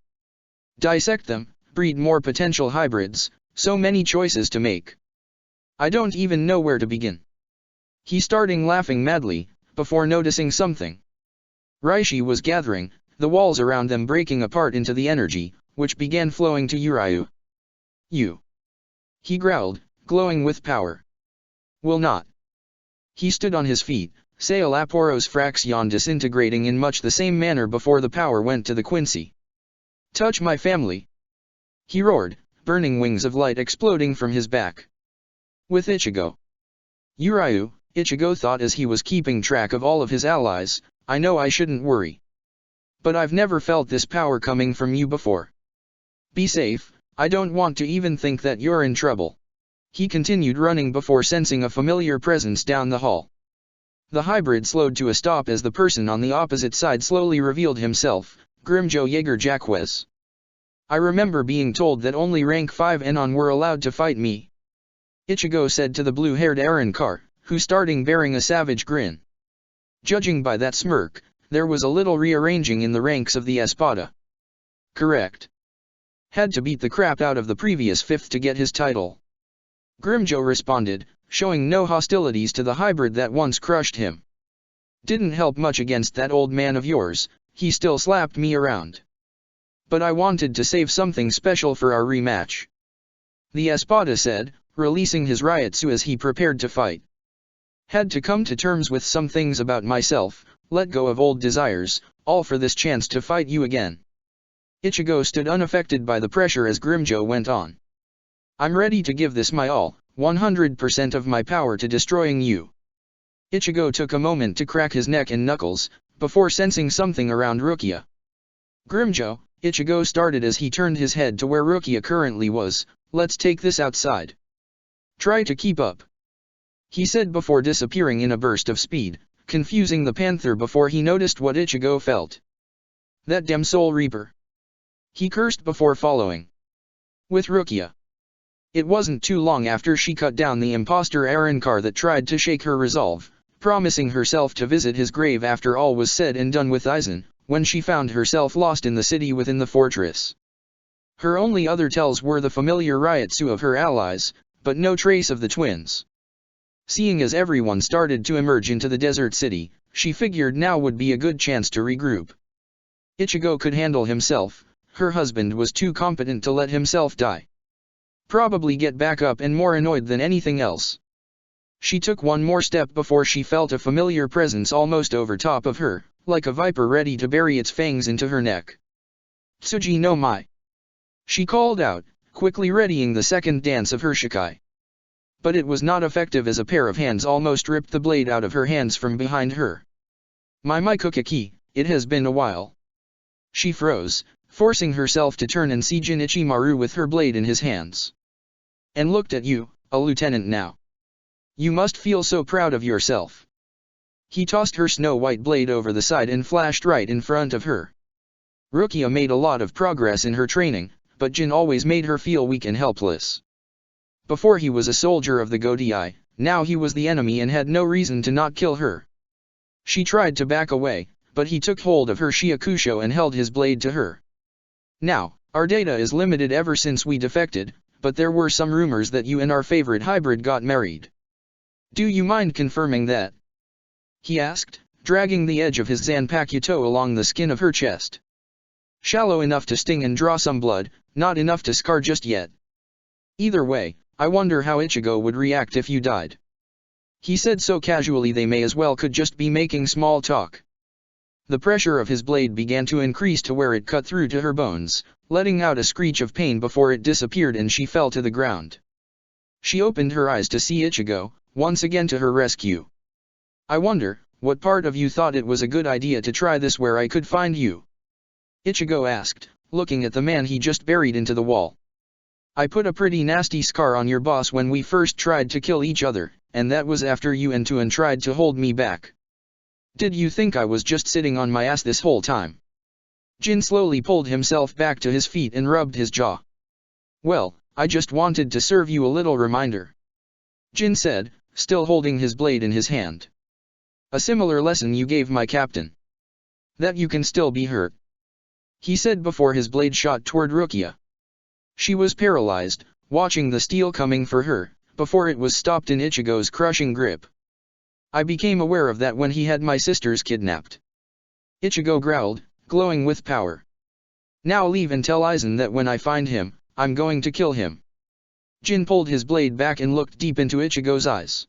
Speaker 1: Dissect them, breed more potential hybrids, so many choices to make. I don't even know where to begin." He started laughing madly, before noticing something. Reishi was gathering, the walls around them breaking apart into the energy, which began flowing to Uriu. "You," he growled, glowing with power. "Will not." He stood on his feet, Sail Aporos Fraxion disintegrating in much the same manner before the power went to the Quincy. "Touch my family!" he roared, burning wings of light exploding from his back. "With Ichigo." "Uriu," Ichigo thought as he was keeping track of all of his allies, "I know I shouldn't worry. But I've never felt this power coming from you before. Be safe, I don't want to even think that you're in trouble." He continued running before sensing a familiar presence down the hall. The hybrid slowed to a stop as the person on the opposite side slowly revealed himself, Grimjo Jaeger Jacques. "I remember being told that only rank 5 and on were allowed to fight me," Ichigo said to the blue-haired Arrancar, who started bearing a savage grin. Judging by that smirk, there was a little rearranging in the ranks of the Espada. "Correct. Had to beat the crap out of the previous 5th to get his title," Grimjo responded, showing no hostilities to the hybrid that once crushed him. "Didn't help much against that old man of yours, he still slapped me around. But I wanted to save something special for our rematch," the Espada said, releasing his Ryotsu as he prepared to fight. "Had to come to terms with some things about myself, let go of old desires, all for this chance to fight you again." Ichigo stood unaffected by the pressure as Grimjo went on. "I'm ready to give this my all, 100% of my power to destroying you." Ichigo took a moment to crack his neck and knuckles, before sensing something around Rukia. "Grimjo," Ichigo started as he turned his head to where Rukia currently was, "let's take this outside. Try to keep up," he said before disappearing in a burst of speed, confusing the panther before he noticed what Ichigo felt. "That damn Soul Reaper," he cursed before following with Rukia. It wasn't too long after she cut down the imposter Arrancar that tried to shake her resolve, promising herself to visit his grave after all was said and done with Aizen, when she found herself lost in the city within the fortress. Her only other tells were the familiar Ryotsu of her allies, but no trace of the twins. Seeing as everyone started to emerge into the desert city, she figured now would be a good chance to regroup. Ichigo could handle himself, her husband was too competent to let himself die. Probably get back up and more annoyed than anything else. She took one more step before she felt a familiar presence almost over top of her, like a viper ready to bury its fangs into her neck. "Tsuji no Mai," she called out, quickly readying the second dance of her Shikai. But it was not effective as a pair of hands almost ripped the blade out of her hands from behind her. "My Kukaki, it has been a while." She froze, forcing herself to turn and see Jin Ichimaru with her blade in his hands. "And looked at you, a lieutenant now. You must feel so proud of yourself." He tossed her snow-white blade over the side and flashed right in front of her. Rukia made a lot of progress in her training, but Jin always made her feel weak and helpless. Before he was a soldier of the Godai, now he was the enemy and had no reason to not kill her. She tried to back away, but he took hold of her Shiakusho and held his blade to her. "Now, our data is limited ever since we defected, but there were some rumors that you and our favorite hybrid got married. Do you mind confirming that? He asked, dragging the edge of his Zanpakuto along the skin of her chest. Shallow enough to sting and draw some blood, not enough to scar just yet. Either way, I wonder how Ichigo would react if you died. He said so casually they may as well could just be making small talk. The pressure of his blade began to increase to where it cut through to her bones, letting out a screech of pain before it disappeared and she fell to the ground. She opened her eyes to see Ichigo, once again to her rescue. I wonder, what part of you thought it was a good idea to try this where I could find you? Ichigo asked, looking at the man he just buried into the wall. I put a pretty nasty scar on your boss when we first tried to kill each other, and that was after you and Tuan tried to hold me back. Did you think I was just sitting on my ass this whole time? Jin slowly pulled himself back to his feet and rubbed his jaw. Well, I just wanted to serve you a little reminder. Jin said, still holding his blade in his hand. A similar lesson you gave my captain. That you can still be hurt. He said before his blade shot toward Rukia. She was paralyzed, watching the steel coming for her, before it was stopped in Ichigo's crushing grip. I became aware of that when he had my sisters kidnapped. Ichigo growled, glowing with power. Now leave and tell Aizen that when I find him, I'm going to kill him. Jin pulled his blade back and looked deep into Ichigo's eyes.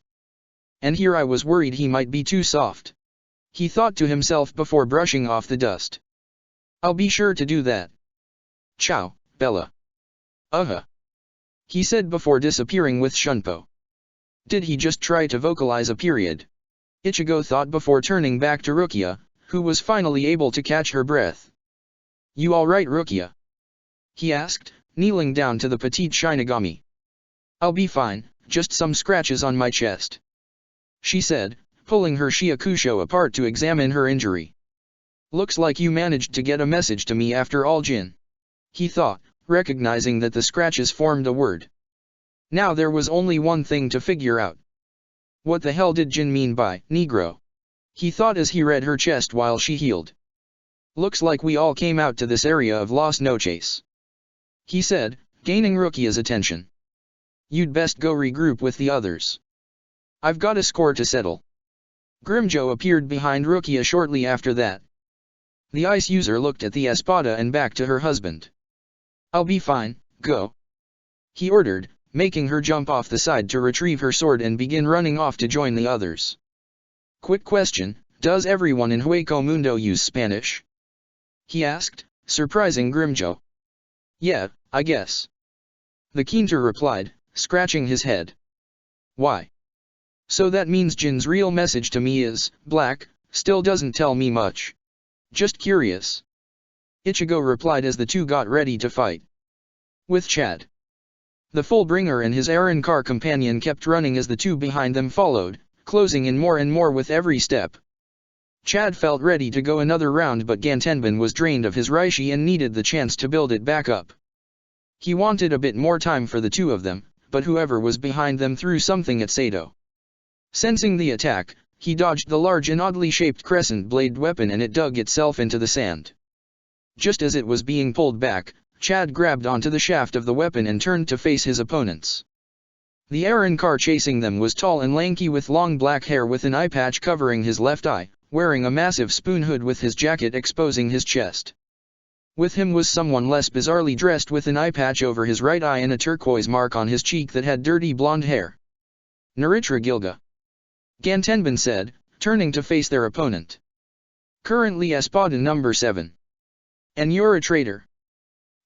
Speaker 1: And here I was worried he might be too soft. He thought to himself before brushing off the dust. I'll be sure to do that. Ciao, Bella. He said before disappearing with Shunpo. Did he just try to vocalize a period? Ichigo thought before turning back to Rukia, who was finally able to catch her breath. You alright, Rukia? He asked, kneeling down to the petite Shinigami. I'll be fine, just some scratches on my chest. She said, pulling her Shiakusho apart to examine her injury. Looks like you managed to get a message to me after all, Jin. He thought, recognizing that the scratches formed a word. Now there was only one thing to figure out. What the hell did Jin mean by Negro? He thought as he read her chest while she healed. Looks like we all came out to this area of Las Noches. He said, gaining Rukia's attention. You'd best go regroup with the others. I've got a score to settle. Grimjo appeared behind Rukia shortly after that. The ice user looked at the espada and back to her husband. I'll be fine, go. He ordered, making her jump off the side to retrieve her sword and begin running off to join the others. Quick question, does everyone in Hueco Mundo use Spanish? He asked, surprising Grimjo. Yeah, I guess. The Quinter replied, scratching his head. Why? So that means Jin's real message to me is, black, still doesn't tell me much. Just curious. Ichigo replied as the two got ready to fight. With Chad. The Fullbringer and his Aaron car companion kept running as the two behind them followed, closing in more and more with every step. Chad felt ready to go another round, but Gantenbin was drained of his Reishi and needed the chance to build it back up. He wanted a bit more time for the two of them, but whoever was behind them threw something at Sato. Sensing the attack, he dodged the large and oddly shaped crescent-blade weapon and it dug itself into the sand. Just as it was being pulled back, Chad grabbed onto the shaft of the weapon and turned to face his opponents. The Aaron car chasing them was tall and lanky with long black hair with an eye patch covering his left eye, wearing a massive spoon hood with his jacket exposing his chest. With him was someone less bizarrely dressed with an eye patch over his right eye and a turquoise mark on his cheek that had dirty blonde hair. Naritra Gilga. Gantenbin said, turning to face their opponent. Currently Espada number 7. And you're a traitor.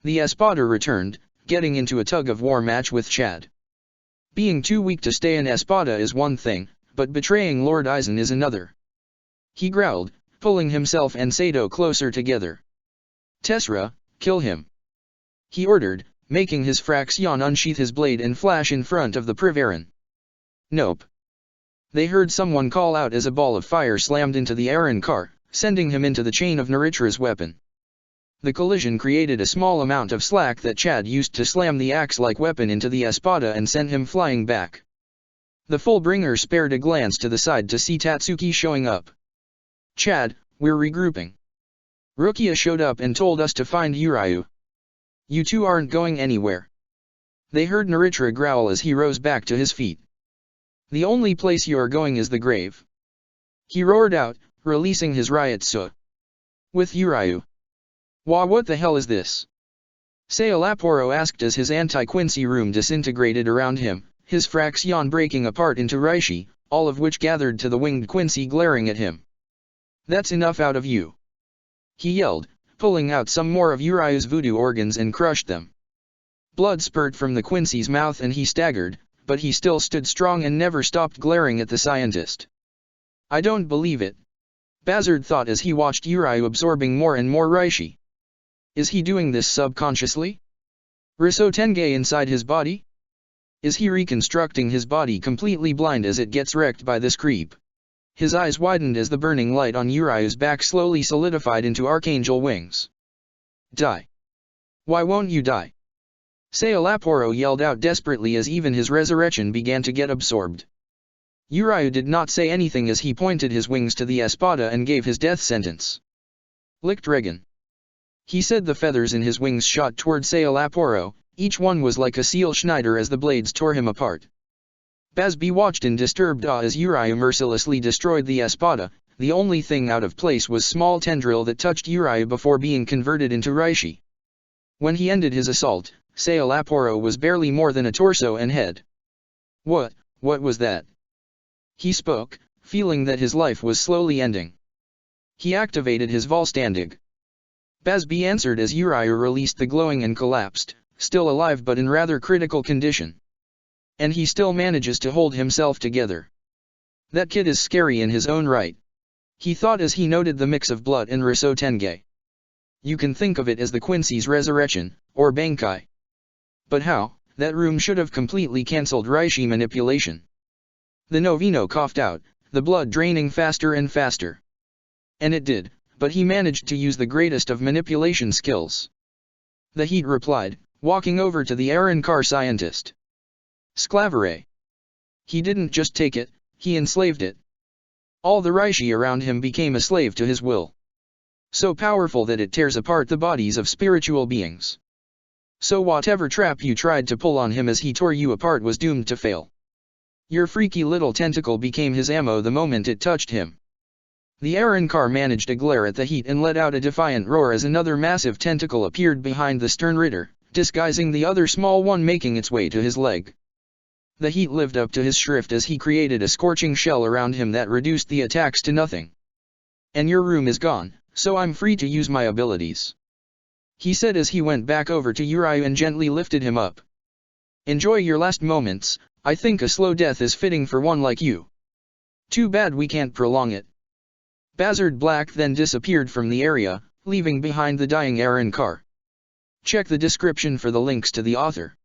Speaker 1: The Espada returned, getting into a tug-of-war match with Chad. Being too weak to stay in Espada is one thing, but betraying Lord Aizen is another. He growled, pulling himself and Sato closer together. Tessera, kill him. He ordered, making his Fraxion unsheath his blade and flash in front of the Privaran. Nope. They heard someone call out as a ball of fire slammed into the Aaron car, sending him into the chain of Naritra's weapon. The collision created a small amount of slack that Chad used to slam the axe-like weapon into the Espada and sent him flying back. The Fullbringer spared a glance to the side to see Tatsuki showing up. Chad, we're regrouping. Rukia showed up and told us to find Urayu. You two aren't going anywhere. They heard Naritra growl as he rose back to his feet. The only place you are going is the grave. He roared out, releasing his Ryotsu. With Urayu. What the hell is this? Sailaporo asked as his anti-Quincy room disintegrated around him, his fraction breaking apart into Reishi, all of which gathered to the winged Quincy glaring at him. That's enough out of you. He yelled, pulling out some more of Urayu's voodoo organs and crushed them. Blood spurted from the Quincy's mouth and he staggered, but he still stood strong and never stopped glaring at the scientist. I don't believe it. Bazard thought as he watched Urayu absorbing more and more Reishi. Is he doing this subconsciously? Risotenge inside his body? Is he reconstructing his body completely blind as it gets wrecked by this creep? His eyes widened as the burning light on Urayu's back slowly solidified into archangel wings. Die. Why won't you die? Sailaporo yelled out desperately as even his resurrection began to get absorbed. Urayu did not say anything as he pointed his wings to the espada and gave his death sentence. Licked Regan. He said. The feathers in his wings shot toward Sailaporo, each one was like a seal Schneider as the blades tore him apart. Bazby watched in disturbed awe as Urayu mercilessly destroyed the espada. The only thing out of place was small tendril that touched Urayu before being converted into Reishi. When he ended his assault, Sailaporo was barely more than a torso and head. What was that? He spoke, feeling that his life was slowly ending. He activated his Volstandig. Bazby answered as Urayu released the glowing and collapsed, still alive but in rather critical condition. And he still manages to hold himself together. That kid is scary in his own right. He thought as he noted the mix of blood and Risotenge. You can think of it as the Quincy's resurrection, or Bankai. But how? That room should have completely cancelled Reishi manipulation. The Novino coughed out, the blood draining faster and faster. And it did, but he managed to use the greatest of manipulation skills. The Heat replied, walking over to the Arankar scientist. Sclavere. He didn't just take it, he enslaved it. All the Reishi around him became a slave to his will. So powerful that it tears apart the bodies of spiritual beings. So whatever trap you tried to pull on him as he tore you apart was doomed to fail. Your freaky little tentacle became his ammo the moment it touched him. The Arankar managed to glare at the Heat and let out a defiant roar as another massive tentacle appeared behind the stern Ritter, disguising the other small one making its way to his leg. The Heat lived up to his shrift as he created a scorching shell around him that reduced the attacks to nothing. And your room is gone, so I'm free to use my abilities. He said as he went back over to Urayu and gently lifted him up. Enjoy your last moments, I think a slow death is fitting for one like you. Too bad we can't prolong it. Bazard Black then disappeared from the area, leaving behind the dying Arankar. Check the description for the links to the author.